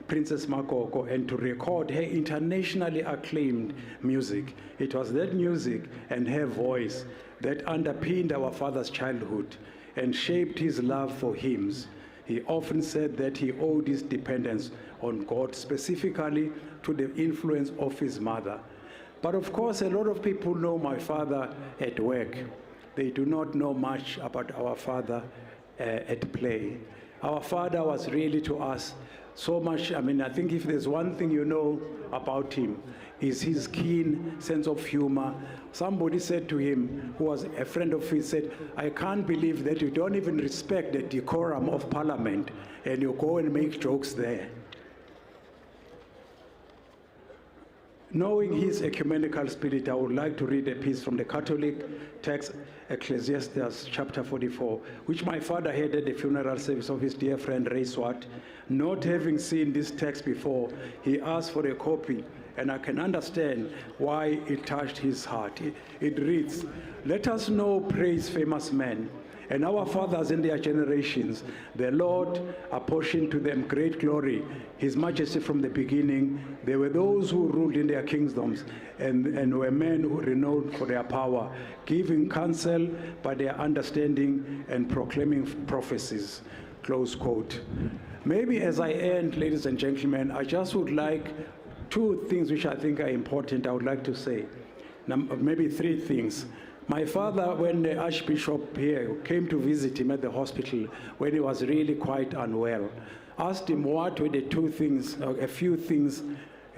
Princess Makoko, and to record her internationally acclaimed music. It was that music and her voice that underpinned our father's childhood and shaped his love for hymns. He often said that he owed his dependence on God, specifically to the influence of his mother. But of course, a lot of people know my father at work. They do not know much about our father at play. Our father was really to us so much. I think if there's one thing you know about him, is his keen sense of humor. Somebody said to him, who was a friend of his, said, "I can't believe that you don't even respect the decorum of Parliament and you go and make jokes there." Knowing his ecumenical spirit, I would like to read a piece from the Catholic text, Ecclesiastes chapter 44, which my father heard at the funeral service of his dear friend Ray Swart. Not having seen this text before, he asked for a copy, and I can understand why it touched his heart. It reads, "Let us know, praise famous men, and our fathers in their generations. The Lord apportioned to them great glory, his majesty from the beginning. There were those who ruled in their kingdoms, and were men who renowned for their power, giving counsel by their understanding and proclaiming prophecies." Close quote. Maybe as I end, ladies and gentlemen, I just would like 2 things which I think are important I would like to say. Maybe 3 things. My father, when the Archbishop here came to visit him at the hospital when he was really quite unwell, asked him what were the 2 things, a few things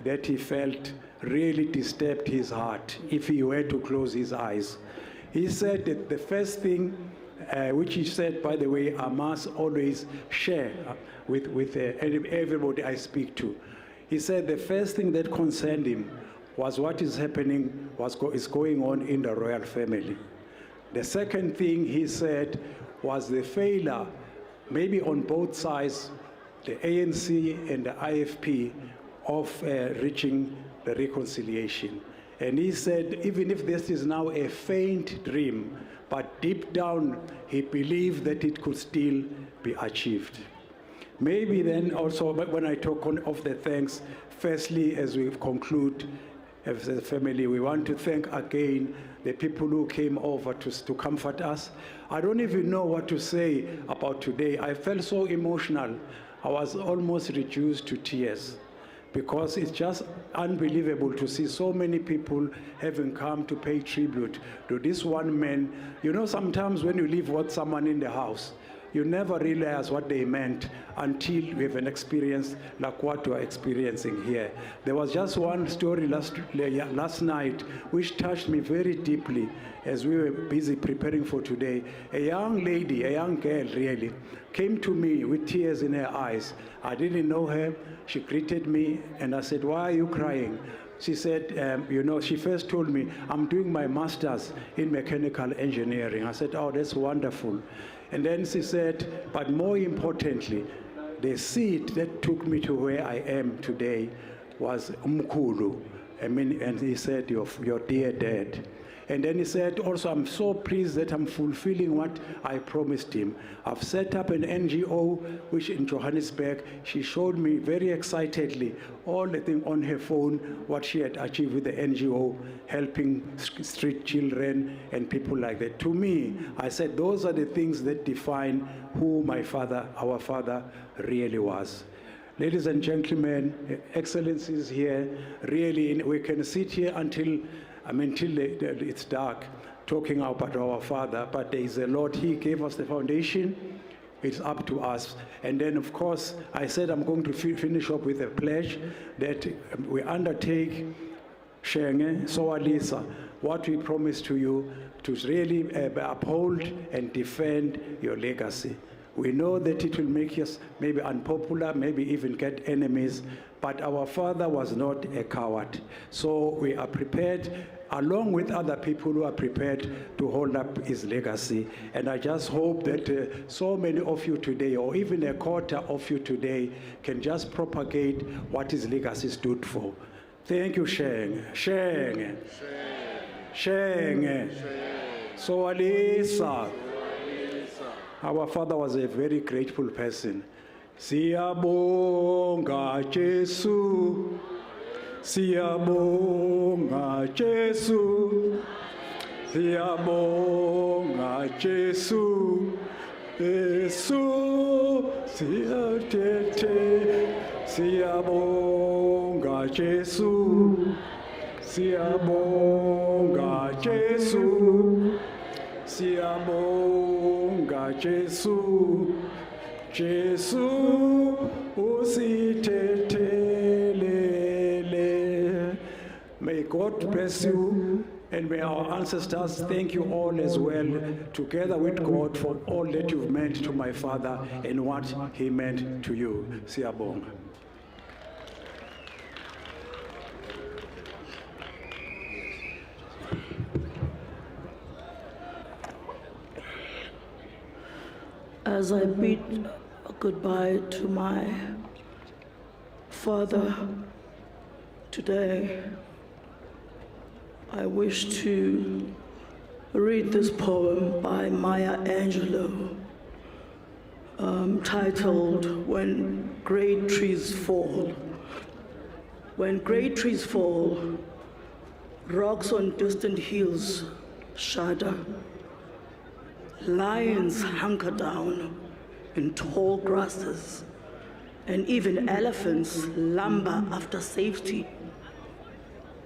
that he felt really disturbed his heart if he were to close his eyes. He said that the first thing, which he said, by the way, I must always share with everybody I speak to. He said the first thing that concerned him was what is happening, is going on in the royal family. The second thing he said was the failure, maybe on both sides, the ANC and the IFP, of reaching the reconciliation. And he said, even if this is now a faint dream, but deep down he believed that it could still be achieved. Maybe then also, but when I talk of the thanks, firstly, as we conclude, as a family, we want to thank again the people who came over to comfort us. I don't even know what to say about today. I felt so emotional. I was almost reduced to tears because it's just unbelievable to see so many people having come to pay tribute to this one man. You know, sometimes when you live with someone in the house, you never realize what they meant until you have an experience like what you are experiencing here. There was just one story last night which touched me very deeply as we were busy preparing for today. A young lady, a young girl really, came to me with tears in her eyes. I didn't know her. She greeted me and I said, "Why are you crying?" She said, you know, she first told me, "I'm doing my master's in mechanical engineering." I said, "Oh, that's wonderful." And then she said, "But more importantly, the seed that took me to where I am today was Umkhulu." And he said, your dear dad. And then he said, also, "I'm so pleased that I'm fulfilling what I promised him. I've set up an NGO, which in Johannesburg, she showed me very excitedly all the thing on her phone, what she had achieved with the NGO, helping street children and people like that." To me, I said, those are the things that define who my father, our father, really was. Ladies and gentlemen, Excellencies here, really, we can sit here until it's dark, talking about our father, but there is a lot. He gave us the foundation. It's up to us. And then, of course, I said I'm going to finish up with a pledge that we undertake, Shenge, Soalisa, what we promise to you, to really uphold and defend your legacy. We know that it will make us maybe unpopular, maybe even get enemies, but our father was not a coward. So we are prepared, along with other people who are prepared to hold up his legacy. And I just hope that so many of you today, or even a quarter of you today, can just propagate what his legacy stood for. Thank you, Shenge. Shenge. Shenge. Soalisa. Our father was a very grateful person. Siyabonga Jesu, Siyabonga Jesu, Siyabonga Jesu, Jesu, Siyatete, Siyabonga Jesu, Siyabonga Jesu, Siyabonga Jesu, Jesu usithethelele. May God bless you, and may our ancestors thank you all as well, together with God, for all that you've meant to my father and what he meant to you. Siyabonga. As I bid goodbye to my father today, I wish to read this poem by Maya Angelou, titled "When Great Trees Fall." When great trees fall, rocks on distant hills shudder. Lions hunker down in tall grasses, and even elephants lumber after safety.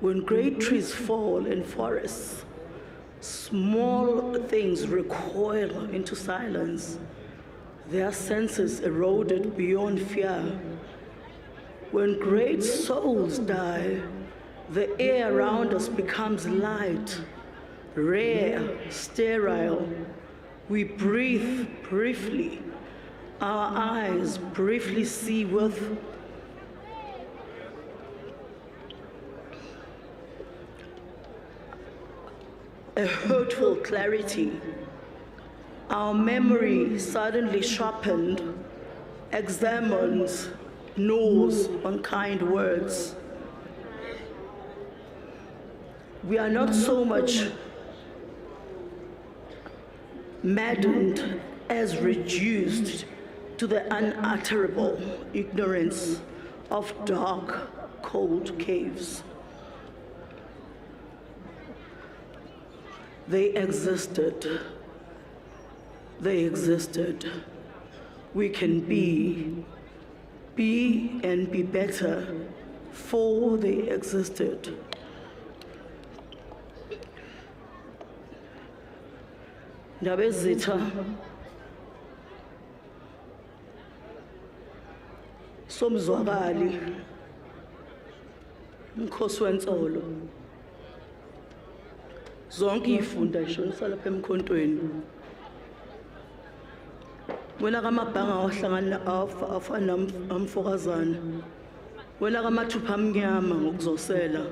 When great trees fall in forests, small things recoil into silence, their senses eroded beyond fear. When great souls die, the air around us becomes light, rare, sterile. We breathe briefly, our eyes briefly see with a hurtful clarity. Our memory suddenly sharpened, examines, knows unkind words. We are not so much maddened as reduced to the unutterable ignorance of dark, cold caves. They existed. They existed. We can be and be better, for they existed. Ndabezitha somzwakali Mkhosi wentsolo zonke ifunda ishonisa lapha emkhontweni wena kamabhanga wahlangana afana amfokazana wena kamathupha amnyama ngokuzosela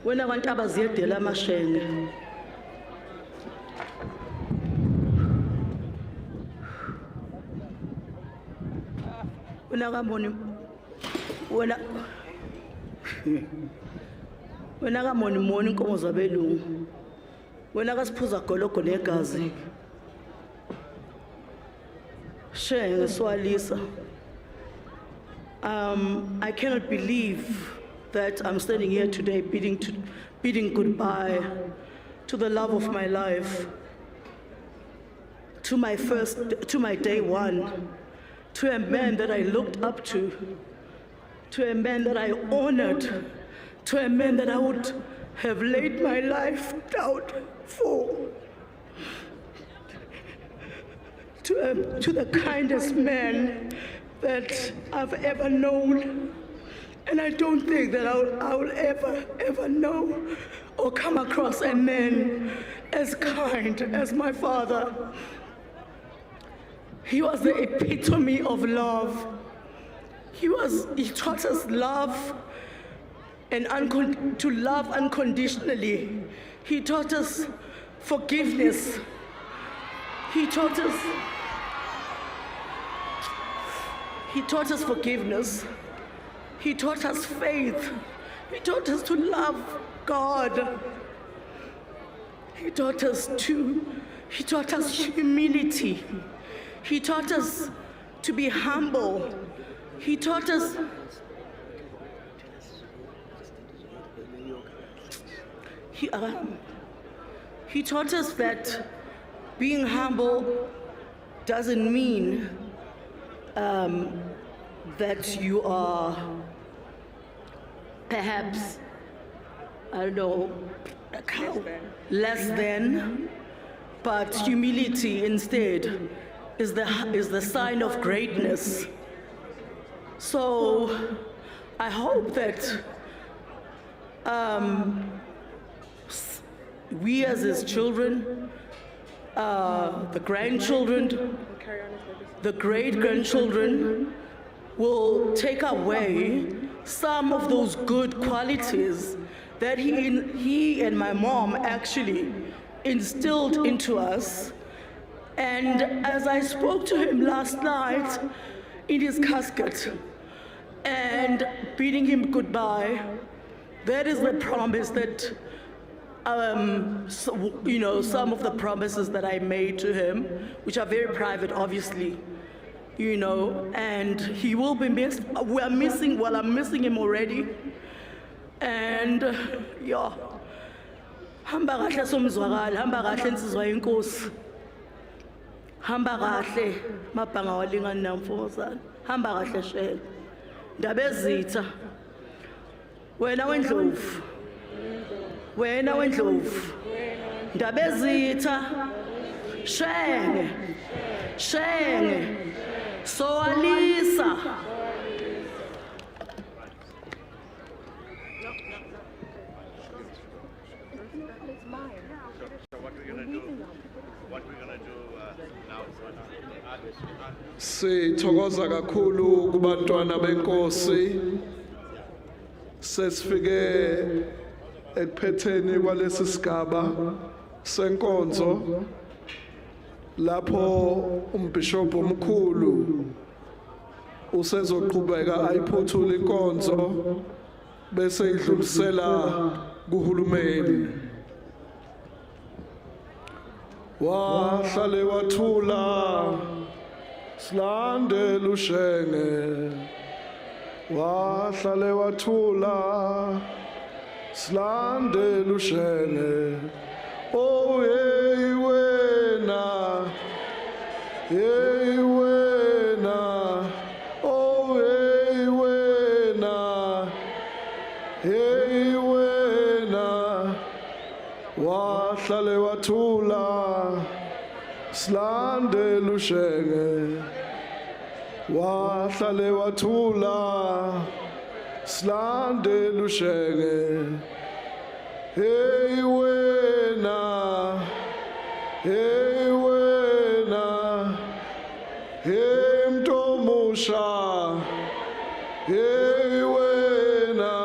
wena abantu abaziyedela amashenge wena kamoni wena kamoni moni inkomo zabelungu wena kasiphuza gologo negazi shenge swalisa. I cannot believe that I'm standing here today bidding goodbye to the love of my life, to my day one, to a man that I looked up to a man that I honored, to a man that I would have laid my life down for, to the kindest man that I've ever known. And I don't think that I will ever know or come across a man as kind as my father. He was the epitome of love. He taught us love and to love unconditionally. He taught us forgiveness. He taught us forgiveness. He taught us faith. He taught us to love God. He taught us humility. He taught us to be humble. He taught us that being humble doesn't mean that you are perhaps, I don't know, less than, but humility instead is the sign of greatness. So I hope that we as his children, the grandchildren, the great-grandchildren will take away some of those good qualities that he and my mom actually instilled into us. And as I spoke to him last night in his casket and bidding him goodbye, that is the promise that, some of the promises that I made to him, which are very private, obviously, and he will be missed. I'm missing him already. And yeah, hamba kahle somzwakala, hamba kahle insizwa yenkosi, hamba kahle mabhanga walingani namfozana, hamba kahle shela. Ndabezitha, wena wendlovu, Ndabezitha, shenge, soalisa. Sithokoza kakhulu kubantwana benkosi. Sesifike ekuphetheni kwalesi sigaba senkonzo lapho umbhishobhu omkhulu usezoqhubeka ayiphuthule inkonzo bese idlulisela kuhulumeni. Wahlale wathula silandela ushenge wahlale wathula silandela ushenge oh hey wena hey wena oh hey wena hey wena wahlale wathula silandela ushenge wahlale wathula silandela ushenge hey wena hey wena hey mntomusha hey wena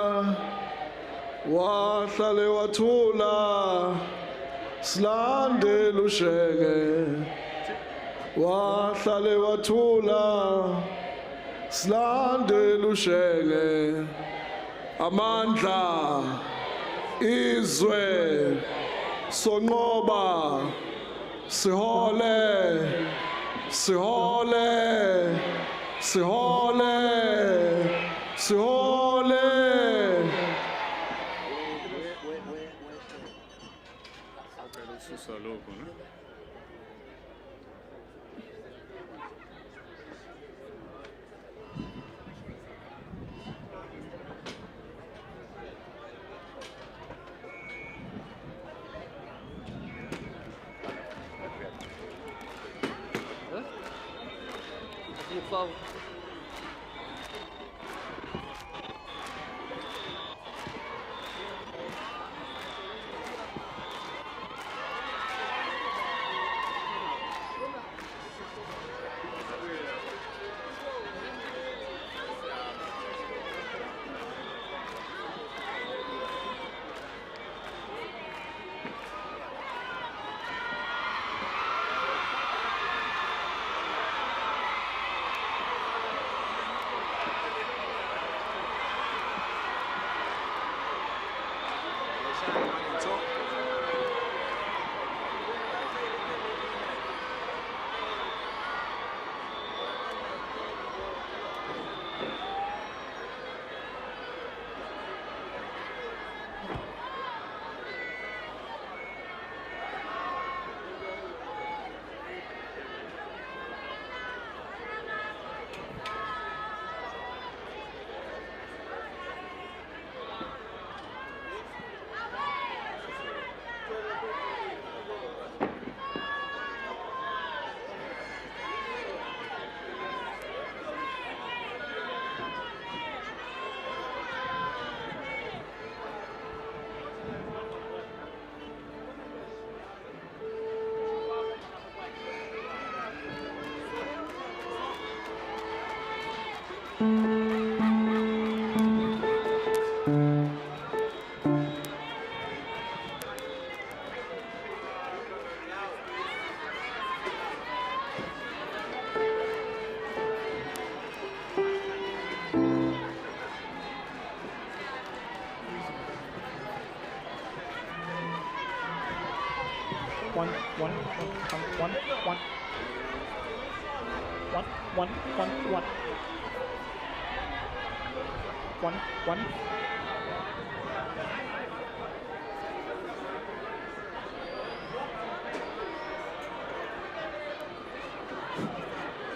wahlale wathula silandela ushenge wahlale wathula silandela ushenge amandla izwe sonqoba sihole sihole sihole sihole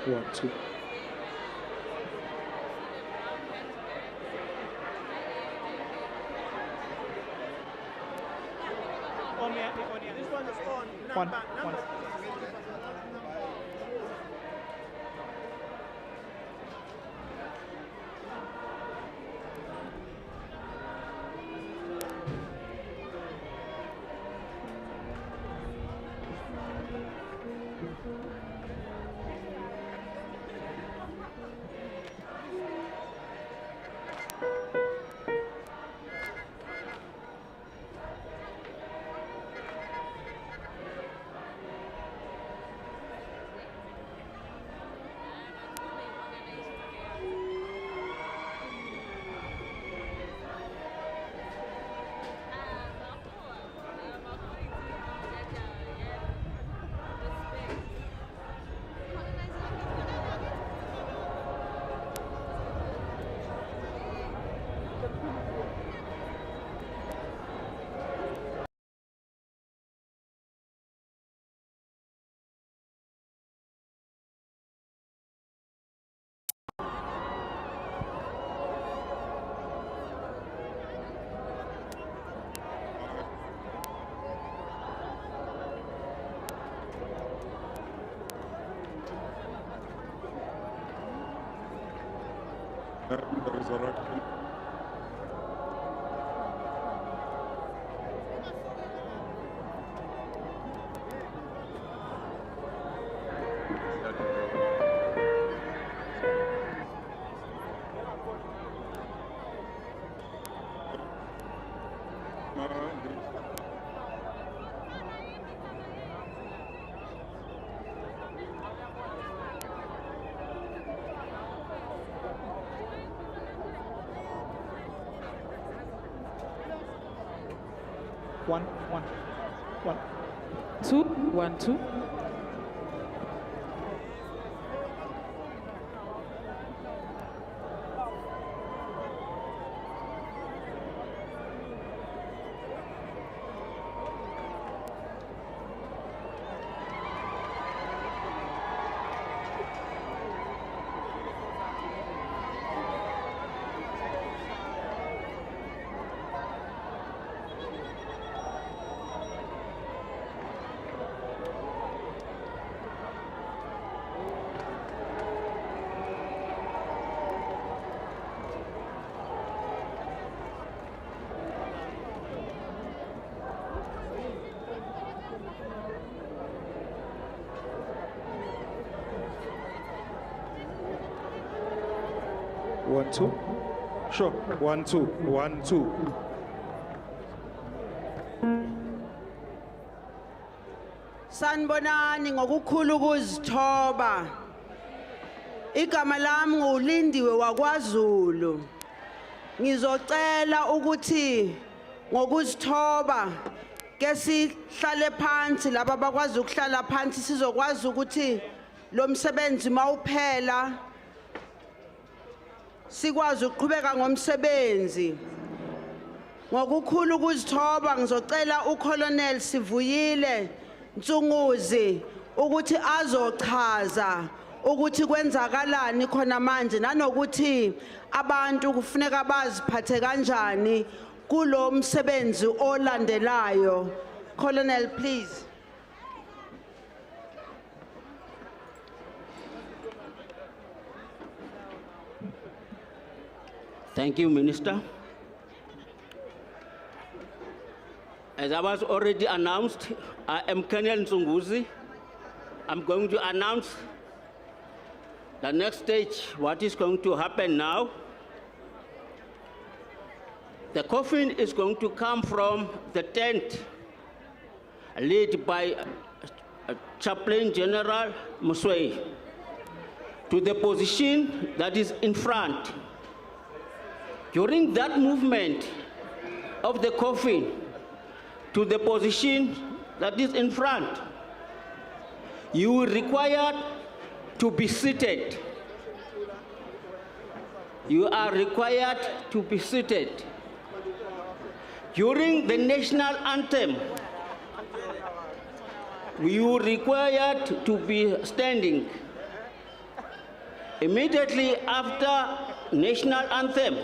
One, two. This one is on. Number. and the resurrection. One, 2, 1, 2. One, two. Sure. 1, 2, 1, 2. Sanibonani ngokukhulu ukuzithoba. Igama lami nguLindiwe wakwaZulu. Ngizocela ukuthi ngokuzithoba ke sihlale phansi laba bakwazi ukuhlala phansi sizokwazi ukuthi lo msebenzi mawuphela sikwazi ukuqhubeka ngomsebenzi. Ngokukhulu ukuzithoba ngizocela uColonel Sivuyile Ntsunguzi ukuthi azochaza ukuthi kwenzakalani khona manje nanokuthi abantu kufuneka baziphathe kanjani kulo msebenzi olandelayo. Colonel, please. Thank you, Minister. As I was already announced, I am Colonel Ntsunguzi. I'm going to announce the next stage, what is going to happen now. The coffin is going to come from the tent led by Chaplain General Muswei to the position that is in front. During that movement of the coffin to the position that is in front, you will require to be seated. You are required to be seated. During the national anthem, you are required to be standing. Immediately after national anthem,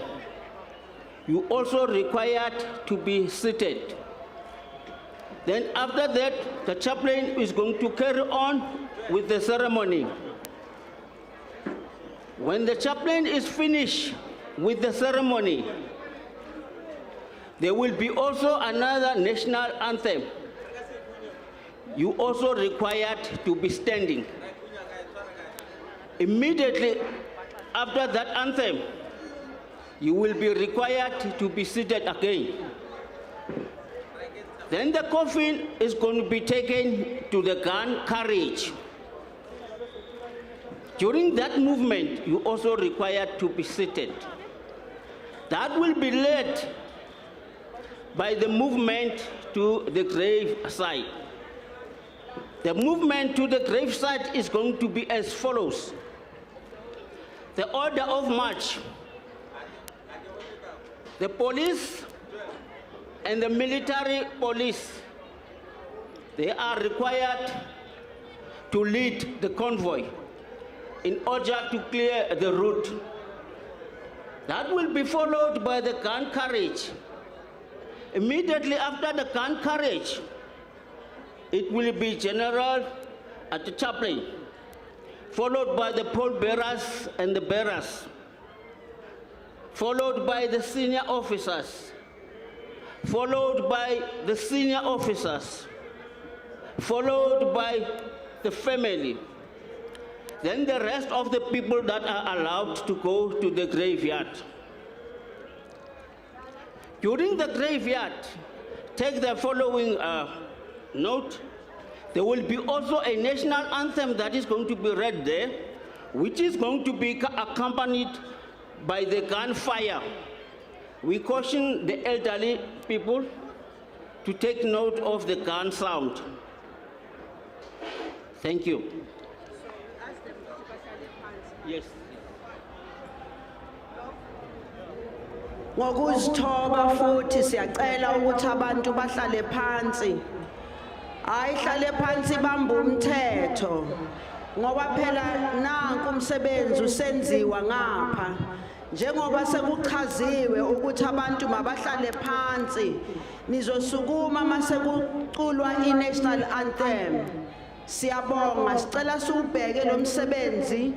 you also required to be seated. Then after that, the chaplain is going to carry on with the ceremony. When the chaplain is finished with the ceremony, there will be also another national anthem. You also required to be standing. Immediately after that anthem, you will be required to be seated again. Then the coffin is going to be taken to the gun carriage. During that movement, you also required to be seated. That will be led by the movement to the grave site. The movement to the grave site is going to be as follows. The order of march. The police and the military police, they are required to lead the convoy in order to clear the route. That will be followed by the gun carriage. Immediately after the gun carriage, it will be general at the chaplain, followed by the pallbearers and the bearers. followed by the senior officers, followed by the senior officers, followed by the family, then the rest of the people that are allowed to go to the graveyard. During the graveyard, take the following note. There will be also a national anthem that is going to be read there, which is going to be accompanied by the gunfire. We caution the elderly people to take note of the gun sound. Thank you. Yes. Ngokuzithoba futhi siyacela ukuthi abantu bahlale phansi. Ayihlale phansi bambe umthetho. Ngoba phela nanku umsebenzi usenziwa ngapha. Njengoba sekuchaziwe ukuthi abantu mabahlale phansi, nizosukuma mase kuculwa i-national anthem. Siyabonga, sicela siubheke lo msebenzi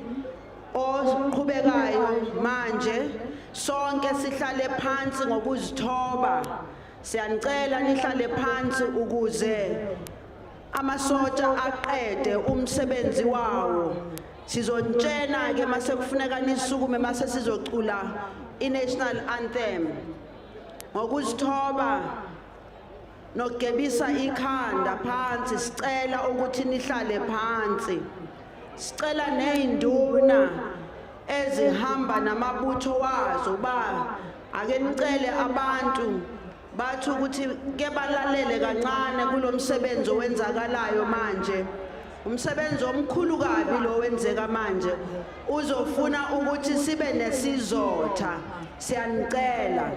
oqhubekayo manje. Sonke sihlale phansi ngokuzithoba. Siyanicela nihlale phansi ukuze amasotsha aqede umsebenzi wawo. Sizontshena ke mase kufuneka nisukume mase sizocula i-national anthem. Ngokuzithoba nokugebisa ikhanda phansi sicela ukuthi nihlale phansi. Sicela neinduna ezihamba namabutho wazo ba ake nicele abantu bathi ukuthi ke balalele kancane kulomsebenzi owenzakalayo manje. Umsebenzi omkhulu kabi lo wenzeka manje. Uzofuna ukuthi sibe nesizotha. Siyanicela.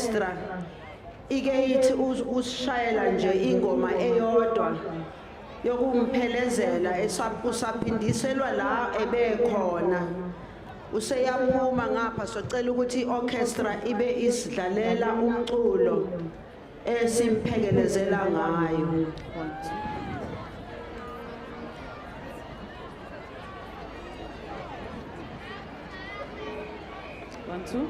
orchestra ike yithi usishayela nje ingoma eyodwa yokumphelezela usaphindiselwa la ebekhona useyaphuma ngapha socela ukuthi iorchestra ibe isidlalela umculo esimphekelezela ngayo. One, two.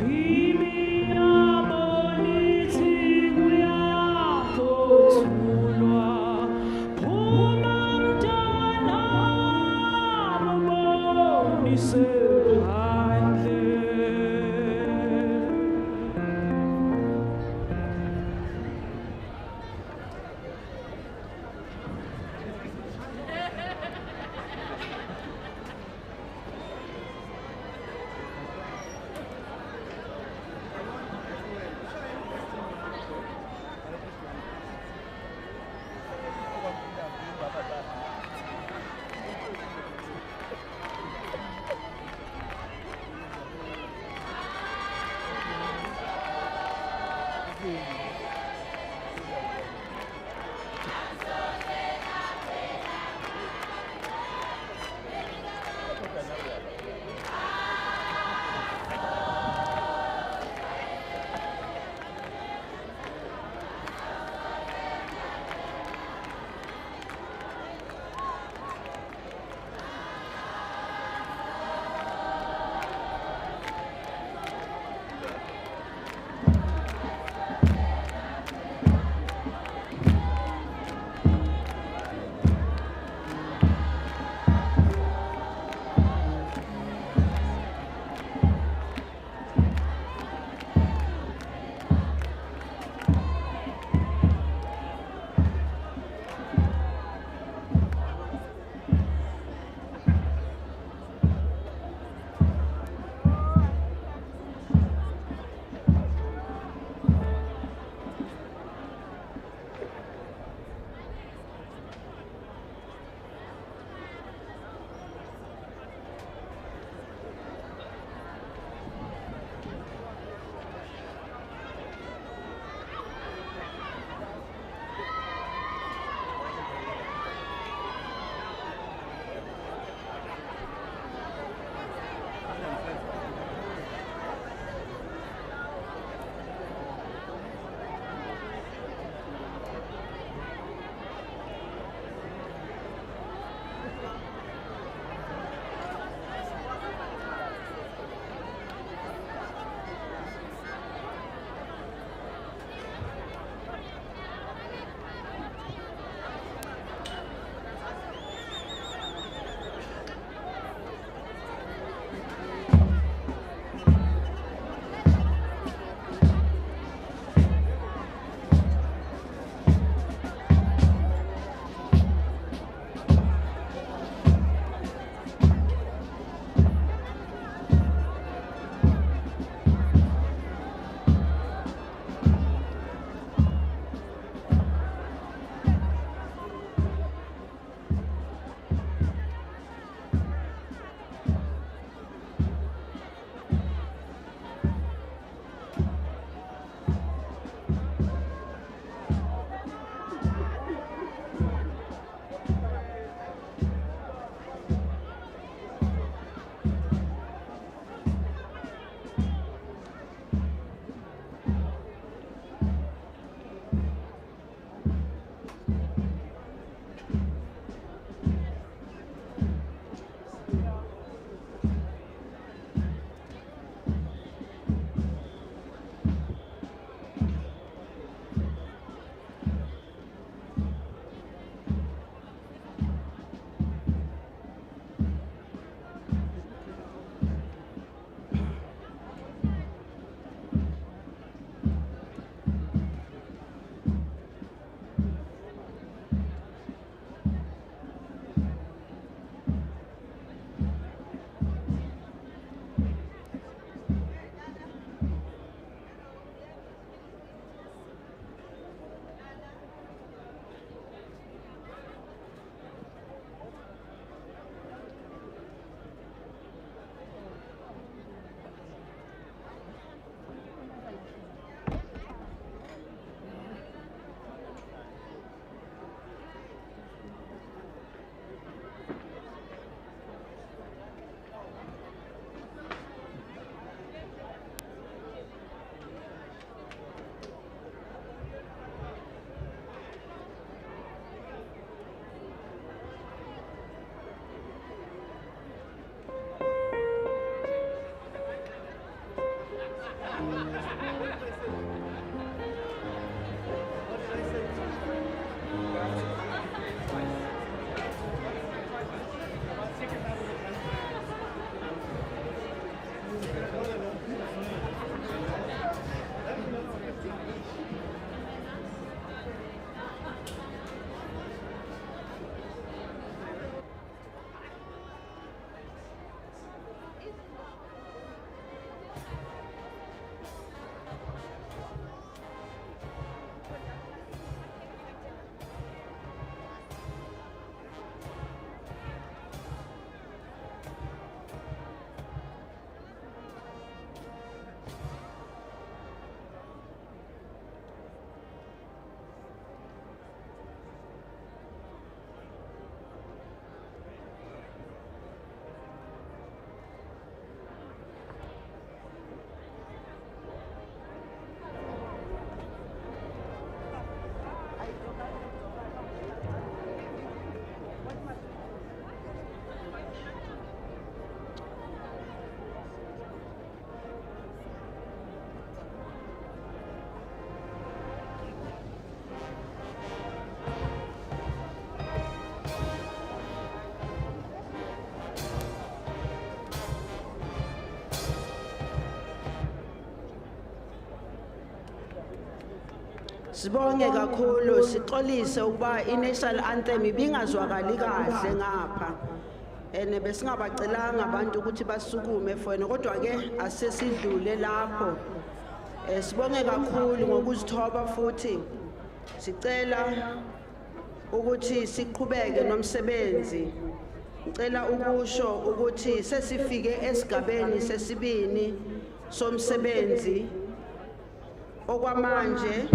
Imi Sibonge kakhulu sixolise ukuba i-national anthem ibingazwakali kahle ngapha. Besingabacelanga abantu ukuthi basukume fona kodwa ke asesidlule lapho. Sibonge kakhulu ngokuzithoba futhi. Sicela ukuthi siqhubeke nomsebenzi. Ngicela ukusho ukuthi sesifike esigabeni sesibini somsebenzi okwamanje.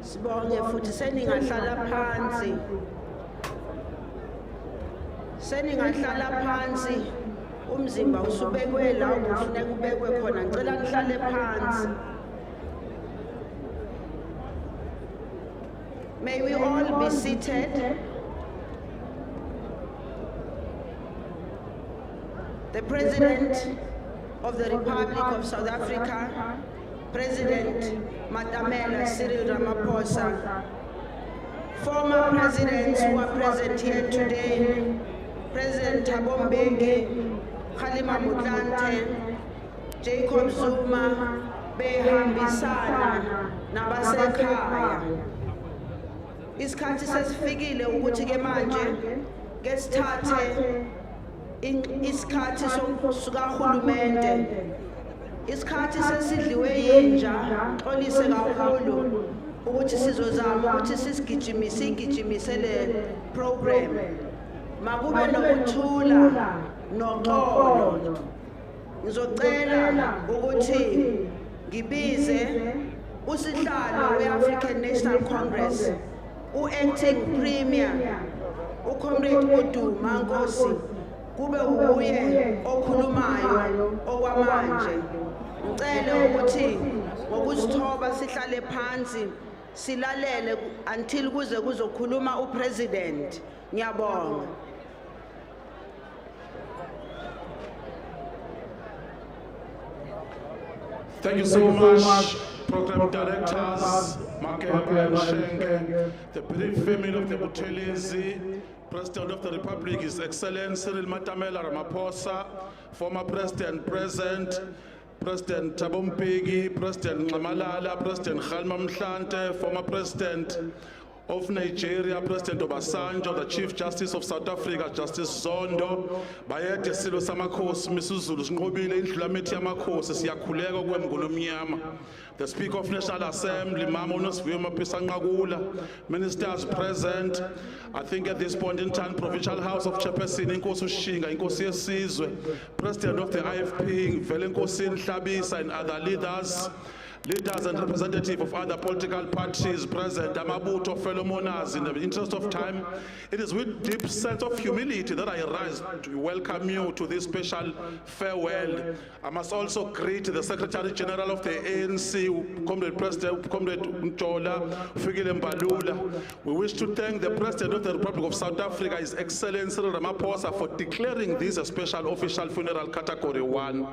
Sibonge futhi seningahlala phansi. Seningahlala phansi. Umzimba usubekwe la kufuneka ubekwe khona. Ngicela nihlale phansi. May we all be seated. The President of the Republic of South Africa, President Matamela Cyril Ramaphosa, former presidents who are present here today, President Thabo Mbeki, Kgalema Motlanthe, Jacob Zuma, behambisana nabasekhaya. Isikhathi sesifikile ukuthi ke manje ke sithathe isikhathi sokahulumende. Isikhathi sesidliwe yinja, xolise kakhulu ukuthi sizozama ukuthi sigijimise le program. Makube nokuthula noxolo. Ngizocela ukuthi ngibize usihlalo we-African National Congress, u-acting premier, uComrade Udu Mangosi, kube uye okhulumayo okwamanje. Ngicela ukuthi ngokuzithoba sihlale phansi silalele until kuze kuzokhuluma upresident. Ngiyabonga. Thank you so much, program directors, Makeba and Shenke, the brave family of the Buthelezi, President of the Republic, His Excellency Cyril Matamela Ramaphosa, former President present, President Thabo Mbeki, President Malala, President Kgalema Motlanthe, former President of Nigeria, President Obasanjo, the Chief Justice of South Africa, Justice Zondo, bayede silo samakhosi misuzulu sinqobile indlulamithi yamakhosi siyakhuleka kwemngulu omnyama. The Speaker of National Assembly, Mama Unosviwe Maphisa Nqakula, ministers present. I think at this point in time, Provincial House of Chairperson, Inkosi Ushinga, Inkosi Yesizwe, President of the IFP, Vele Nkosi Nhlabisa, and other leaders and representatives of other political parties present, Amabutho, fellow mourners, in the interest of time, it is with deep sense of humility that I rise to welcome you to this special farewell. I must also greet the Secretary General of the ANC, Comrade President, Comrade Ntola, Fikile Mbalula. We wish to thank the President of the Republic of South Africa, His Excellency Ramaphosa, for declaring this a special official funeral category 1.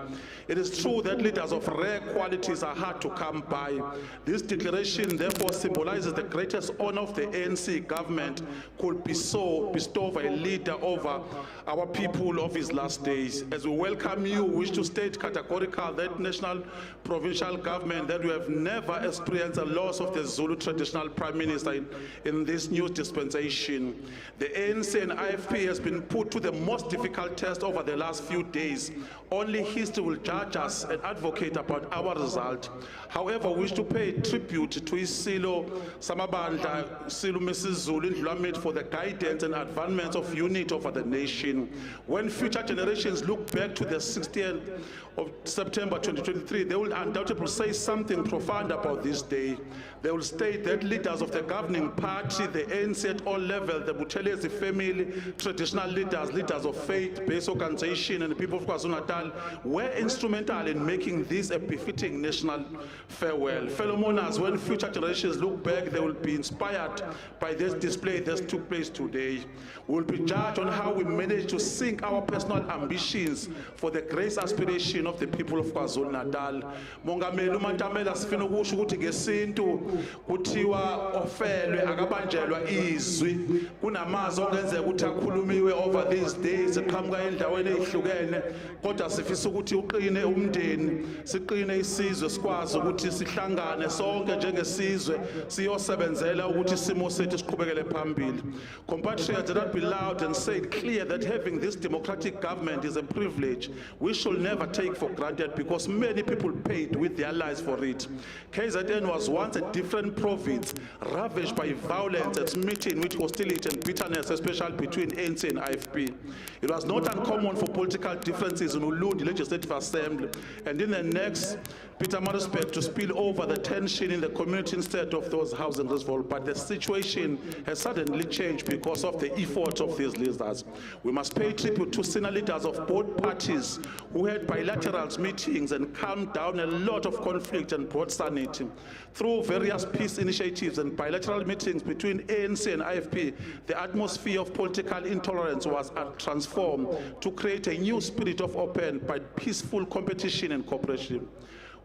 It is true that leaders of rare qualities are hard to come by. This declaration therefore symbolizes the greatest honor of the ANC government could bestow by a leader over our people of his last days. As we welcome you, we wish to state categorically that national provincial government that we have never experienced a loss of the Zulu traditional prime minister in this new dispensation. The ANC and IFP has been put to the most difficult test over the last few days. Only history will judge us and advocate about our result. However, we wish to pay tribute to Isilo Samabandla, Silo Mrs. Zulu Ndlulamith for the guidance and advancement of unity over the nation. When future generations look back to the 16th of September 2023, they will undoubtedly say something profound about this day. They will state that leaders of the governing party, the ANC at all levels, the Buthelezi family, traditional leaders, leaders of faith-based organization, and the people of KwaZulu-Natal were instrumental in making this a befitting national farewell. Fellow mourners, when future generations look back, they will be inspired by this display that took place today. We will be judged on how we managed to sink our personal ambitions for the great aspiration of the people of KwaZulu-Natal. Mongameli uMatamela sifuna ukusho ukuthi ngesintu kuthiwa ofelwe akabanjelwa izwi. Kunamazwi ongenzeka ukuthi akhulumiwe over these days eqhamuka endaweni ezihlukene, kodwa sifisa ukuthi uqine umndeni, siqine isizwe, sikwazi ukuthi sihlangane sonke njengesizwe siyosebenzela ukuthi isimo sethu siqhubekele phambili. Compatriots, let us be loud and say it clear that having this democratic government is a privilege we should never take for granted, because many people paid with their lives for it. KZN was once a different province, ravaged by violence and smitten with hostility and bitterness, especially between ANC and IFP. It was not uncommon for political differences in Ulundi Legislative Assembly and in the next Pietermaritzburg to spill over the tension in the community instead of those housing revolt. But the situation has suddenly changed because of the efforts of these leaders. We must pay tribute to senior leaders of both parties who had bilateral meetings and calmed down a lot of conflict and brought sanity. Through various peace initiatives and bilateral meetings between ANC and IFP, the atmosphere of political intolerance was transformed to create a new spirit of open but peaceful competition and cooperation.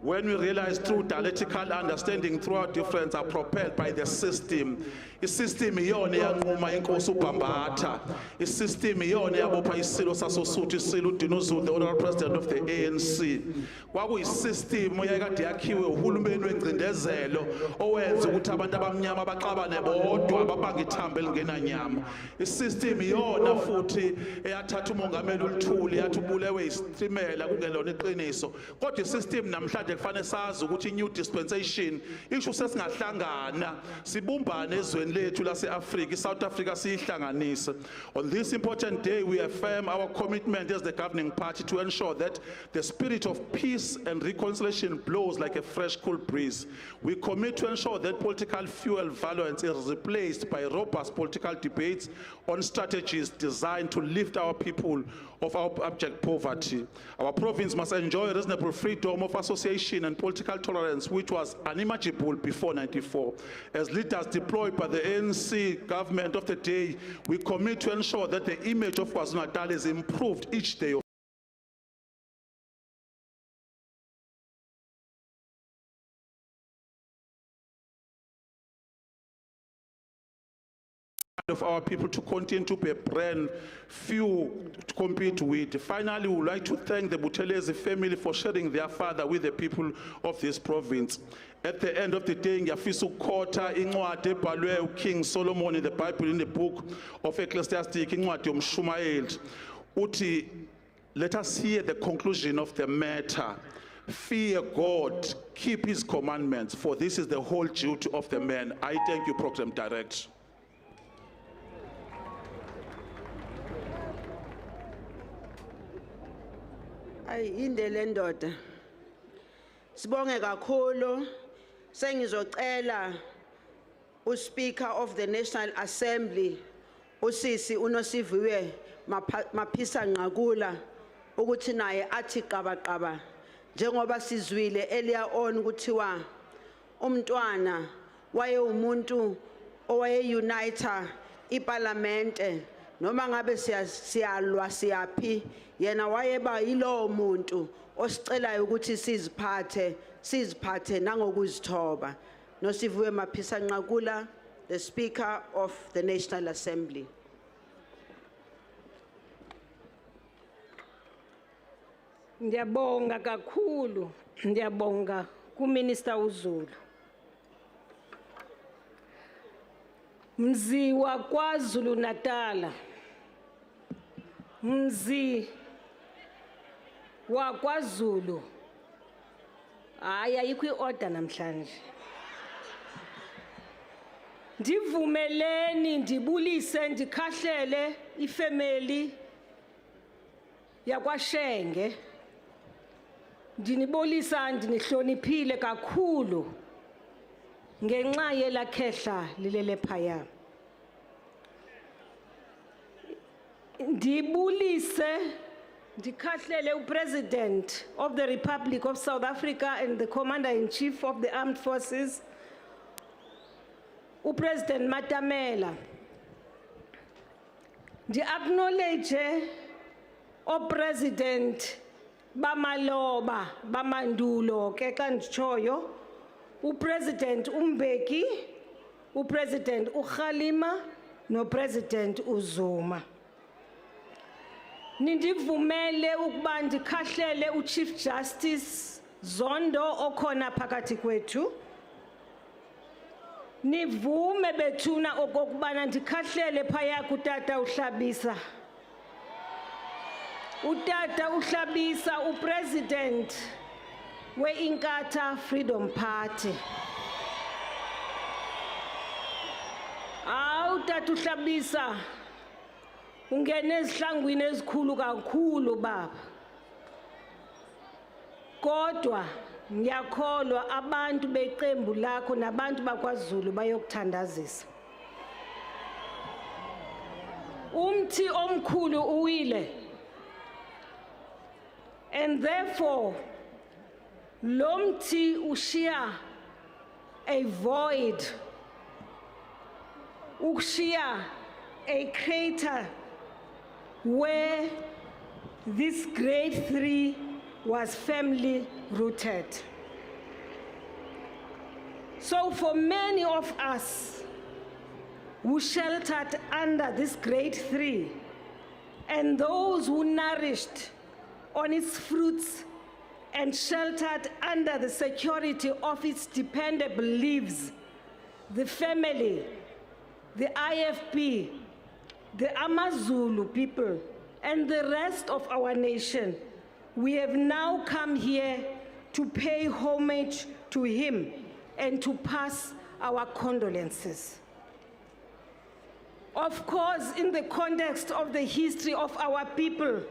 When we realize through dialectical understanding throughout difference are propelled by the system. The system iyona yanquma inkosi uBhambatha. The system iyona yabopha isilo sasoSuthu, isilo uDinuzulu, the honorable president of the ANC. Kwakuyisystem eyakade yakhiwe uhulumeni wencindezelo owenza ukuthi abantu abamnyama baxabane bodwa babanga ithambo elingenanyama. Isystem iyona futhi eyathatha umongameli uLthuli yathi ubulewe isitimela kungelona iqiniso. Kodwa isystem namhlanje kufanele sazi ukuthi new dispensation isho sesingahlangana sibumbane ezweni lethu lase-Afrika, South Africa siyihlanganise. On this important day, we affirm our commitment as the governing party to ensure that the spirit of peace and reconciliation blows like a fresh cool breeze. We commit to ensure that political fuel violence is replaced by robust political debates on strategies designed to lift our people of our abject poverty. Our province must enjoy reasonable freedom of association and political tolerance, which was unimaginable before '94. As leaders deployed by the ANC government of the day, we commit to ensure that the image of KwaZulu-Natal is improved each day. of our people to continue to be a brand few to compete with. Finally, we would like to thank the Buthelezi family for sharing their father with the people of this province. At the end of the day, ngiyafisa ukukhotha incwadi ebhalwe uKing Solomon in the Bible, in the book of Ecclesiastic, incwadi yomshumayeli. Uthi, let us hear the conclusion of the matter. Fear God, keep his commandments, for this is the whole duty of the man. I thank you, Program Director. Ay indele ndoda. Sibonge kakhulu. Sengizocela uSpeaker of the National Assembly uSisi uNosiviwe Maphisa Nqakula ukuthi naye athi qabaqaba njengoba sizwile earlier on kuthiwa umntwana waye umuntu owaye uniter iParliament noma ngabe siyalwa siyaphi yena wayeba yilo muntu osicelayo ukuthi siziphathe nangokuzithoba. Nosiviwe Maphisa Nqakula, the Speaker of the National Assembly. Ndiyabonga kakhulu, ndiyabonga kuMinister uZulu. Mzi wa KwaZulu Natal, mzi wa KwaZulu, ayikho iorder namhlanje. Ndivumeleni ndibulise ndikhahlele ifamily yakwaShenge. Ndinibolisa ndinihloniphile kakhulu ngenxa yelakhehla lilele phaya. Ndibulise ndikhahlele uPresident of the Republic of South Africa and the Commander-in-Chief of the Armed Forces, uPresident Matamela. Ndi-acknowledge President bamaloba bamandulo ke xa nditshoyo uPresident uMbeki, uPresident uKhalima noPresident uZuma. Nindivumele ukuba ndikhahlele uChief Justice Zondo okhona phakathi kwethu. Nivume bethuna okokubana ndikhahlele phaya kutata uHlabisa. Utata uHlabisa uPresident we-Inkatha Freedom Party. Utata uHlabisa ungene ezihlangwini ezikhulu kakhulu baba. Kodwa ngiyakholwa abantu beqembu lakho nabantu bakwaZulu bayokuthandazisa. Umthi omkhulu uwile. And therefore, lomthi ushiya a void, ushiya a crater where this grade 3 was firmly rooted. So for many of us who sheltered under this grade 3 and those who nourished on its fruits and sheltered under the security of its dependable leaves, the family, the IFP, the AmaZulu people, and the rest of our nation, we have now come here to pay homage to him and to pass our condolences. Of course, in the context of the history of our people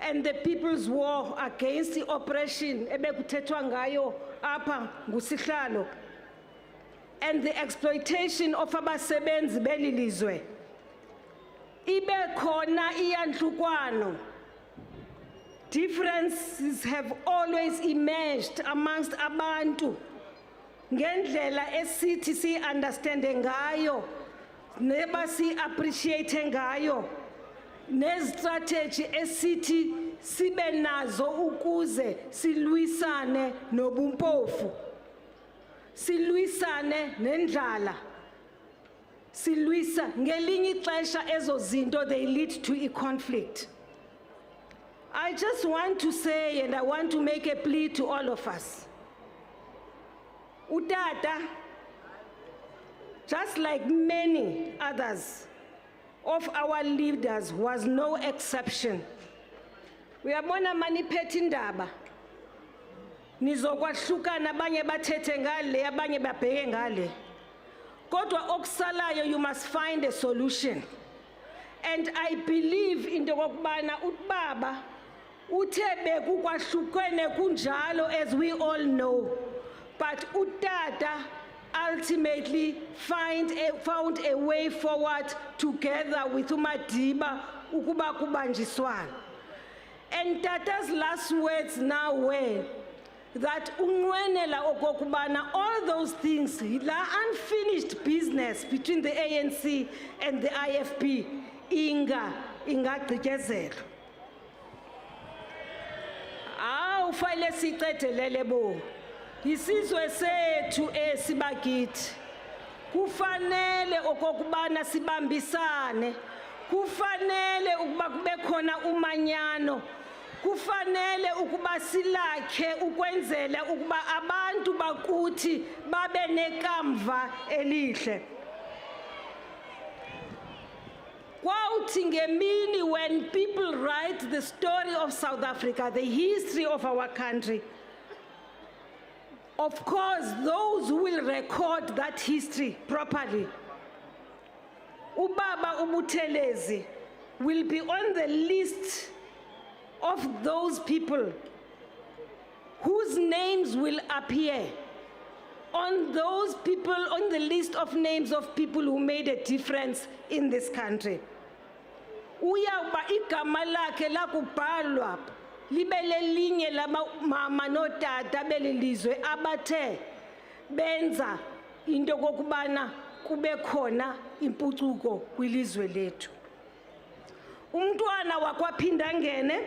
and the people's war against the oppression ebekuthethwa ngayo apha ngusihlalo, and the exploitation of abasebenzi belilizwe, ibe khona iyantlukwano. Differences have always emerged amongst abantu ngendlela esithi si-understande ngayo neba si-appreciate ngayo nestrategy esithi sibe nazo ukuze silwisane nobumpofu, silwisane nendlala, silwisa ngelinye ixesha ezo zinto they lead to a conflict. I just want to say, and I want to make a plea to all of us. Utata, just like many others of our leaders, was no exception. We are bona maniphethe indaba. Nizokwahlukana abanye bathethe ngale, abanye babheke ngale. Kodwa okusalayo, you must find a solution. And I believe into kokubana ubaba uthe bekukwahlukene kunjalo, as we all know. But utata ultimately found a way forward together with uMadiba ukuba kubanjiswana. And Tata's last words now were that unwenela okokubana all those things, la unfinished business between the ANC and the IFP, ingagqityezelwa. Ufayile sicethelele bo. Isizwe sethu esibakithi. Kufanele okokubana sibambisane. Kufanele ukuba kube khona umanyano. Kufanele ukuba silakhe ukwenzela ukuba abantu bakuthi babe nekamva elihle. Kwauthi ngemini, when people write the story of South Africa, the history of our country, of course, those who will record that history properly, Ubaba Buthelezi will be on the list of those people whose names will appear on those people, on the list of names of people who made a difference in this country. Uyawuba igama lakhe lakubhalwa libe lelinye lamama notata belelizwe abathe benza into kokubana kube khona impucuko kwilizwe lethu. Umntwana wakwaPhindangene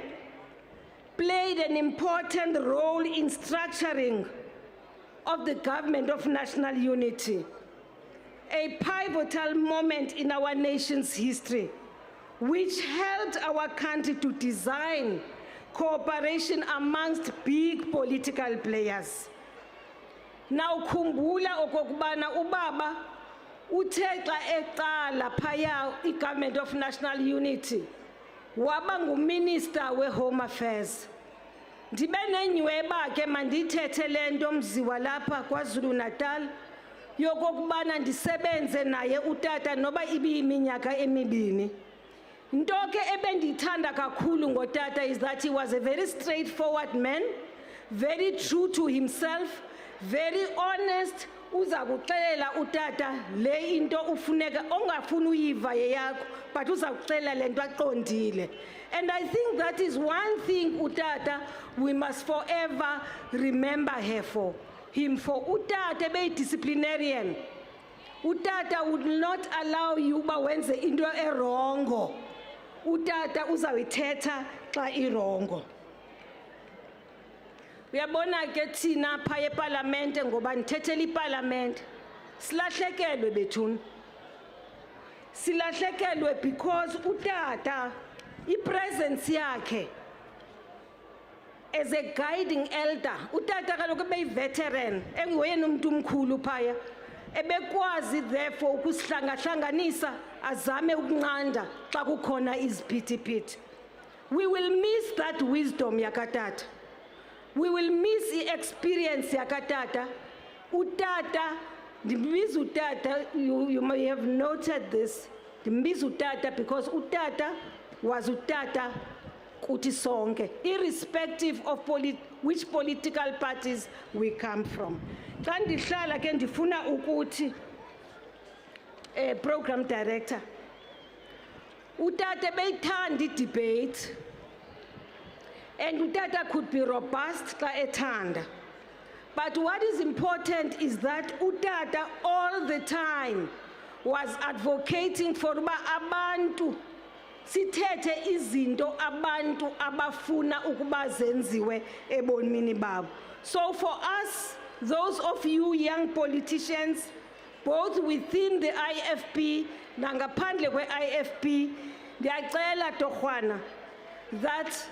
played an important role in structuring of the government of national unity, a pivotal moment in our nation's history, which helped our country to design cooperation amongst big political players. Now khumbula okokubana ubaba uthe xa eqala phaya i-Government of National Unity waba nguminister we-Home Affairs. Ndibe nenyweba ke mandithethe lento mziwa lapha kwaZulu Natal yokokubana ndisebenze naye utata noba ibiyiminyaka emibini. Into ke ebendithanda kakhulu ngotata is that he was a very straightforward man, very true to himself, very honest. Uza kuxelela utata le into ufuneka ongafuni uyiva yeyakho, but uza kuxelela lento aqondile. And I think that is one thing utata we must forever remember him for. Utata be disciplinarian. Utata would not allow you ba wenze into erongo. Utata uzawithetha xa irongo. Uyabona ke thina pha eParliament ngoba nithethela iParliament silahlekelwe bethuna. Silahlekelwe because utata ipresence yakhe as a guiding elder. Utata kaloku beyi-veteran enguye umuntu omkhulu phaya. Ebekwazi therefore ukusihlangahlanganisa azame ukunqanda xa kukhona iziphithiphithi. We will miss that wisdom yakatata. We will miss the experience yakatata. Utata, ndimbiza utata, you may have noted this. Ndimbiza utata because utata was utata kuti sonke, irrespective of which political parties we come from. Xa ndihlala ke ndifuna ukuthi program director, utata beyithanda i-debate, and utata could be robust xa ethanda. But what is important is that utata all the time was advocating for uba abantu sithethe izinto abantu abafuna ukuba zenziwe ebomini babo. So for us, those of you young politicians, both within the IFP nangaphandle kwe-IFP, ndiyacela torhwana that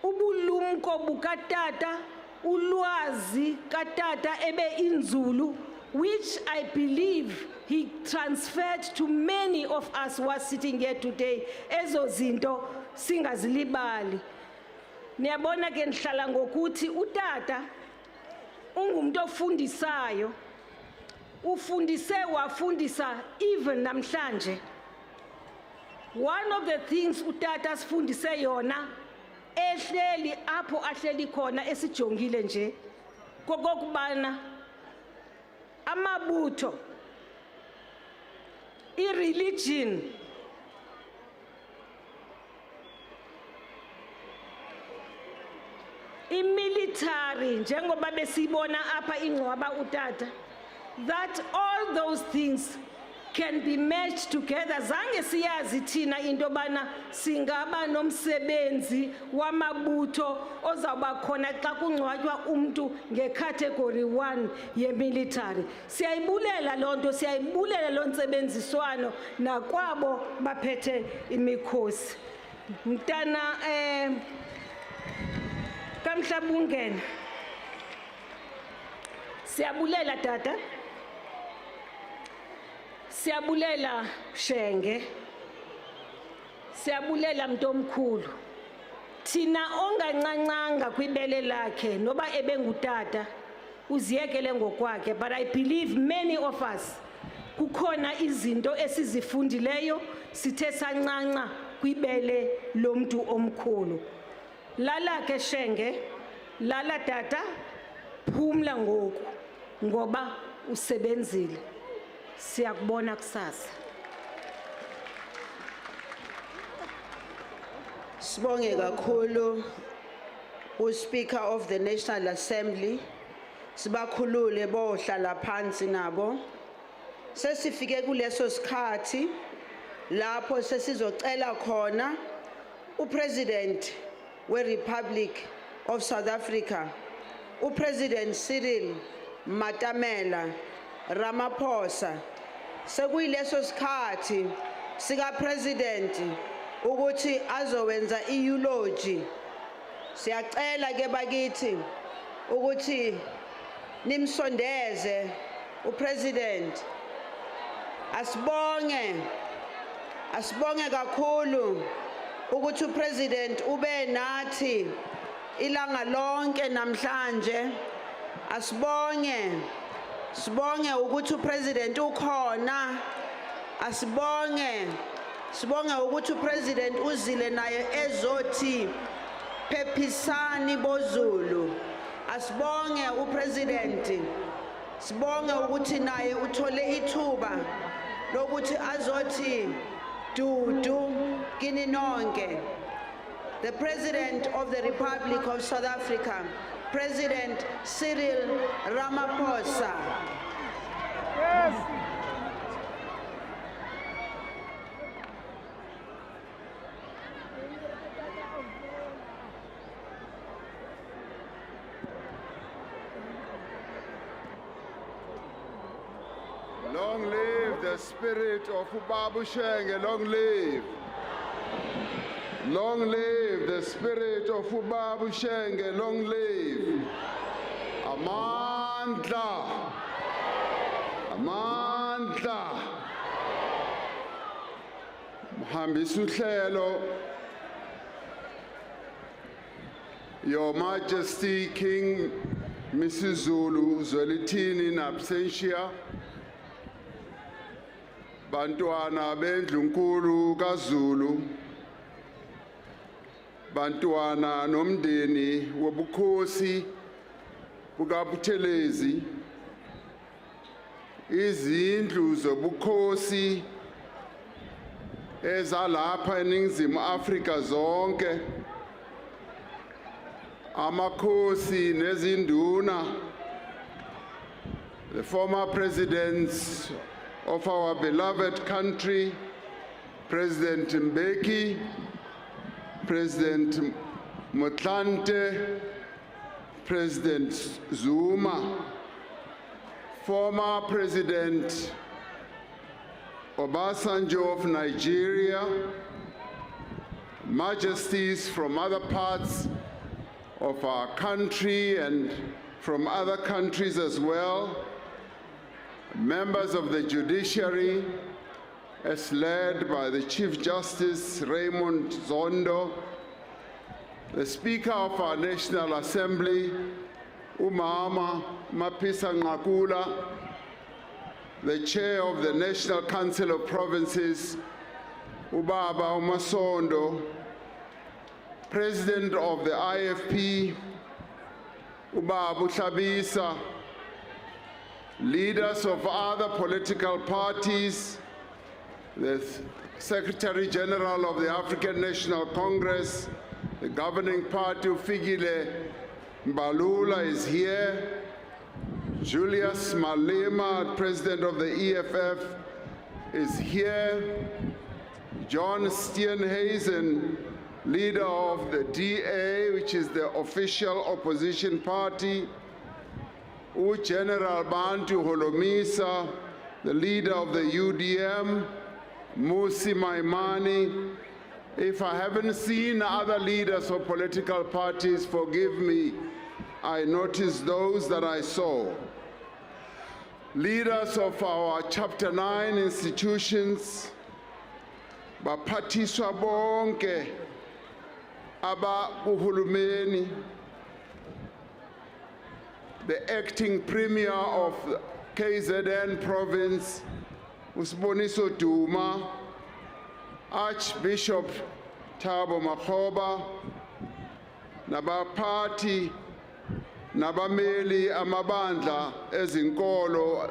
ubulumko bukatata, ulwazi katata ebe inzulu, which I believe he transferred to many of us who are sitting here today, ezo zinto singazilibali. Niyabona ke ndihlala ngokuthi utata ungumuntu ofundisayo, ufundise wafundisa even namhlanje. One of the things utata sifundise yona ehleli apho ahleli khona esijongile nje kokokubana amabutho, i-religion, i-military, njengoba besibona apha ingcwaba utata, that all those things can be matched together. Zange siyazi thina into bana singaba nomsebenzi wamabutho ozawuba khona xa kungcwatywa umntu ngecategory 1 ye-military. Siyayibulela loo nto, siyayibulela loo ntsebenziswano nakwabo baphethe imikhosi. Mntana kaMhlabungena, siyabulela tata, siyabulela Shenge, siyabulela mntomkhulu. Thina ongancancanga kwibele lakhe noba ebengutata uziyekele ngokwakhe, but I believe many of us kukhona izinto esizifundileyo sithe sancanca kwibele lomntu omkhulu. Lala ke Shenge, lala tata, phumla ngoku ngoba usebenzile. Siyakubona kusasa. Sibonge kakhulu uSpeaker of the National Assembly. Sibakhulule bohlala phansi nabo. Sesifike kuleso sikhathi lapho sesizocela khona uPresident weRepublic of South Africa, uPresident Cyril Matamela Ramaphosa, sekuyileso sikhathi sika president ukuthi azowenza eulogy. Siyacela ke bakithi ukuthi nimsondeze uPresident. Asibonge kakhulu ukuthi uPresident ube nathi ilanga lonke namhlanje. Sibonge ukuthi uPresident ukhona. Sibonge ukuthi uPresident uzile naye ezothi phephisani boZulu. Asibonge uPresident. Sibonge ukuthi naye uthole ithuba lokuthi azothi dudu kini nonke. The President of the Republic of South Africa, President Cyril Ramaphosa. Yes. Long live the spirit of Ubabu Shenge, long live. Long live the spirit of Ubabu Shenge, long live. Amandla. Mhambisuhlelo, Your Majesty King Mrs. Zulu Zwelithini in absentia, Bantwana bendlu nkulu kaZulu, Bantwana nomndeni wobukhosi bukaButhelezi, izindlu zobukhosi ezalapha eNingizimu Afrika zonke, amakhosi nezinduna, the former presidents of our beloved country, President Mbeki, President Motlanthe, President Zuma, former President Obasanjo of Nigeria, majesties from other parts of our country and from other countries as well, members of the judiciary, as led by the Chief Justice Raymond Zondo, the Speaker of our National Assembly, Umama Mapisa Ngakula, the Chair of the National Council of Provinces, Ubaba Umasondo, President of the IFP, Ubaba Tlhabisa, leaders of other political parties, the Secretary General of the African National Congress, the governing party, Ufigile Mbalula is here, Julius Malema, President of the EFF, is here, John Steenhuisen, leader of the DA, which is the official opposition party, General Bantu Holomisa, the leader of the UDM, Musi Maimani. If I haven't seen other leaders of political parties, forgive me, I noticed those that I saw. Leaders of our Chapter 9 institutions, baphathiswa bonke aba uhulumeni, the acting premier of KZN province, Usiboniso Duma, Archbishop Thabo Makgoba, nabaphathi nabameli amabandla ezinkolo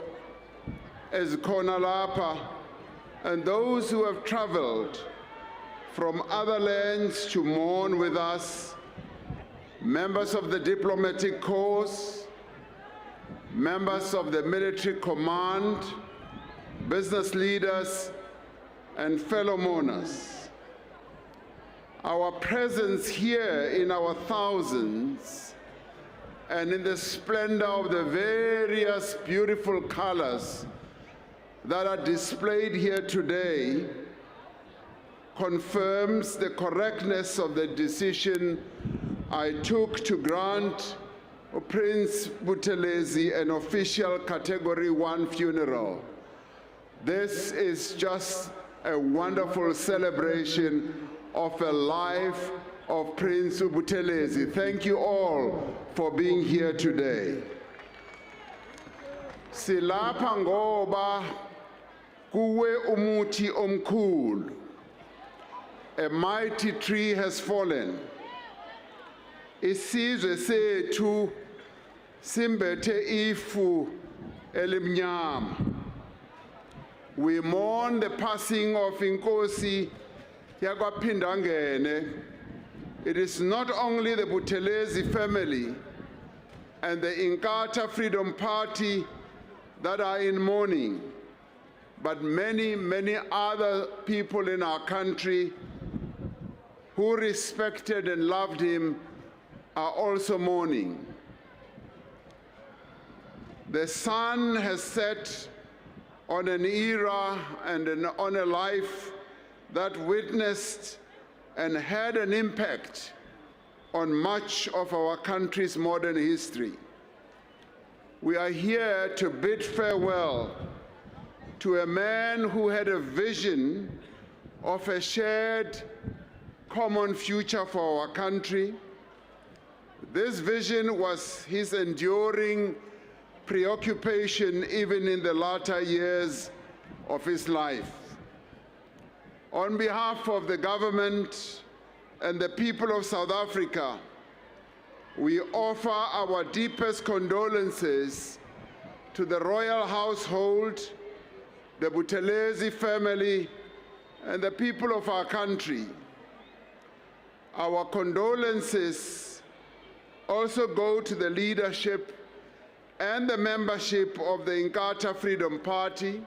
ezikhona lapha, and those who have traveled from other lands to mourn with us, members of the diplomatic corps, members of the military command, business leaders, and fellow mourners. Our presence here in our thousands and in the splendor of the various beautiful colors that are displayed here today confirms the correctness of the decision I took to grant Prince Buthelezi an official Category 1 funeral. This is just a wonderful celebration of a life of Prince Buthelezi. Thank you all for being here today. Silapha ngoba kuwe umuthi omkhulu. A mighty tree has fallen. Isizwe sethu simbethe ifu elimnyama. We mourn the passing of Inkosi yakwaPhindangene. It is not only the Buthelezi family and the Inkatha Freedom Party that are in mourning, but many, many other people in our country who respected and loved him are also mourning. The sun has set on an era and on a life that witnessed and had an impact on much of our country's modern history. We are here to bid farewell to a man who had a vision of a shared common future for our country. This vision was his enduring preoccupation even in the latter years of his life. On behalf of the government and the people of South Africa, we offer our deepest condolences to the royal household, the Buthelezi family, and the people of our country. Our condolences also go to the leadership and the membership of the Inkatha Freedom Party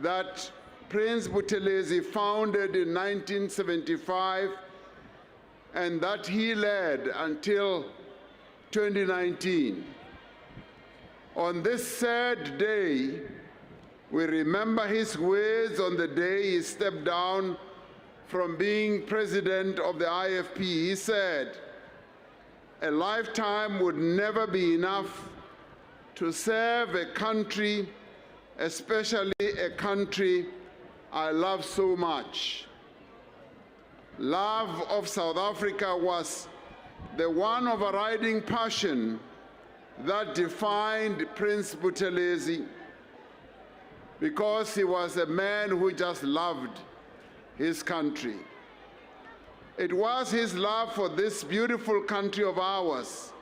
that Prince Buthelezi founded in 1975 and that he led until 2019. On this sad day, we remember his words on the day he stepped down from being president of the IFP. He said, "A lifetime would never be enough to serve a country, especially a country I love so much." Love of South Africa was the one overriding passion that defined Prince Buthelezi, because he was a man who just loved his country. It was his love for this beautiful country of ours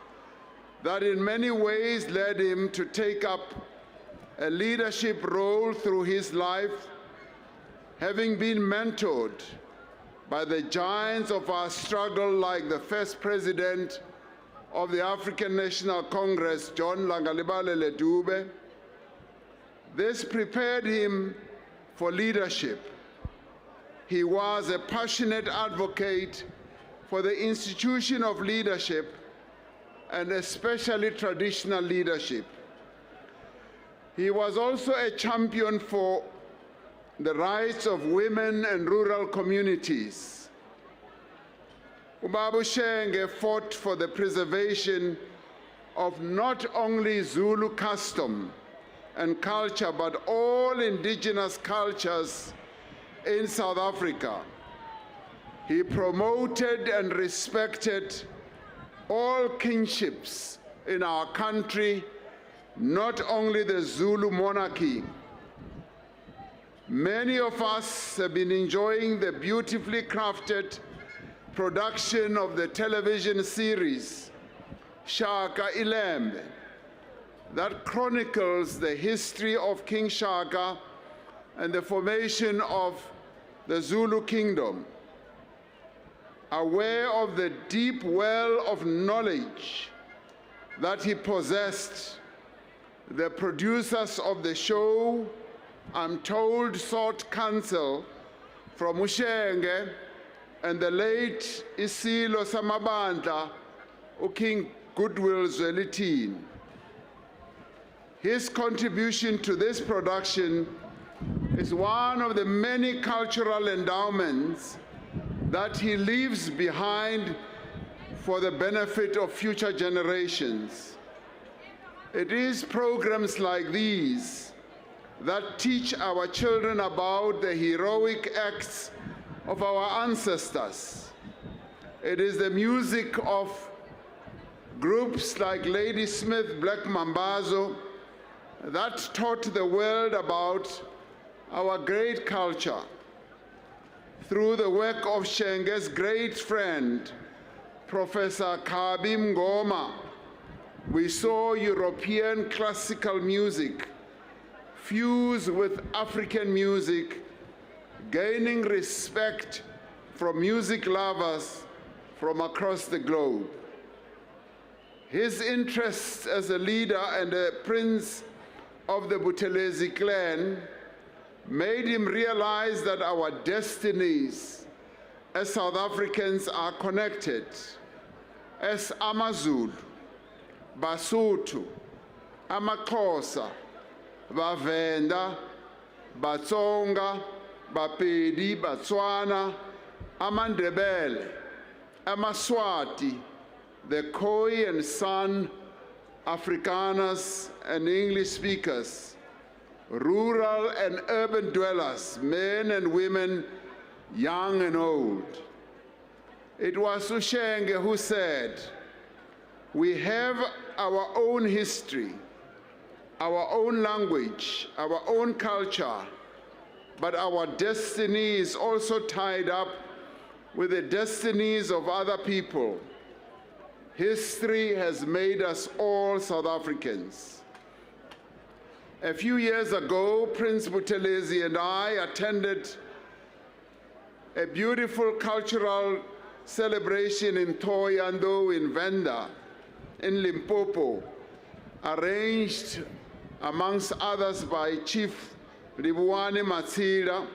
that in many ways led him to take up a leadership role through his life, having been mentored by the giants of our struggle like the first president of the African National Congress, John Langalibalele Dube. This prepared him for leadership. He was a passionate advocate for the institution of leadership, and especially traditional leadership. He was also a champion for the rights of women and rural communities. Ubaba Shenge fought for the preservation of not only Zulu custom and culture, but all indigenous cultures in South Africa. He promoted and respected all kinships in our country, not only the Zulu monarchy. Many of us have been enjoying the beautifully crafted production of the television series Shaka Ilembe that chronicles the history of King Shaka and the formation of the Zulu kingdom. Aware of the deep well of knowledge that he possessed, the producers of the show, I'm told, sought counsel from Ushenge and the late Isilo Samabandla, King Goodwill Zwelithini. His contribution to this production is one of the many cultural endowments that he leaves behind for the benefit of future generations. It is programs like these that teach our children about the heroic acts of our ancestors. It is the music of groups like Lady Smith, Black Mambazo, that taught the world about our great culture. Through the work of Shenge's great friend, Professor Kabi Ngoma, we saw European classical music fuse with African music, gaining respect from music lovers from across the globe. His interests as a leader and a prince of the Buthelezi clan made him realize that our destinies as South Africans are connected. As AmaZulu, Basotho, AmaXhosa, Bavenda, Batsonga, Bapedi, Batswana, AmaNdebele, AmaSwati, the Khoi and San Afrikaners and English speakers, rural and urban dwellers, men and women, young and old. It was Ushenge who said, "We have our own history, our own language, our own culture, but our destiny is also tied up with the destinies of other people. History has made us all South Africans." A few years ago, Prince Buthelezi and I attended a beautiful cultural celebration in Thohoyandou in Venda, in Limpopo, arranged amongst others by Chief Ribuwane Matsila.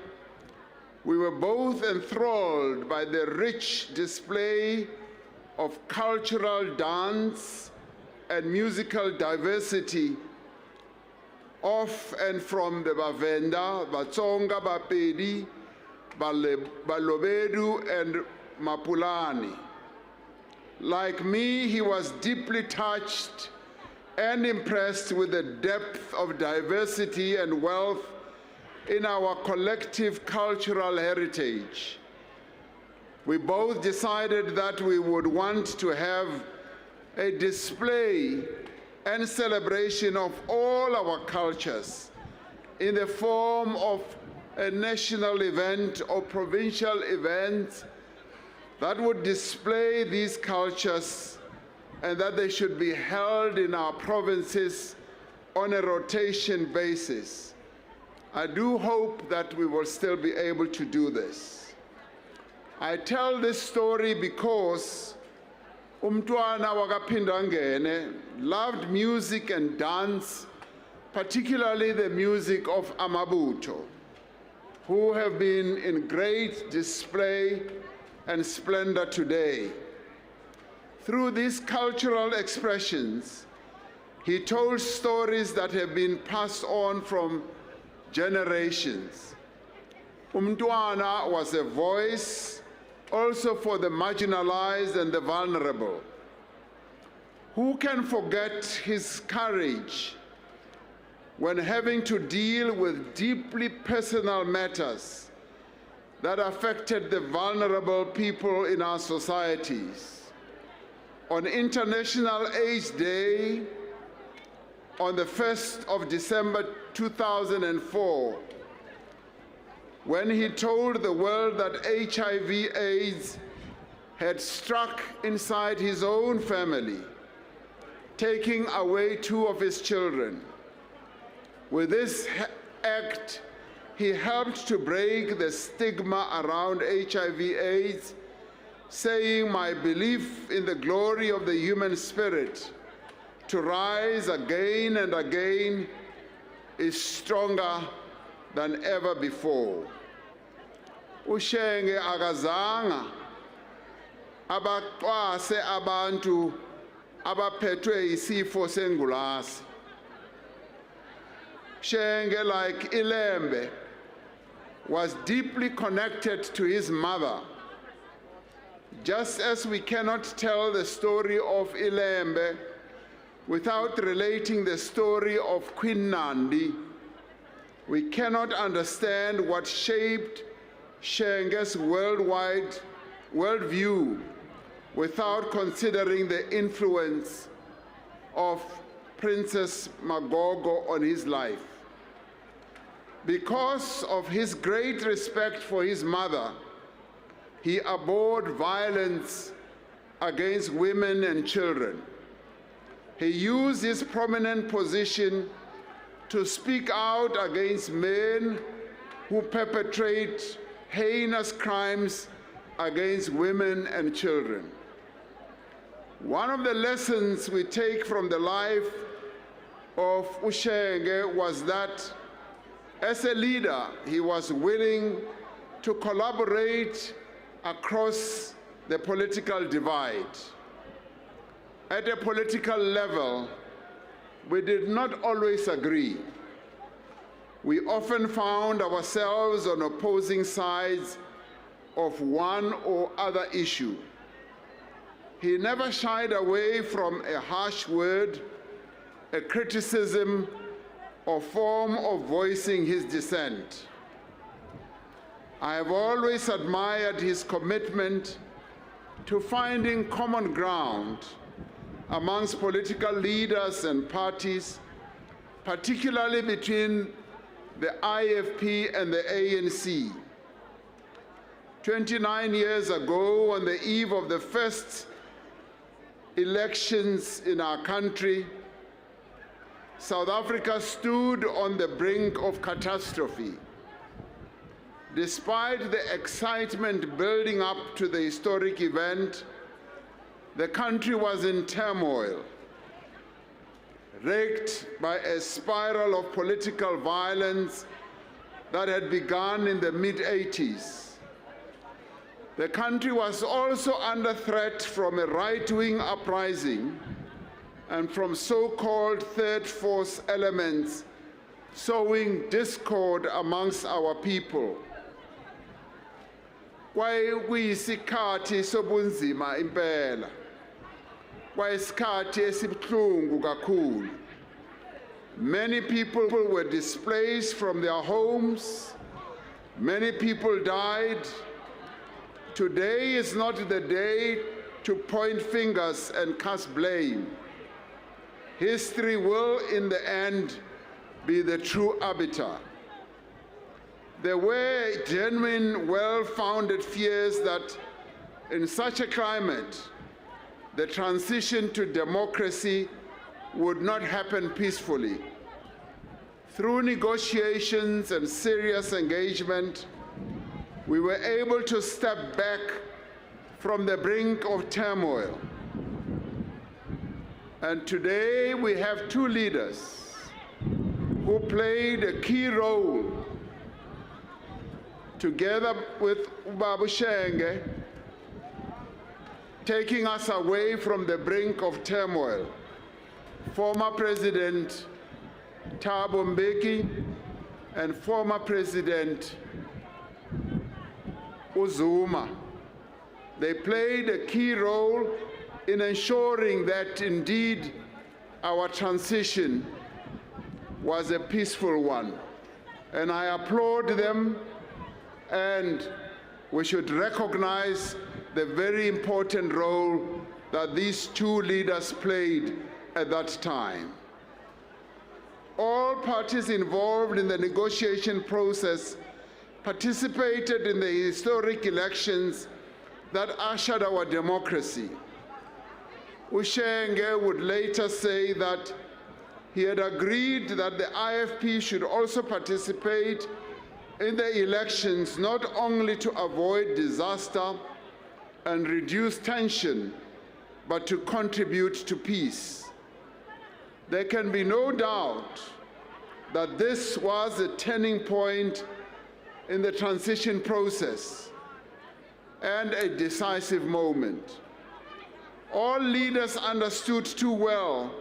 We were both enthralled by the rich display of cultural dance and musical diversity of and from the Bavenda, Batsonga, Bapedi, Balobedu, and Mapulani. Like me, he was deeply touched and impressed with the depth of diversity and wealth in our collective cultural heritage. We both decided that we would want to have a display and celebration of all our cultures in the form of a national event or provincial event that would display these cultures, and that they should be held in our provinces on a rotation basis. I do hope that we will still be able to do this. I tell this story because umntwana wakaPhindangene loved music and dance, particularly the music of Amabutho, who have been in great display and splendor today. Through these cultural expressions, he told stories that have been passed on from generations. Umntwana was a voice also for the marginalized and the vulnerable. Who can forget his courage when having to deal with deeply personal matters that affected the vulnerable people in our societies? On International AIDS Day, on the 1st of December 2004, when he told the world that HIV/AIDS had struck inside his own family, taking away 2 of his children. With this act, he helped to break the stigma around HIV/AIDS, saying, "My belief in the glory of the human spirit to rise again and again is stronger than ever before." Ushenge akazanga abaxwase abantu abaphethwe isifo sengulasi. Shenge, like Ilembe, was deeply connected to his mother. Just as we cannot tell the story of Ilembe without relating the story of Queen Nandi, we cannot understand what shaped Shenge's worldview without considering the influence of Princess Magogo on his life. Because of his great respect for his mother, he abhorred violence against women and children. He used his prominent position to speak out against men who perpetrate heinous crimes against women and children. One of the lessons we take from the life of Ushenge was that as a leader, he was willing to collaborate across the political divide. At a political level, we did not always agree. We often found ourselves on opposing sides of one or other issue. He never shied away from a harsh word, a criticism, or form of voicing his dissent. I have always admired his commitment to finding common ground amongst political leaders and parties, particularly between the IFP and the ANC. 29 years ago, on the eve of the first elections in our country, South Africa stood on the brink of catastrophe. Despite the excitement building up to the historic event, the country was in turmoil, raked by a spiral of political violence that had begun in the mid-80s. The country was also under threat from a right-wing uprising and from so-called third force elements sowing discord amongst our people. Kwayisikhathi sobunzima impela. Kwayisikhathi esibuhlungu kakhulu. Many people were displaced from their homes. Many people died. Today is not the day to point fingers and cast blame. History will, in the end, be the true arbiter. There were genuine, well-founded fears that in such a climate, the transition to democracy would not happen peacefully. Through negotiations and serious engagement, we were able to step back from the brink of turmoil. And today we have two leaders who played a key role together with Ubaba Shenge, taking us away from the brink of turmoil. Former President Thabo Mbeki and former President Zuma. They played a key role in ensuring that indeed our transition was a peaceful one. And I applaud them, and we should recognize the very important role that these two leaders played at that time. All parties involved in the negotiation process participated in the historic elections that ushered our democracy. Ushenge would later say that he had agreed that the IFP should also participate in the elections not only to avoid disaster and reduce tension, but to contribute to peace. There can be no doubt that this was a turning point in the transition process and a decisive moment. All leaders understood too well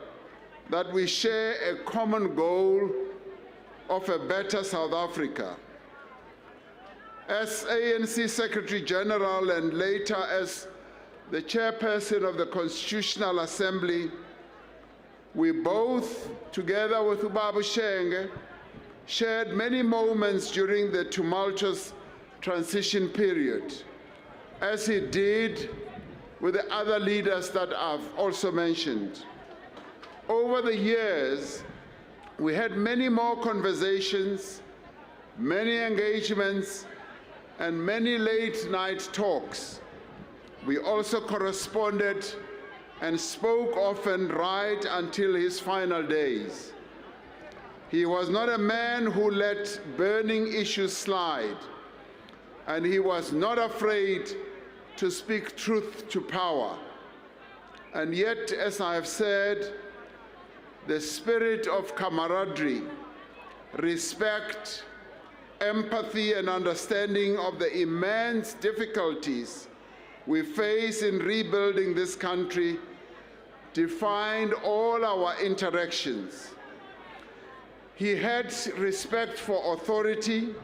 that we share a common goal of a better South Africa. As ANC Secretary General and later as the chairperson of the Constitutional Assembly, we both, together with Ubaba Shenge, shared many moments during the tumultuous transition period, as he did with the other leaders that I've also mentioned. Over the years, we had many more conversations, many engagements, and many late-night talks. We also corresponded and spoke often right until his final days. He was not a man who let burning issues slide, and he was not afraid to speak truth to power. And yet, as I have said, the spirit of camaraderie, respect, empathy, and understanding of the immense difficulties we face in rebuilding this country defined all our interactions. He had respect for authority,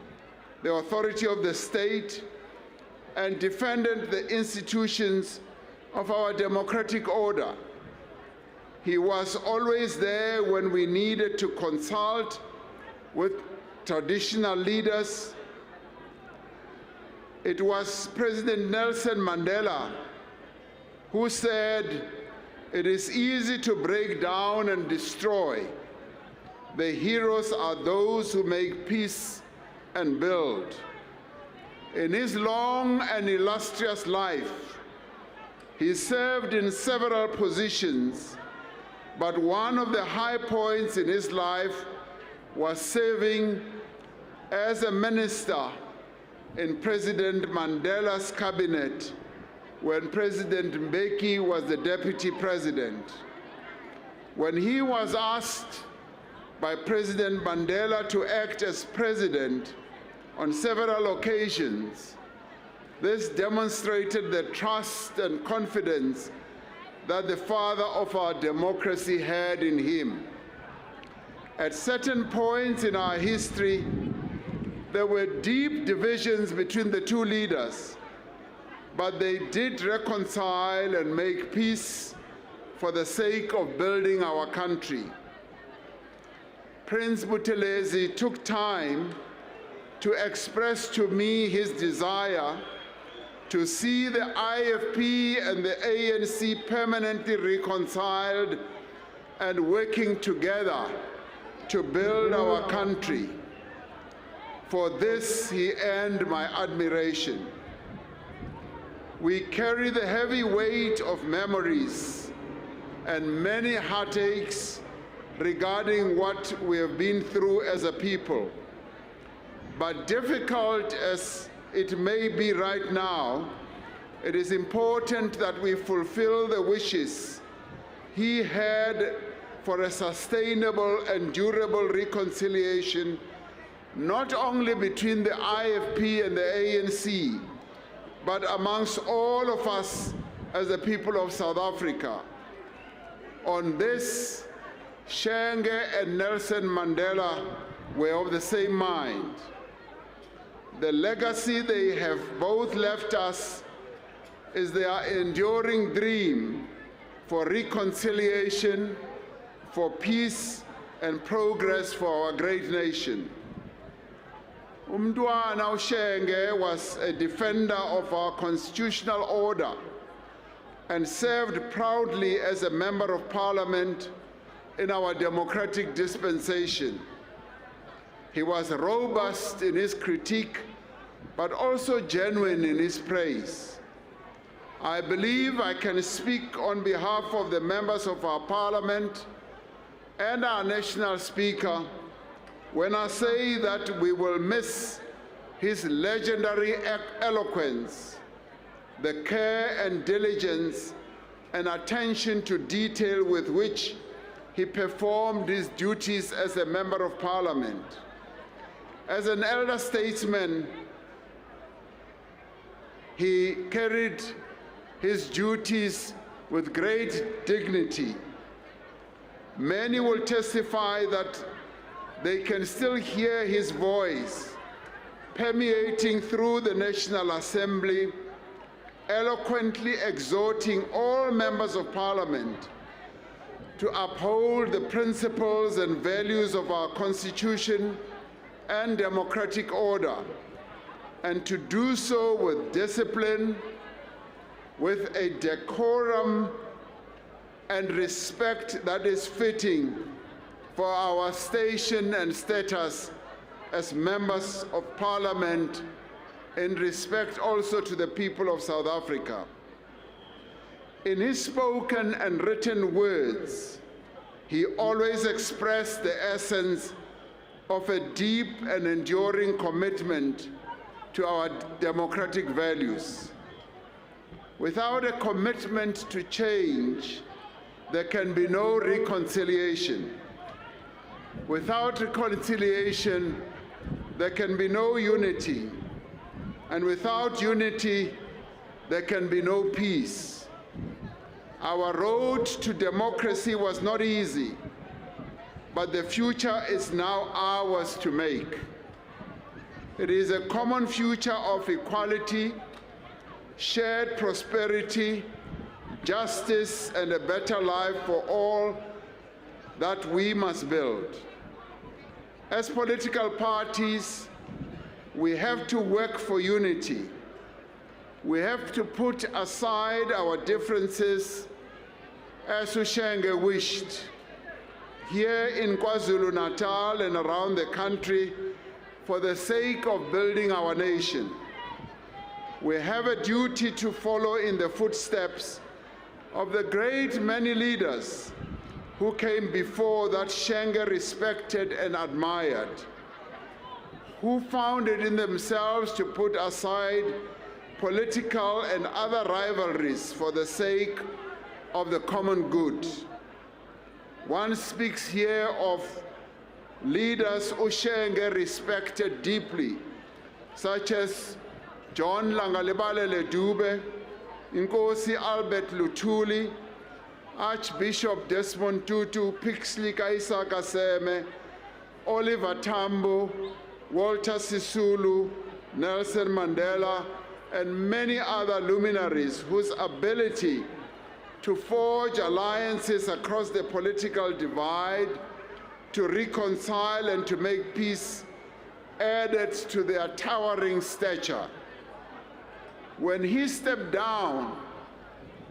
the authority of the state, and defended the institutions of our democratic order. He was always there when we needed to consult with traditional leaders. It was President Nelson Mandela who said, "It is easy to break down and destroy. The heroes are those who make peace and build." In his long and illustrious life, he served in several positions, but one of the high points in his life was serving as a minister in President Mandela's cabinet when President Mbeki was the deputy president. When he was asked by President Mandela to act as president on several occasions, this demonstrated the trust and confidence that the father of our democracy had in him. At certain points in our history, there were deep divisions between the two leaders, but they did reconcile and make peace for the sake of building our country. Prince Buthelezi took time to express to me his desire to see the IFP and the ANC permanently reconciled and working together to build our country. For this, he earned my admiration. We carry the heavy weight of memories and many heartaches regarding what we have been through as a people. But difficult as it may be right now, it is important that we fulfill the wishes he had for a sustainable and durable reconciliation, not only between the IFP and the ANC, but amongst all of us as the people of South Africa. On this, Shenge and Nelson Mandela were of the same mind. The legacy they have both left us is their enduring dream for reconciliation, for peace and progress for our great nation. Umntwana uShenge was a defender of our constitutional order and served proudly as a member of parliament in our democratic dispensation. He was robust in his critique, but also genuine in his praise. I believe I can speak on behalf of the members of our parliament and our national speaker when I say that we will miss his legendary eloquence, the care and diligence and attention to detail with which he performed his duties as a member of parliament. As an elder statesman, he carried his duties with great dignity. Many will testify that they can still hear his voice permeating through the National Assembly, eloquently exhorting all members of parliament to uphold the principles and values of our Constitution and democratic order, and to do so with discipline, with a decorum and respect that is fitting for our station and status as members of parliament, in respect also to the people of South Africa. In his spoken and written words, he always expressed the essence of a deep and enduring commitment to our democratic values. Without a commitment to change, there can be no reconciliation. Without reconciliation, there can be no unity. And without unity, there can be no peace. Our road to democracy was not easy, but the future is now ours to make. It is a common future of equality, shared prosperity, justice, and a better life for all that we must build. As political parties, we have to work for unity. We have to put aside our differences, as Ushenge wished, here in KwaZulu-Natal and around the country, for the sake of building our nation. We have a duty to follow in the footsteps of the great many leaders who came before that Shenge respected and admired, who found it in themselves to put aside political and other rivalries for the sake of the common good. One speaks here of leaders Ushenge respected deeply, such as John Langalibalele Dube, Inkosi Albert Luthuli, Archbishop Desmond Tutu, Pixley Kaisa Kaseme, Oliver Tambo, Walter Sisulu, Nelson Mandela, and many other luminaries whose ability to forge alliances across the political divide, to reconcile and to make peace added to their towering stature. When he stepped down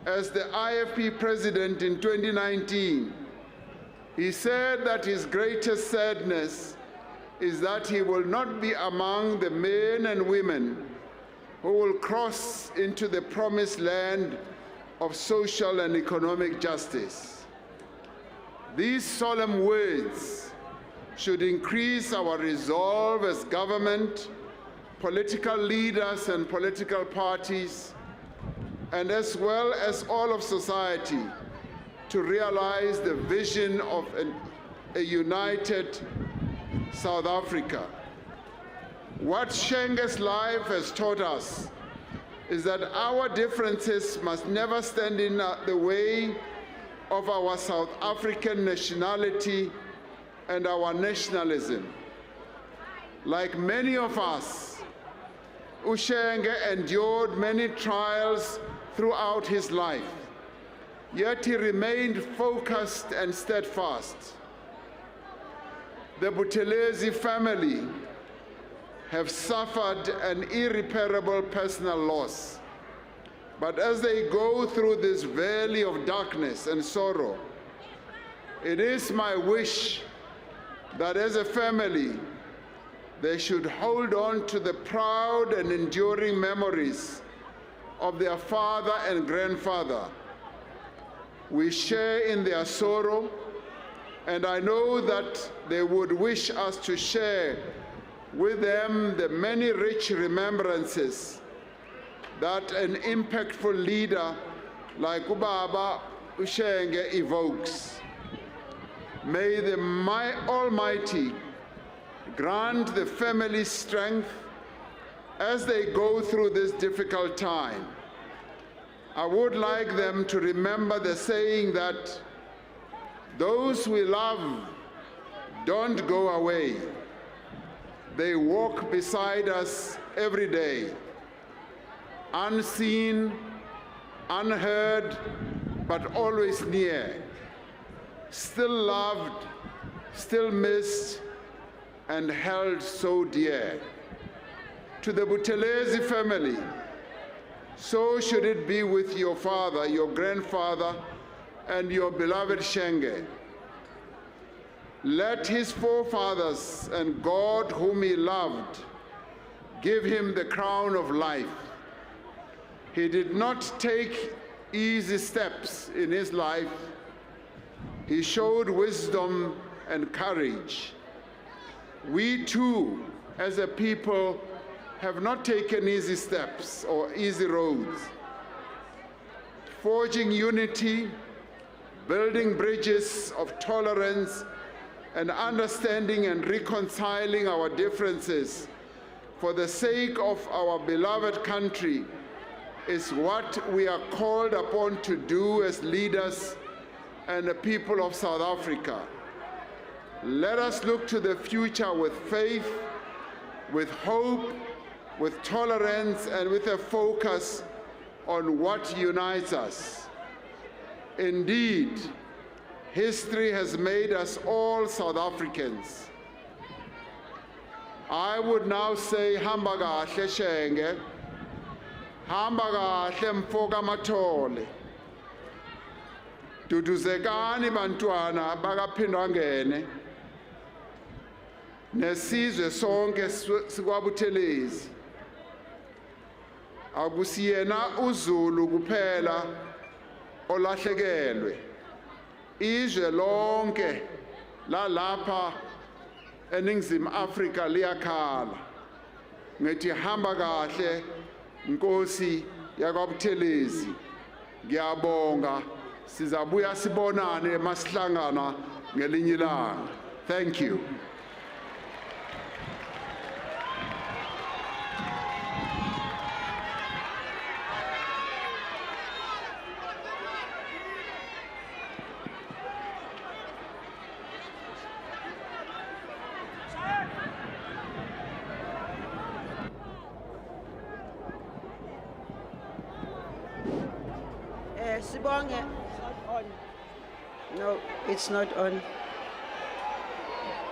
as the IFP president in 2019, he said that his greatest sadness is that he will not be among the men and women who will cross into the promised land of social and economic justice. These solemn words should increase our resolve as government, political leaders and political parties, and as well as all of society, to realize the vision of a united South Africa. What Shenge's life has taught us is that our differences must never stand in the way of our South African nationality and our nationalism. Like many of us, Ushenge endured many trials throughout his life, yet he remained focused and steadfast. The Buthelezi family have suffered an irreparable personal loss. But as they go through this valley of darkness and sorrow, it is my wish that as a family, they should hold on to the proud and enduring memories of their father and grandfather. We share in their sorrow, and I know that they would wish us to share with them the many rich remembrances that an impactful leader like Ubaba Ushenge evokes. May the Almighty grant the family strength as they go through this difficult time. I would like them to remember the saying that those we love don't go away. They walk beside us every day, unseen, unheard, but always near, still loved, still missed, and held so dear. To the Buthelezi family, so should it be with your father, your grandfather, and your beloved Shenge. Let his forefathers and God whom he loved give him the crown of life. He did not take easy steps in his life. He showed wisdom and courage. We too, as a people, have not taken easy steps or easy roads. Forging unity, building bridges of tolerance, and understanding and reconciling our differences for the sake of our beloved country is what we are called upon to do as leaders and the people of South Africa. Let us look to the future with faith, with hope, with tolerance, and with a focus on what unites us. Indeed, history has made us all South Africans. I would now say, hamba kahle Shenge, hamba kahle mfoka Mathole. Duduzekani bantwana bakaphindwa ngene. Nesizwe sonke sikwaButhelezi. Akusiyena uZulu kuphela olahlekelwe. Izwe lonke lalapha eNingizimu Afrika liyakhala. Ngithi hamba kahle Nkosi yakwaButhelezi. Ngiyabonga, sizabuya sibonane masihlangana ngelinye ilanga. Thank you. Sibonge. No, it's not on.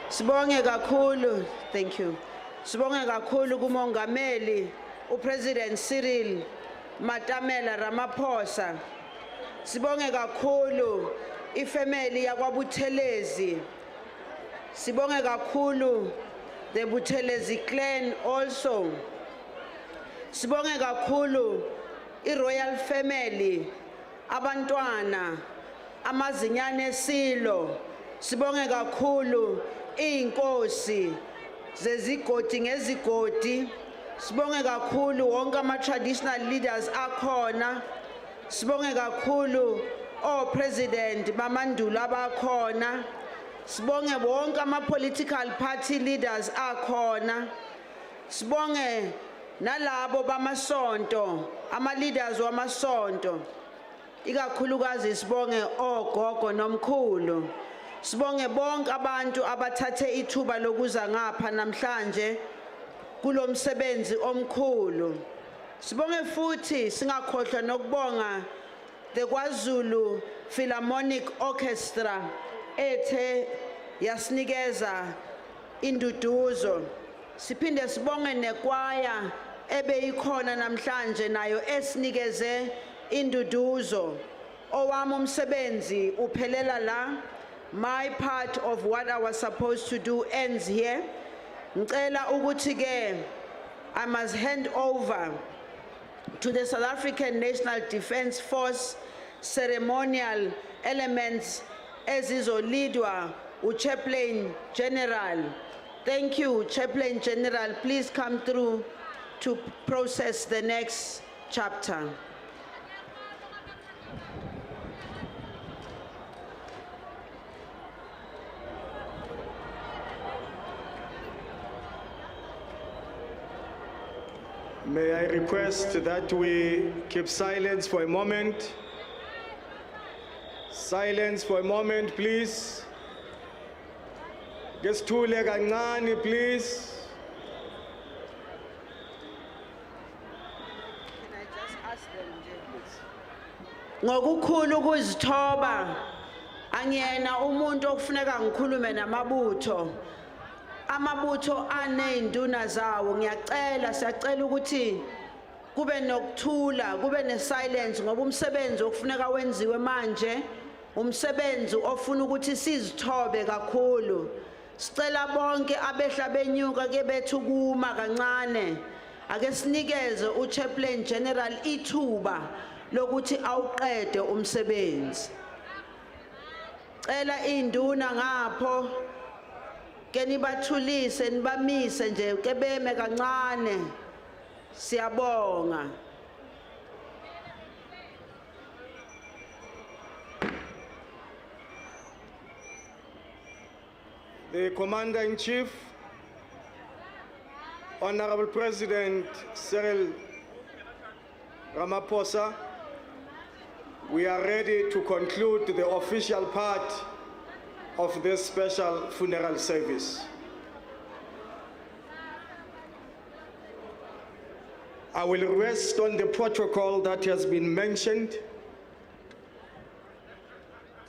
Sibonge kakhulu, thank you. Sibonge kakhulu kumongameli, uPresident Cyril Matamela Ramaphosa. Sibonge kakhulu ifamily yakwaButhelezi. Sibonge kakhulu the Buthelezi clan also. Sibonge kakhulu i-royal family, abantwana, amazinyane silo. Sibonge kakhulu inkosi zezigodi ngezigodi. Sibonge kakhulu wonke ama-traditional leaders akhona. Sibonge kakhulu president bamandulo abakhona. Sibonge wonke ama-political party leaders akhona. Sibonge nalabo bamasonto, ama-leaders wamasonto. Ikakhulukazi sibonge ogogo nomkhulu. Sibonge bonke abantu abathathe ithuba lokuza ngapha namhlanje kulomsebenzi omkhulu. Sibonge futhi singakhohlwa nokubonga the KwaZulu Philharmonic Orchestra ethe yasinikeza induduzo. Siphinde sibonge nekwaya ebeyikhona namhlanje nayo esinikeze induduzo. Owami umsebenzi uphelela la. My part of what I was supposed to do ends here. Ngicela ukuthi ke I must hand over to the South African National Defence Force ceremonial elements ezizolidwa uChaplain General. Thank you, Chaplain General. Please come through to process the next chapter. May I request that we keep silence for a moment? Silence for a moment, please. Gesithule kancane, please. Ngokukhulu ukuzithoba angiyena umuntu okufuneka ngikhulume namabutho. Amabutho aney'nduna zawo ngiyacela siyacela ukuthi kube nokuthula kube nesilence ngoba umsebenzi okufuneka wenziwe manje umsebenzi ofuna ukuthi sizithobe kakhulu. Sicela bonke abehla benyuka ke bethu kuma kancane ake sinikeze uChaplain General ithuba lokuthi awuqede umsebenzi. Cela induna ngapho ke nibathulise nibamise nje ke beme kancane. Siyabonga. The Commander-in-Chief, Honorable President Cyril Ramaphosa, we are ready to conclude the official part of this special funeral service. I will rest on the protocol that has been mentioned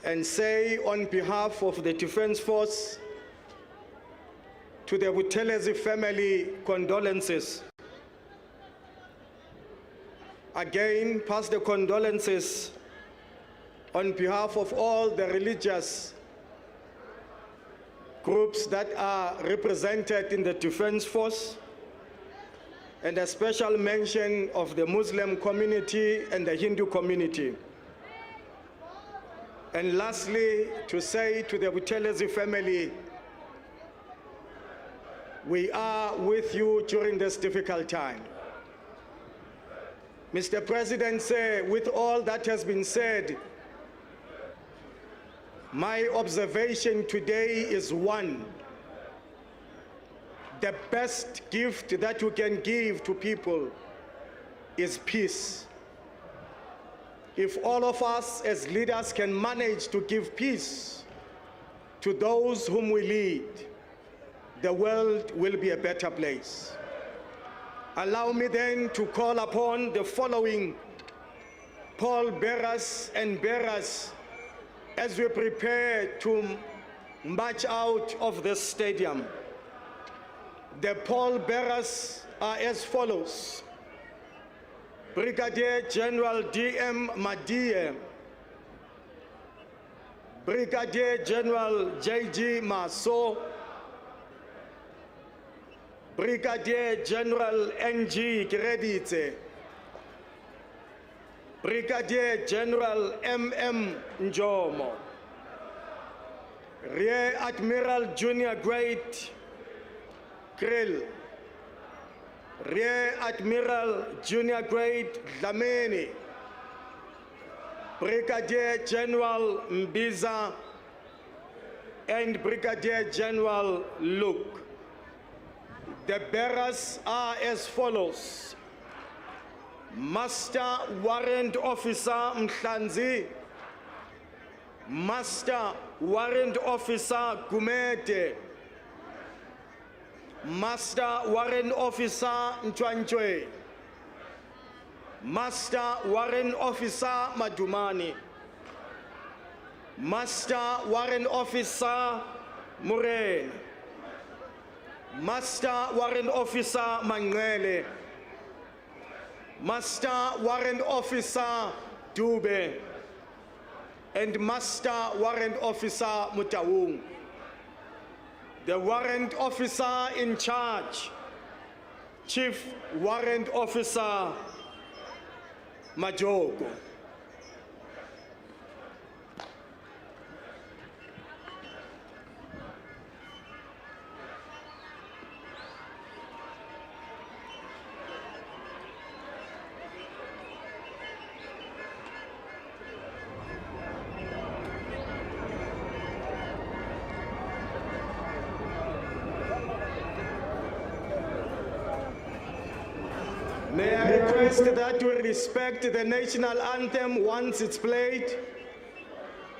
and say on behalf of the Defense Force to the Buthelezi family condolences. Again, pass the condolences on behalf of all the religious groups that are represented in the Defense Force, and a special mention of the Muslim community and the Hindu community. And lastly, to say to the Buthelezi family, we are with you during this difficult time. Mr. President, with all that has been said, my observation today is one: the best gift that you can give to people is peace. If all of us as leaders can manage to give peace to those whom we lead, the world will be a better place. Allow me then to call upon the following pallbearers and bearers as we prepare to march out of this stadium. The pallbearers are as follows: Brigadier General D.M. Madie, Brigadier General J.G. Maso, Brigadier General N.G. Kireditse, Brigadier General M.M. Njomo, Rear Admiral Junior Grade Krill, Rear Admiral Junior Grade Dlamini, Brigadier General Mbiza, and Brigadier General Luke. The bearers are as follows: Master Warrant Officer Mhlanzi, Master Warrant Officer Gumete, Master Warrant Officer Ntwanchwe, Master Warrant Officer Madumani, Master Warrant Officer Muren, Master Warrant Officer Mangele, Master Warrant Officer Dube, and Master Warrant Officer Mutawung. The Warrant Officer in charge, Chief Warrant Officer Majogo. May I request that we respect the national anthem once it's played?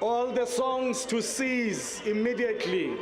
All the songs to cease immediately.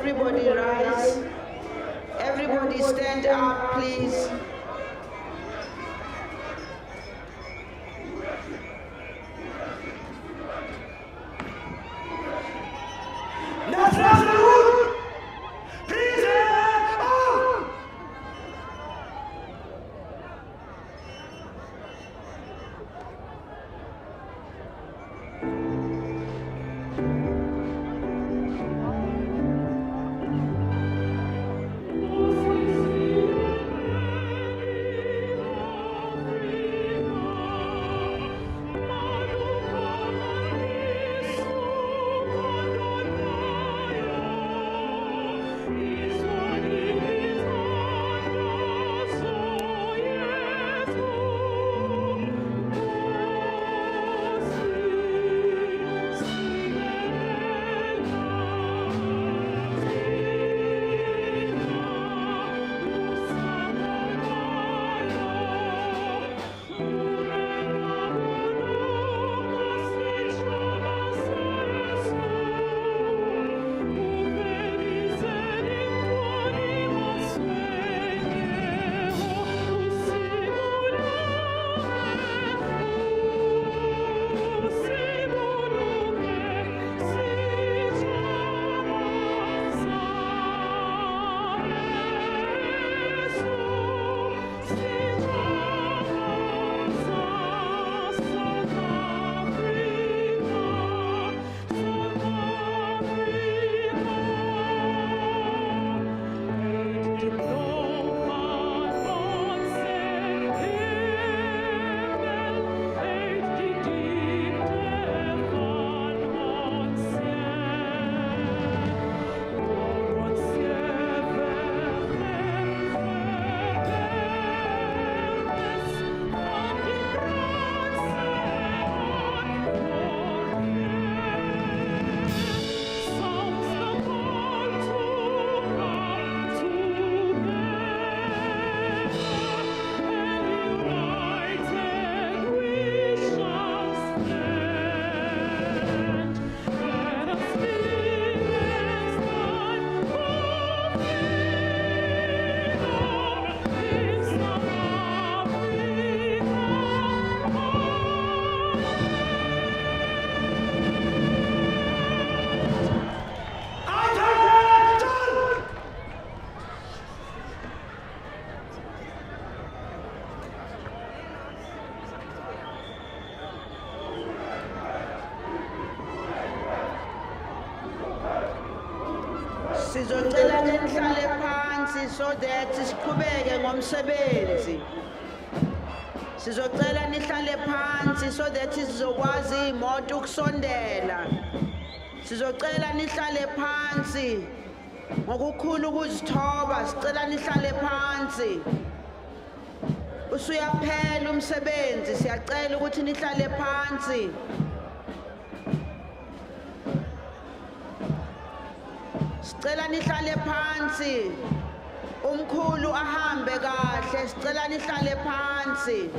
everybody rise. Everybody stand up, please. Sizocela nihlale phansi so that siqhubeke ngomsebenzi. Sizocela nihlale phansi so that sizokwazi imoto ukusondela. Sizocela nihlale phansi ngokukhulu ukuzithoba, sicela nihlale phansi. Usuyaphela umsebenzi, siyacela ukuthi nihlale phansi. Sicela nihlale phansi. Umkhulu ahambe kahle, sicela nihlale phansi.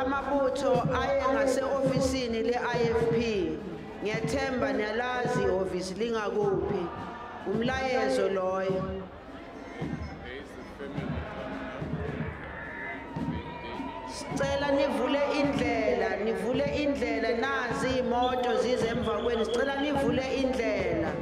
amabutho aye ngase-ofisini le-IFP. Ngiyethemba niyalazi ihhovisi lingakuphi. Umlayezo loyo. Sicela nivule indlela nazi imoto zize emva kwenu. Sicela nivule indlela.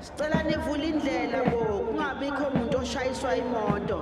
Sicela nivule indlela bo kungabikho umuntu oshayiswa imoto.